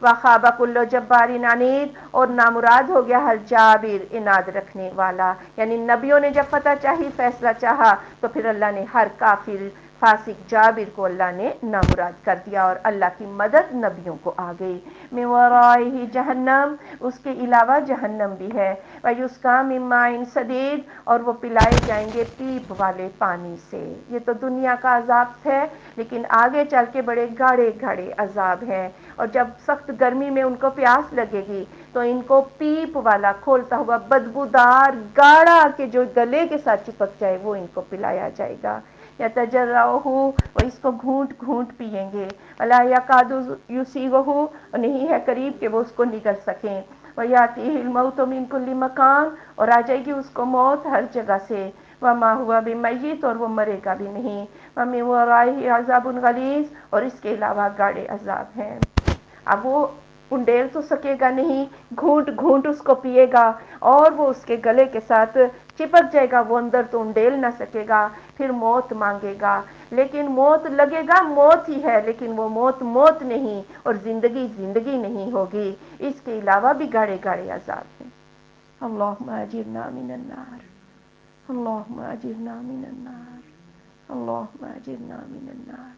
وخاب کل جبار عنید، اور نامراد ہو گیا ہر جابر اناد رکھنے والا۔ یعنی نبیوں نے جب فتح چاہی، فیصلہ چاہا، تو پھر اللہ نے ہر کافر فاسق جابر کو اللہ نے نامراد کر دیا، اور اللہ کی مدد نبیوں کو آ گئی۔ من ورائہ جہنم، اس کے علاوہ جہنم بھی ہے، ویسقا من ماء صدید، اور وہ پلائے جائیں گے پیپ والے پانی سے۔ یہ تو دنیا کا عذاب ہے، لیکن آگے چل کے بڑے گاڑے گاڑے عذاب ہیں، اور جب سخت گرمی میں ان کو پیاس لگے گی تو ان کو پیپ والا کھولتا ہوا بدبودار گاڑا کہ جو گلے کے ساتھ چپک جائے وہ ان کو پلایا جائے گا۔ یتجرعہ، وہ اس کو گھونٹ گھونٹ پیئیں گے، ولا یکاد یسیغہ، نہیں ہے قریب کہ وہ اس کو نگل سکیں، ویاتیہ الموت من کل مکان، اور آ جائے گی اس کو موت ہر جگہ سے، وما ہوا بمیت، اور وہ مرے گا بھی نہیں، ومن ورائہ عذاب غلیظ، اور اس کے علاوہ گاڑے عذاب ہیں۔ اب وہ انڈیل تو سکے گا نہیں، گھونٹ گھونٹ اس کو پیے گا، اور وہ اس کے گلے کے ساتھ چپک جائے گا، وہ اندر تو انڈیل نہ سکے گا، پھر موت مانگے گا، لیکن موت لگے گا موت ہی ہے، لیکن وہ موت موت نہیں، اور زندگی زندگی نہیں ہوگی، اس کے علاوہ بھی گاڑے گاڑے عذاب ہیں۔ اللہم اجرنا من النار، اللہم اجرنا من النار، اللہم اجرنا من النار۔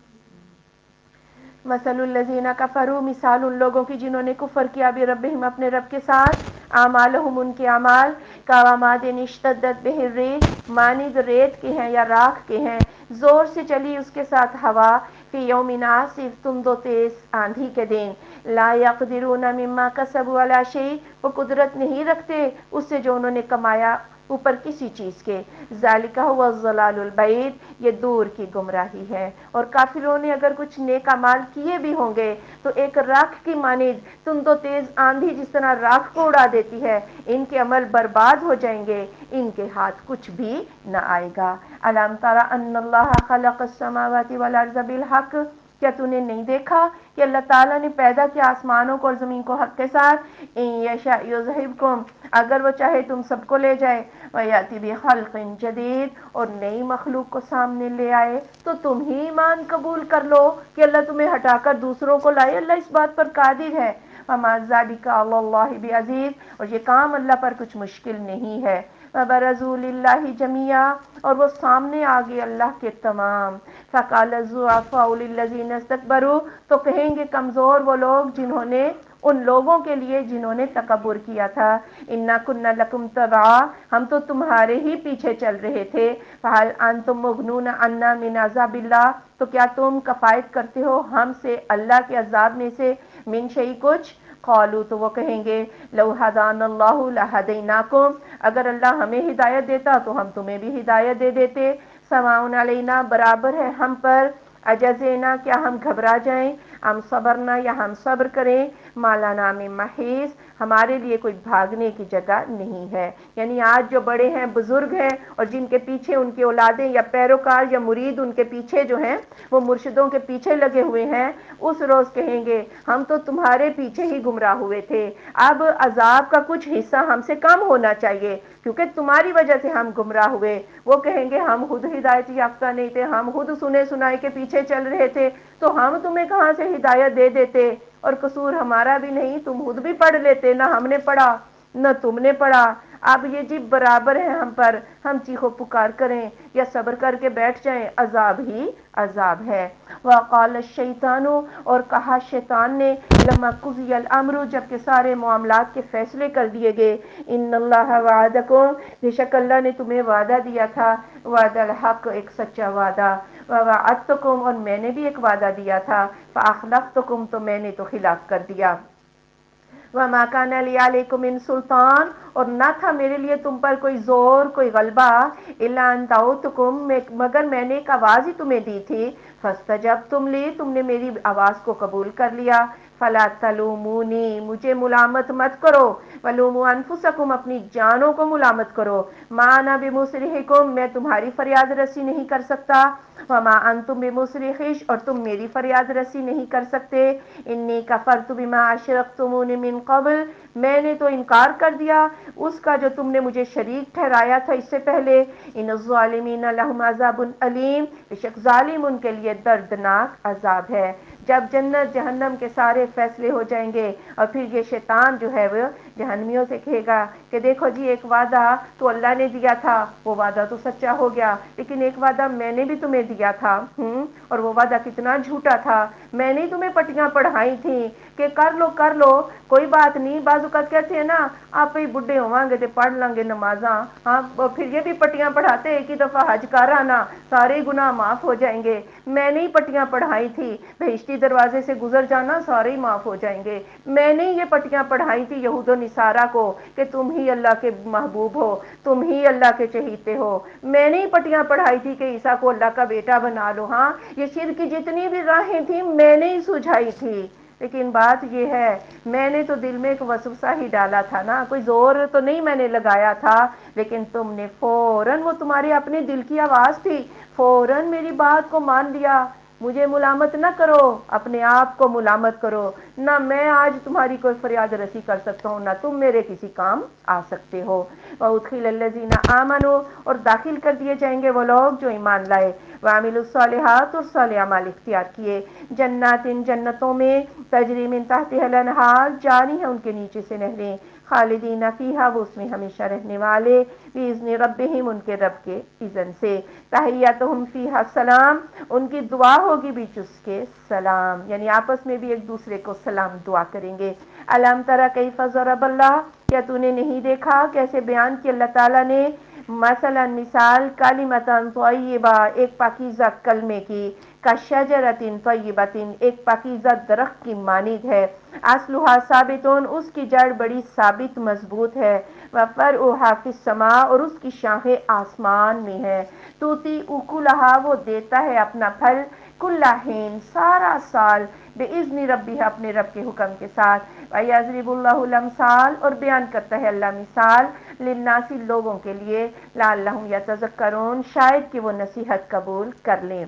مثل الذین کفروا، مثال ان لوگوں کی جنہوں نے کفر کیا بربہم، اپنے رب کے ساتھ، اعمالہم، ان کے اعمال، کارماد اشتدت بہ الریح، مانند ریت کے ہیں یا راکھ کے ہیں، زور سے چلی اس کے ساتھ ہوا، فی یوم عاصف، تند و تیز آندھی کے دن، لا یقدرون مما کسبوا علی شیء، وہ قدرت نہیں رکھتے اس سے جو انہوں نے کمایا اوپر کسی چیز کے، ذالک هو الضلال البعید، یہ دور کی گمراہی ہے۔ اور کافروں نے اگر کچھ نیک اعمال کیے بھی ہوں گے تو ایک راکھ کی مانند، تند و تیز آندھی جس طرح راکھ کو اڑا دیتی ہے، ان کے عمل برباد ہو جائیں گے، ان کے ہاتھ کچھ بھی نہ آئے گا۔ الم تر ان اللہ خلق السماوات والارض بالحق، کیا تو نے نہیں دیکھا کہ اللہ تعالیٰ نے پیدا کیا آسمانوں کو اور زمین کو حق کے ساتھ، ان یشاء یذہبکم، اگر وہ چاہے تم سب کو لے جائے، ویاتی بخلق جدید، اور نئی مخلوق کو سامنے لے آئے، تو تم ہی ایمان قبول کر لو کہ اللہ تمہیں ہٹا کر دوسروں کو لائے، اللہ اس بات پر قادر ہے۔ وما ذلک علی اللہ بعزیز، اور یہ کام اللہ پر کچھ مشکل نہیں ہے۔ وبرزوا للہ جميعا، اور وہ سامنے آگے اللہ کے تمام، فقال الضعفاء للذین استکبروا، تو کہیں گے کمزور وہ لوگ جنہوں نے ان لوگوں کے لیے جنہوں نے تکبر کیا تھا، انا کنا لکم تبعا، ہم تو تمہارے ہی پیچھے چل رہے تھے، فہل انتم مغنون عنا من عذاب اللہ، تو کیا تم کفایت کرتے ہو ہم سے اللہ کے عذاب میں سے، من شیء کچھ، قالوا، تو وہ کہیں گے، لو ہدانا اللہ لہدیناکم، اگر اللہ ہمیں ہدایت دیتا تو ہم تمہیں بھی ہدایت دے دیتے، سواء علینا، برابر ہے ہم پر، اجزینا، کیا ہم گھبرا جائیں، ہم صبرنا، یا ہم صبر کریں، ما لنا من محیص، ہمارے لیے کوئی بھاگنے کی جگہ نہیں ہے۔ یعنی آج جو بڑے ہیں، بزرگ ہیں، اور جن کے پیچھے ان کی اولادیں یا پیروکار یا مرید ان کے پیچھے جو ہیں وہ مرشدوں کے پیچھے لگے ہوئے ہیں، اس روز کہیں گے ہم تو تمہارے پیچھے ہی گمراہ ہوئے تھے، اب عذاب کا کچھ حصہ ہم سے کم ہونا چاہیے کیونکہ تمہاری وجہ سے ہم گمراہ ہوئے۔ وہ کہیں گے ہم خود ہدایت یافتہ نہیں تھے، ہم خود سنے سنائے کے پیچھے چل رہے تھے، تو ہم تمہیں کہاں سے ہدایت دے دیتے، اور قصور ہمارا بھی نہیں، تم خود بھی پڑھ لیتے، نہ ہم نے پڑھا نہ تم نے پڑھا، اب یہ جی برابر ہے ہم پر، ہم چیخو پکار کریں یا صبر کر کے بیٹھ جائیں، عذاب ہی عذاب ہے۔ وقال الشیطان، اور کہا شیطان نے، لما قضی الامر، جب کہ سارے معاملات کے فیصلے کر دیے گئے، ان اللہ وعدکم، بے شک اللہ نے تمہیں وعدہ دیا تھا، وعد الحق، ایک سچا وعدہ، ووعدتکم، اور میں نے بھی ایک وعدہ دیا تھا، فاخلفتکم، تو میں نے تو خلاف کر دیا، وما کان لی علیکم من سلطان، اور نہ تھا میرے لیے تم پر کوئی زور، کوئی غلبہ، الا ان دعوتکم، مگر میں نے ایک آواز ہی تمہیں دی تھی، فاستجبتم لی، تم نے میری آواز کو قبول کر لیا، فلا تلومونی، مجھے ملامت مت کرو، ولوموا انفسکم، اپنی جانوں کو ملامت کرو، ما انا بمصرخکم، میں تمہاری فریاد رسی نہیں کر سکتا، وما انتم بمصرخی، اور تم میری فریاد رسی نہیں کر سکتے، انی کفرت بما اشرکتمون من قبل، میں نے تو انکار کر دیا اس کا جو تم نے مجھے شریک ٹھہرایا تھا اس سے پہلے، ان الظالمین لہم عذاب علیم، بے شک ظالم ان کے لیے دردناک عذاب ہے۔ جب جنت جہنم کے سارے فیصلے ہو جائیں گے اور پھر یہ شیطان جو ہے وہ جہنمیوں سے کہے گا کہ دیکھو جی ایک وعدہ تو اللہ نے دیا تھا، وہ وعدہ تو سچا ہو گیا، لیکن ایک وعدہ میں نے بھی تمہیں دیا تھا، اور وہ وعدہ کتنا جھوٹا تھا، میں نے تمہیں پٹیاں پڑھائی تھیں کہ کر لو کوئی بات نہیں، بعض اوقات کہتے ہیں نا آپ ہی بڈھے ہوواں گے تے پڑھ لیں گے نمازاں، ہاں پھر یہ بھی پٹیاں پڑھاتے ایک ہی دفعہ حج کر آنا سارے گناہ معاف ہو جائیں گے، میں نے ہی پٹیاں پڑھائی تھی بہشتی دروازے سے گزر جانا سارے ہی معاف ہو جائیں گے، میں نے یہ پٹیاں پڑھائی تھی یہود و نصارہ کو کہ تم ہی اللہ کے محبوب ہو، تم ہی اللہ کے چہیتے ہو، میں نے ہی پٹیاں پڑھائی تھی کہ عیسیٰ کو اللہ کا بیٹا بنا لو، ہاں یہ شرک کی جتنی بھی راہیں تھیں میں نے ہی سجھائی تھی، لیکن بات یہ ہے میں نے تو دل میں ایک وسوسہ ہی ڈالا تھا نا، کوئی زور تو نہیں میں نے لگایا تھا، لیکن تم نے فوراً، وہ تمہاری اپنے دل کی آواز تھی، فوراً میری بات کو مان لیا، مجھے ملامت نہ کرو، اپنے آپ کو ملامت کرو، نہ میں آج تمہاری کوئی فریاد رسی کر سکتا ہوں، نہ تم میرے کسی کام آ سکتے ہو، وَأُدْخِلَ الَّذِينَ آمَنُوا، اور داخل کر دیے جائیں گے وہ لوگ جو ایمان لائے، وَعَمِلُوا الصَّالِحَاتِ، اور صالح اعمال اختیار کیے، جنات، جنتوں میں، تجری من تحتها الانہار، جاری ہیں ان کے نیچے سے نہریں، خالدین فیہا، وہ اس میں ہمیشہ رہنے والے، بِإِذْنِ ربہم، ان کے رب کے اذن سے، تحیتہم فیہا السلام، ان کی دعا ہوگی بیچ اس کے سلام، یعنی آپس میں بھی ایک دوسرے کو سلام دعا کریں گے۔ الم تری کیف ضرب اللہ، کیا تو نے نہیں دیکھا کیسے بیان کیا اللہ تعالیٰ نے، مثلا مثال، کلمۃ طیبہ، ایک پاکیزہ کلمے کی، کشجرۃ طیبۃ، ایک پاکیزہ درخت کی مانند ہے، اصلھا ثابت، اس کی جڑ بڑی ثابت مضبوط ہے، وفرعھا فی السماء، اور اس کی شاخیں آسمان میں ہے، توتی اکلھا، وہ دیتا ہے اپنا پھل، کل حین، سارا سال، باذن ربہ، اپنے رب کے حکم کے ساتھ، ویضرب اللہ الامثال، اور بیان کرتا ہے اللہ مثال، للناس، لوگوں کے لیے، لعلہم یتذکرون، شاید کہ وہ نصیحت قبول کر لیں۔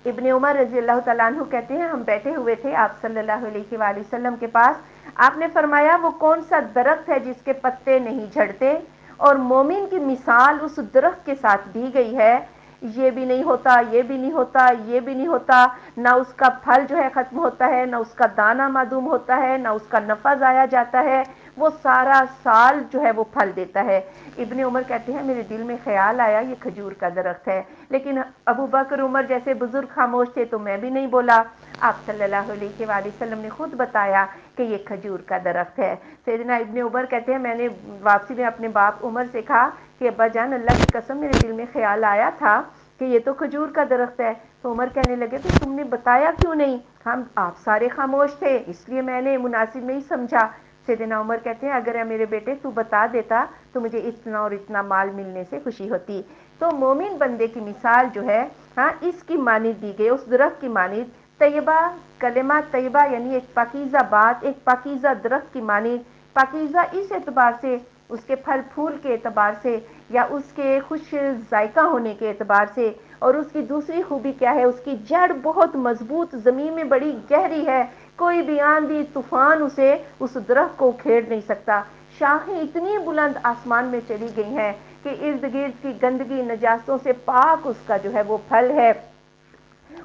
ابن عمر رضی اللہ تعالیٰ عنہ کہتے ہیں ہم بیٹھے ہوئے تھے آپ صلی اللہ علیہ وآلہ وسلم کے پاس، آپ نے فرمایا وہ کون سا درخت ہے جس کے پتے نہیں جھڑتے، اور مومن کی مثال اس درخت کے ساتھ دی گئی ہے، یہ بھی نہیں ہوتا، یہ بھی نہیں ہوتا، یہ بھی نہیں ہوتا، نہ اس کا پھل جو ہے ختم ہوتا ہے، نہ اس کا دانہ معدوم ہوتا ہے، نہ اس کا نفع ضائع جاتا ہے، وہ سارا سال جو ہے وہ پھل دیتا ہے۔ ابن عمر کہتے ہیں میرے دل میں خیال آیا یہ کھجور کا درخت ہے، لیکن ابو بکر عمر جیسے بزرگ خاموش تھے تو میں بھی نہیں بولا، آپ صلی اللہ علیہ وآلہ وسلم نے خود بتایا کہ یہ کھجور کا درخت ہے۔ سیدنا ابن عمر کہتے ہیں میں نے واپسی میں اپنے باپ عمر سے کہا کہ ابا جان اللہ کی قسم میرے دل میں خیال آیا تھا کہ یہ تو کھجور کا درخت ہے، تو عمر کہنے لگے تو تم نے بتایا کیوں نہیں، ہم آپ سارے خاموش تھے اس لیے میں نے مناسب نہیں سمجھا۔ سیدنا عمر کہتے ہیں اگر میرے بیٹے تو بتا دیتا تو مجھے اتنا اور اتنا مال ملنے سے خوشی ہوتی۔ تو مومن بندے کی مثال جو ہے ہاں اس کی مانند دی گئی، اس درخت کی مانند، طیبہ، کلمہ طیبہ یعنی ایک پاکیزہ بات، ایک پاکیزہ درخت کی مانند، پاکیزہ اس اعتبار سے اس کے پھل پھول کے اعتبار سے یا اس کے خوش ذائقہ ہونے کے اعتبار سے، اور اس کی دوسری خوبی کیا ہے اس کی جڑ بہت مضبوط، زمین میں بڑی گہری ہے، کوئی بھی آندھی طوفان اسے اس درخت کو کھیڑ نہیں سکتا، شاخیں اتنی بلند آسمان میں چلی گئی ہیں کہ ارد گرد کی گندگی نجاستوں سے پاک اس کا جو ہے وہ پھل ہے،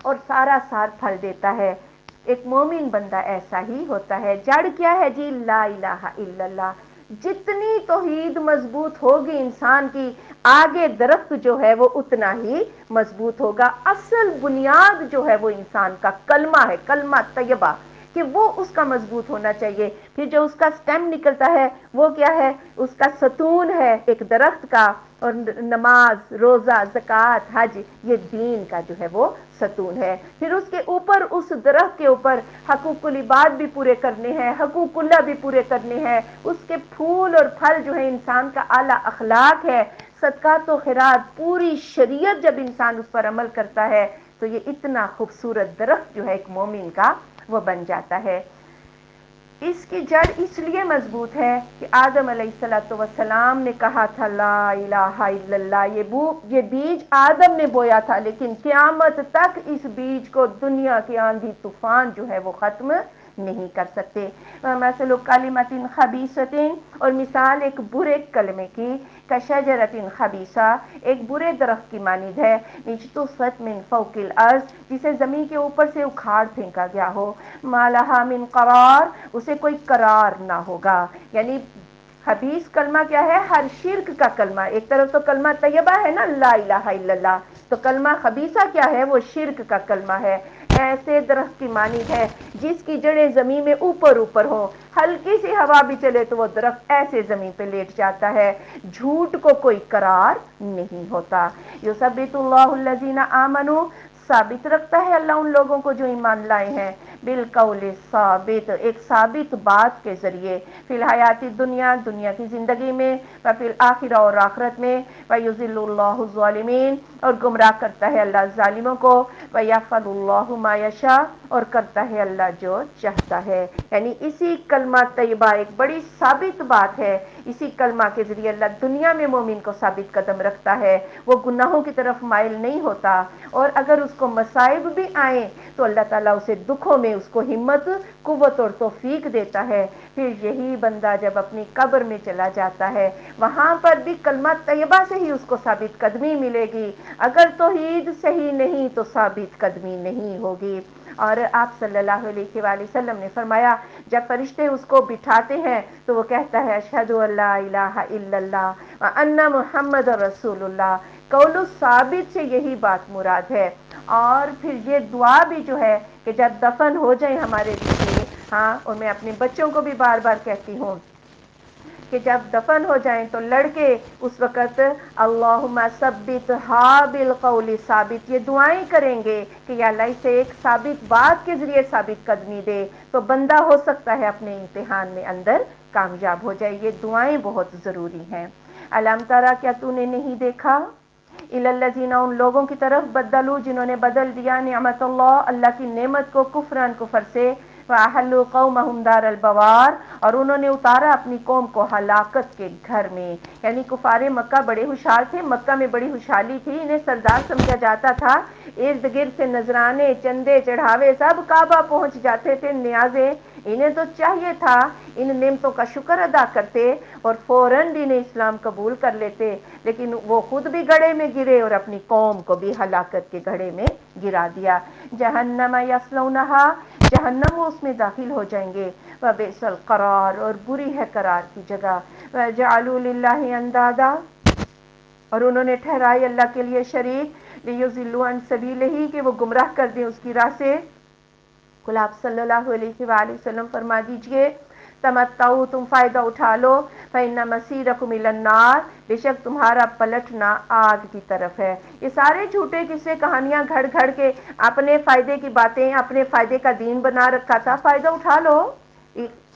اور سارا سال پھل دیتا ہے۔ ایک مومن بندہ ایسا ہی ہوتا ہے، جڑ کیا ہے جی، لا الہ الا اللہ، جتنی توحید مضبوط ہوگی انسان کی، آگے درخت جو ہے وہ اتنا ہی مضبوط ہوگا، اصل بنیاد جو ہے وہ انسان کا کلمہ ہے، کلمہ طیبہ، کہ وہ اس کا مضبوط ہونا چاہیے، پھر جو اس کا سٹیم نکلتا ہے وہ کیا ہے، اس کا ستون ہے ایک درخت کا، اور نماز، روزہ، زکوٰۃ، حج، یہ دین کا جو ہے وہ ستون ہے۔ پھر اس کے اوپر، اس درخت کے اوپر حقوق العباد بھی پورے کرنے ہیں، حقوق اللہ بھی پورے کرنے ہیں، اس کے پھول اور پھل جو ہے انسان کا اعلیٰ اخلاق ہے، صدقات و خیرات، پوری شریعت جب انسان اس پر عمل کرتا ہے تو یہ اتنا خوبصورت درخت جو ہے ایک مومن کا وہ بن جاتا ہے۔ اس کی جڑ اس لیے مضبوط ہے کہ آدم علیہ السلام نے کہا تھا لا الہ الا اللہ، یہ بیج آدم نے بویا تھا، لیکن قیامت تک اس بیج کو دنیا کے آندھی طوفان جو ہے وہ ختم نہیں کر سکتے۔ مثل کلمۃ خبیثۃ، اور مثال ایک برے کلمے کی، کشجرۃ خبیثہ، ایک برے درخت کی مانند ہے، اجتثت من فوق الارض، جسے زمین کے اوپر سے اکھاڑ پھینکا گیا ہو، ما لہا من قرار، اسے کوئی قرار نہ ہوگا۔ یعنی خبیث کلمہ کیا ہے؟ ہر شرک کا کلمہ۔ ایک طرف تو کلمہ طیبہ ہے نا لا الہ الا اللہ، تو کلمہ خبیثہ کیا ہے؟ وہ شرک کا کلمہ ہے۔ ایسے درخت کی مانند ہے جس کی جڑیں زمین میں اوپر اوپر ہوں، ہلکی سی ہوا بھی چلے تو وہ درخت ایسے زمین پہ لیٹ جاتا ہے، جھوٹ کو کوئی قرار نہیں ہوتا۔ یثبت اللہ الذین آمنوا، ثابت رکھتا ہے اللہ ان لوگوں کو جو ایمان لائے ہیں، بالقول ثابت، ایک ثابت بات کے ذریعے، فی الحیات دنیا، دنیا کی زندگی میں، وفی الآخرہ، اور آخرت میں، ویضل اللہ الظالمین، اور گمراہ کرتا ہے اللہ ظالموں کو، ویفعل اللہ ما یشاء، اور کرتا ہے اللہ جو چاہتا ہے۔ یعنی اسی کلمہ طیبہ ایک بڑی ثابت بات ہے، اسی کلمہ کے ذریعے اللہ دنیا میں مومن کو ثابت قدم رکھتا ہے، وہ گناہوں کی طرف مائل نہیں ہوتا، اور اگر اس کو مصائب بھی آئیں تو اللہ تعالیٰ اسے دکھوں میں اس کو ہمت، قوت اور توفیق دیتا ہے۔ پھر یہی بندہ جب اپنی قبر میں چلا جاتا ہے، وہاں پر بھی کلمہ طیبہ سے ہی اس کو ثابت قدمی ملے گی، اگر توحید صحیح نہیں تو ثابت قدمی نہیں ہوگی۔ اور آپ صلی اللہ علیہ وآلہ وسلم نے فرمایا جب فرشتے اس کو بٹھاتے ہیں تو وہ کہتا ہے اشہد ان لا الہ الا اللہ وان محمد رسول اللہ، قول ثابت سے یہی بات مراد ہے۔ اور پھر یہ دعا بھی جو ہے کہ جب دفن ہو جائیں ہمارے لیے، ہاں، اور میں اپنے بچوں کو بھی بار بار کہتی ہوں کہ جب دفن ہو جائیں تو لڑکے اس وقت اللہم ثبت ہا بالقول ثابت، یہ دعائیں کریں گے کہ یا اللہ اسے ایک ثابت بات کے ذریعے ثابت قدمی دے، تو بندہ ہو سکتا ہے اپنے امتحان میں اندر کامیاب ہو جائے۔ یہ دعائیں بہت ضروری ہیں۔ الم ترا، کیا تو نے نہیں دیکھا، الی الذین، ان لوگوں کی طرف، بدلوا، جنہوں نے بدل دیا نعمت اللہ کی نعمت کو، کفرن، کفر سے، وَأَحَلُّوا قَوْمَهُمْ دَارَ الْبَوَارِ، اور انہوں نے اتارا اپنی قوم کو ہلاکت کے گھر میں۔ یعنی کفار مکہ بڑے ہوشیار تھے، مکہ میں بڑی خوشحالی تھی، انہیں سردار سمجھا جاتا تھا، ارد گرد سے نذرانے، چندے، چڑھاوے سب کعبہ پہنچ جاتے تھے، نیازیں، انہیں تو چاہیے تھا ان نعمتوں کا شکر ادا کرتے اور فوراً دین اسلام قبول کر لیتے، لیکن وہ خود بھی گڑھے میں گرے اور اپنی قوم کو بھی ہلاکت کے گڑھے میں گرا دیا۔ جہنم یصلونہا، جہنم وہ اس میں داخل ہو جائیں گے، وبئس القرار، اور بری ہے قرار کی جگہ، وجعلوا للہ اندادا، اور انہوں نے ٹھہرائی اللہ کے لیے شریک، لیضلوا عن سبیلہ، کہ وہ گمراہ کر دیں اس کی راہ سے۔ قل، آپ صلی اللہ علیہ وآلہ وسلم فرما دیجئے تمتعوا، تم فائدہ اٹھا لو، فإن مسیرکم الی النار، بے شک تمہارا پلٹنا آگ کی طرف ہے۔ یہ سارے جھوٹے قصے کہانیاں گھڑ گھڑ کے اپنے فائدے کی باتیں، اپنے فائدے کا دین بنا رکھا تھا، فائدہ اٹھا لو،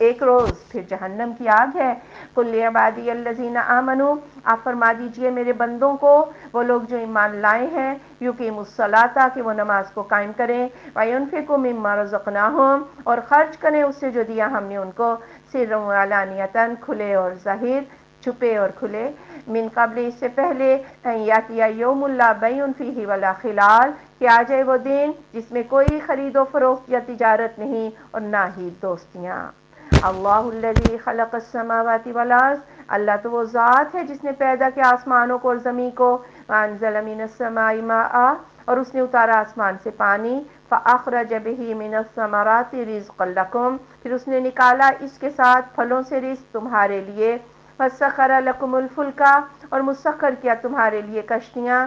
ایک روز پھر جہنم کی آگ ہے۔ قل لعبادی الذین آمنوا، آپ فرما دیجئے میرے بندوں کو، وہ لوگ جو ایمان لائے ہیں، یقیموا الصلاۃ، کہ وہ نماز کو قائم کریں، وینفقوا مما رزقناہم، اور خرچ کریں اس سے جو دیا ہم نے ان کو، سرا وعلانیۃ، کھلے اور ظاہر، چھپے اور کھلے، من قبل، اس سے پہلے، ان یاتیا یوم لا بیع فیہ ولا خلال، کہ آ جائے وہ دن جس میں کوئی خرید و فروخت یا تجارت نہیں اور نہ ہی دوستیاں۔ اللہ الذی خلق السماوات والارض، اللہ تو وہ ذات ہے جس نے پیدا کیا آسمانوں کو اور زمین کو، وانزل من السماء ماء، اور اس نے اتارا آسمان سے پانی، فاخرج به من الثمرات رزقا لکم، پھر اس نے نکالا اس کے ساتھ پھلوں سے رزق تمہارے لیے، وسخر لکم الفلک، اور مسخر کیا تمہارے لیے کشتیاں،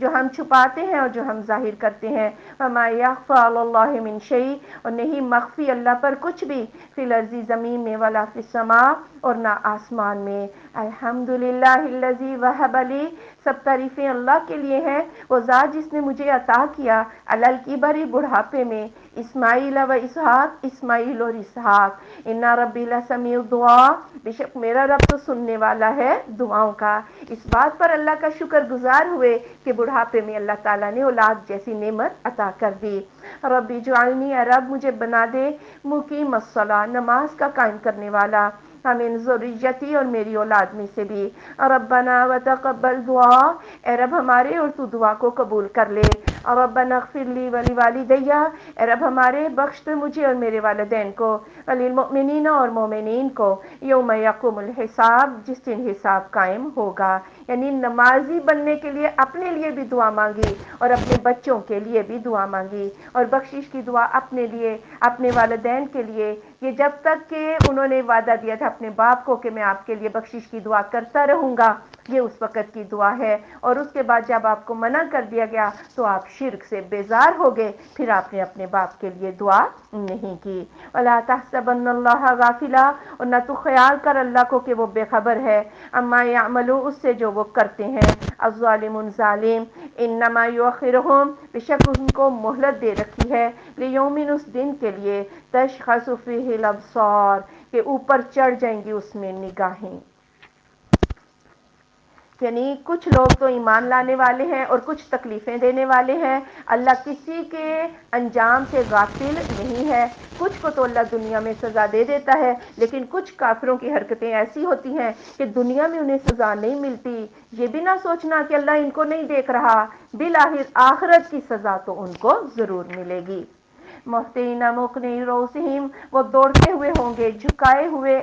جو ہم چھپاتے ہیں اور جو ہم ظاہر کرتے ہیں. وما یخفی علی اللہ من شیء، اور نہیں مخفی اللہ پر کچھ بھی، فی الارض زمین میں، ولا فی السماء اور نہ آسمان میں. الحمدللہ الذی وہب لی، سب تعریفیں اللہ کے لیے ہیں، وہ ذات جس نے مجھے عطا کیا علی الکبر بڑھاپے میں، اسماعیل و اسحاق، اسماعیل اور اسحاق. ان ربی لسمیع الدعاء، بے شک میرا رب تو سننے والا ہے دعاؤں کا. اس بات پر اللہ کا شکر گزار ہوئے کہ بڑھاپے میں اللہ تعالیٰ نے اولاد جیسی نعمت عطا کر دی. رب اجعلنی، اے رب مجھے بنا دے، مقیم الصلاۃ، نماز کا قائم کرنے والا، من ذریتی، اور میری اولاد میں سے بھی. ربنا وتقبل دعا، اے رب ہمارے اور تو دعا کو قبول کر لے. ربنا اغفر لی ولوالدی، اے رب ہمارے بخش دے مجھے اور میرے والدین کو، وللمؤمنین اور مومنین کو، یوم یقوم الحساب، جس دن حساب قائم ہوگا. یعنی نمازی بننے کے لیے اپنے لیے بھی دعا مانگی اور اپنے بچوں کے لیے بھی دعا مانگی، اور بخشش کی دعا اپنے لیے، اپنے والدین کے لیے. یہ جب تک کہ انہوں نے وعدہ دیا تھا اپنے باپ کو کہ میں آپ کے لیے بخشش کی دعا کرتا رہوں گا، یہ اس وقت کی دعا ہے. اور اس کے بعد جب آپ کو منع کر دیا گیا تو آپ شرک سے بیزار ہو گئے، پھر آپ نے اپنے باپ کے لیے دعا نہیں کی. ولا تحسبن اللہ غافلا، اور نہ تو خیال کر اللہ کو کہ وہ بے خبر ہے، اما یعمل، اس سے جو وہ کرتے ہیں، الظالمون ظالم. انما یؤخرہم، بے شک ان کو مہلت دے رکھی ہے، لیوم، اس دن کے لیے، تشخص فیہ الابصار، کہ اوپر چڑھ جائیں گی اس میں نگاہیں. یعنی کچھ لوگ تو ایمان لانے والے ہیں اور کچھ تکلیفیں دینے والے ہیں. اللہ کسی کے انجام سے غافل نہیں ہے. کچھ کو تو اللہ دنیا میں سزا دے دیتا ہے، لیکن کچھ کافروں کی حرکتیں ایسی ہوتی ہیں کہ دنیا میں انہیں سزا نہیں ملتی. یہ بھی نہ سوچنا کہ اللہ ان کو نہیں دیکھ رہا، بالآخر آخرت کی سزا تو ان کو ضرور ملے گی. مہطعین مقنعی رؤوسہم، وہ دوڑتے ہوئے ہوں گے جھکائے ہوئے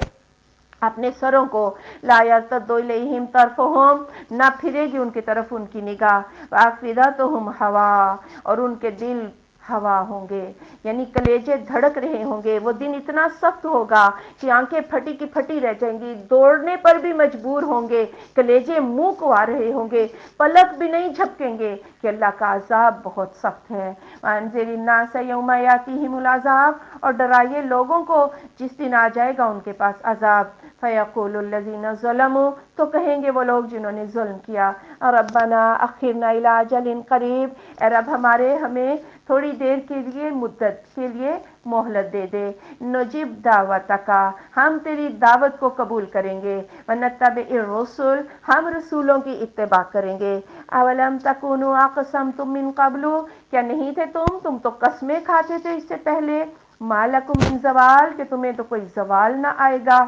اپنے سروں کو، لا یرتد الیہم طرفہم، نہ پھرے گی ان کی طرف ان کی نگاہ، وافئدتہم ہوا، اور ان کے دل ہوا ہوں گے. یعنی کلیجے دھڑک رہے ہوں گے. وہ دن اتنا سخت ہوگا کہ آنکھیں پھٹی کی پھٹی رہ جائیں گی، دوڑنے پر بھی مجبور ہوں گے، کلیجے منہ کو آ رہے ہوں گے، پلک بھی نہیں جھپکیں گے کہ اللہ کا عذاب بہت سخت ہے. وانذر الناس یوم یاتیہم العذاب، اور ڈرائیے لوگوں کو جس دن آ جائے گا ان کے پاس عذاب. فیقول الذین ظلموا، تو کہیں گے وہ لوگ جنہوں نے ظلم کیا، ربنا اخرنا الی اجل قریب، اے رب ہمارے، ہمیں تھوڑی دیر کے لیے، مدت کے لیے مہلت دے دے. نجب دعوتک، ہم تیری دعوت کو قبول کریں گے. ونتبع الرسل، ہم رسولوں کی اتباع کریں گے. اولم تکونوا اقسمتم من قبل، کیا نہیں تھے تم تو قسمیں کھاتے تھے اس سے پہلے، ما لکم من زوال، کہ تمہیں تو کوئی زوال نہ آئے گا.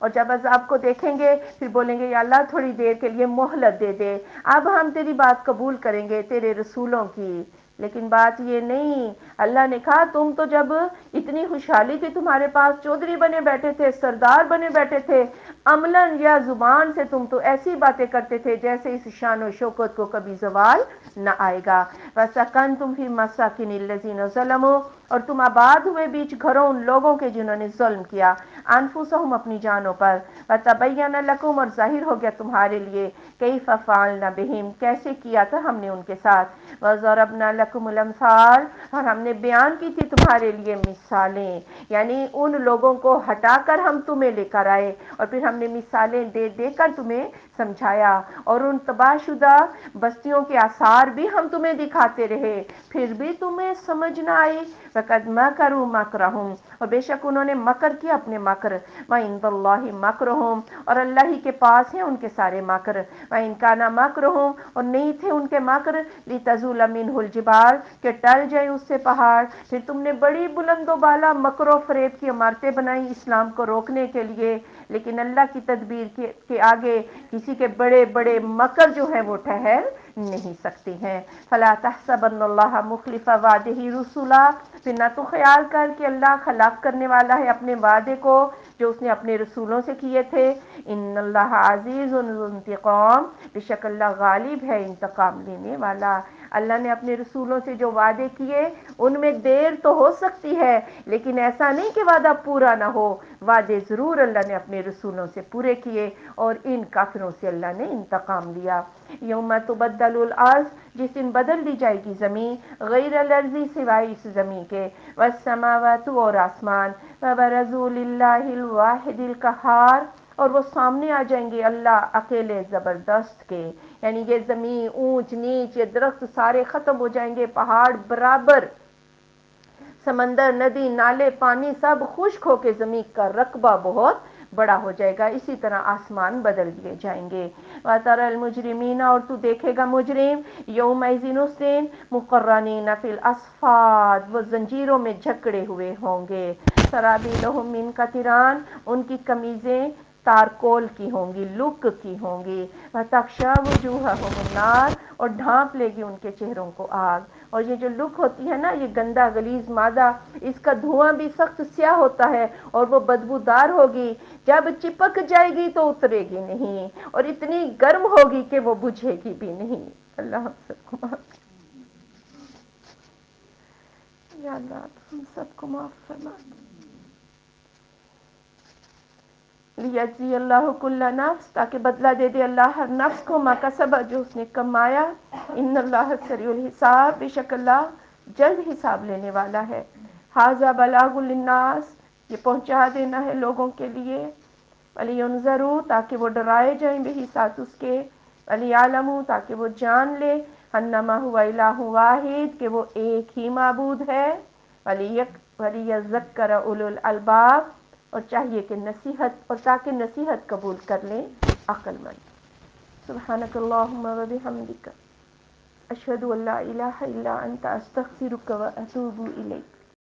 اور جب عذاب کو دیکھیں گے پھر بولیں گے یا اللہ تھوڑی دیر کے لیے مہلت دے دے، اب ہم تیری بات قبول کریں گے، تیرے رسولوں کی. لیکن بات یہ نہیں، اللہ نے کہا تم تو جب اتنی خوشحالی تھی تمہارے پاس، چودھری بنے بیٹھے تھے، سردار بنے بیٹھے تھے، عملاً یا زبان سے تم تو ایسی باتیں کرتے تھے جیسے اس شان و شوکت کو کبھی زوال نہ آئے گا. وَسَكَنْتُمْ فِي مَسَاكِنِ الَّذِينَ ظَلَمُوا، اور تم آباد ہوئے بیچ گھروں ان لوگوں کے جنہوں نے ظلم کیا، انفسہم، اپنی جانوں پر. وَتَبَيَّنَ لَكُمْ، اور ظاہر ہو گیا تمہارے لیے، کیف فعلنا بہم، کیسے کیا تھا ہم نے ان کے ساتھ. وَضَرَبْنَا لَكُمُ الْأَمْثَالَ، اور ہم نے بیان کی تھی تمہارے لیے مثالیں. یعنی ان لوگوں کو ہٹا کر ہم تمہیں لے کر آئے اور پھر ہم نے مثالیں دے دے کر تمہیں سمجھایا، اور ان تباہ شدہ بستیوں کے آثار بھی ہم تمہیں دکھاتے رہے، پھر بھی تمہیں سمجھ نہ آئی. وَقَدْ مَكَرُوا مَكْرَهُمْ، اور بے شک انہوں نے مکر کیا اپنے مکر. وَعِندَ اللَّهِ مَكْرُهُمْ، اور اللہ ہی کے پاس ہیں ان کے سارے مکر. وَإِنْ كَانَ مَكْرُهُمْ، اور نہیں تھے ان کے مکر، لِتَزُولَ مِنْهُ الْجِبَالُ، کہ ٹل جائے اس سے پہاڑ. پھر تم نے بڑی بلند و بالا مکر و فریب کی عمارتیں بنائی اسلام کو روکنے کے لیے، لیکن اللہ کی تدبیر کے آگے کسی کے بڑے بڑے مکر جو ہیں وہ ٹھہر نہیں سکتے ہیں. فَلَا تَحْسَبَنَّ اللَّهَ مُخْلِفَ وَعْدِهِ رُسُلَهُ، پھر نہ تو خیال کر کہ اللہ خلاف کرنے والا ہے اپنے وعدے کو. جو اس نے اپنے رسولوں سے کیے تھے۔ ان اللہ عزیز ذو انتقام، بے شک اللہ غالب ہے، انتقام لینے والا۔ اللہ نے اپنے رسولوں سے جو وعدے کیے ان میں دیر تو ہو سکتی ہے، لیکن ایسا نہیں کہ وعدہ پورا نہ ہو، وعدے ضرور اللہ نے اپنے رسولوں سے پورے کیے، اور ان کافروں سے اللہ نے انتقام لیا۔ یوم تبدل الارض، جس دن بدل دی جائے گی زمین، غیر الارض سوائے اس زمین کے، والسماوات اور آسمان، وبرزوا للہ الواحد القہار، اور وہ سامنے آ جائیں گے اللہ اکیلے زبردست کے، یعنی یہ زمین اونچ نیچ، یہ درخت سارے ختم ہو جائیں گے، پہاڑ برابر، سمندر ندی نالے پانی سب خشک ہو کے زمین کا رقبہ بہت بڑا ہو جائے گا، اسی طرح آسمان بدل دیے جائیں گے۔ وَتَرَى الْمُجْرِمِينَ، اور تو دیکھے گا مجرم، یومئذ اس دن، مقرنین فی الاصفاد، وہ زنجیروں میں جکڑے ہوئے ہوں گے، سرابیلہم من قطران، ان کی قمیضیں تارکول کی ہوں گی، لک کی ہوں گی، وَتَغْشَى وُجُوهَهُمُ النَّارُ، اور ڈھانپ لے گی ان کے چہروں کو آگ۔ اور یہ جو لک ہوتی ہے نا، یہ گندا غلیظ مادہ، اس کا دھواں بھی سخت سیاہ ہوتا ہے اور وہ بدبودار ہوگی، جب چپک جائے گی تو اترے گی نہیں، اور اتنی گرم ہوگی کہ وہ بجھے گی بھی نہیں۔ اللہ ہم سب کو معاف، یا اللہ ہم سب کو معاف فرما۔ لیجزی اللہ کل نفس، تاکہ بدلہ دے دے اللہ ہر نفس کو ما کسبت، جو اس نے کمایا۔ ان اللہ سریع الحساب، بے شک اللہ جلد حساب لینے والا ہے۔ ھذا بلاغ للناس، یہ پہنچا دینا ہے لوگوں کے لیے، وَلِيُنذَرُوا، تاکہ وہ ڈرائے جائیں بہ ساتھ اس کے، وَلِيَعْلَمُوا، تاکہ وہ جان لے، انما هو الہ واحد، کہ وہ ایک ہی معبود ہے، وَلِيَذَّكَّرَ اولو الالباب، اور چاہیے کہ نصیحت، اور تاکہ نصیحت قبول کر لیں عقل مند۔ سبحانک اللہم و بحمدک، اشہد ان لا الہ الا انت، استغفرک و اتوب الیک۔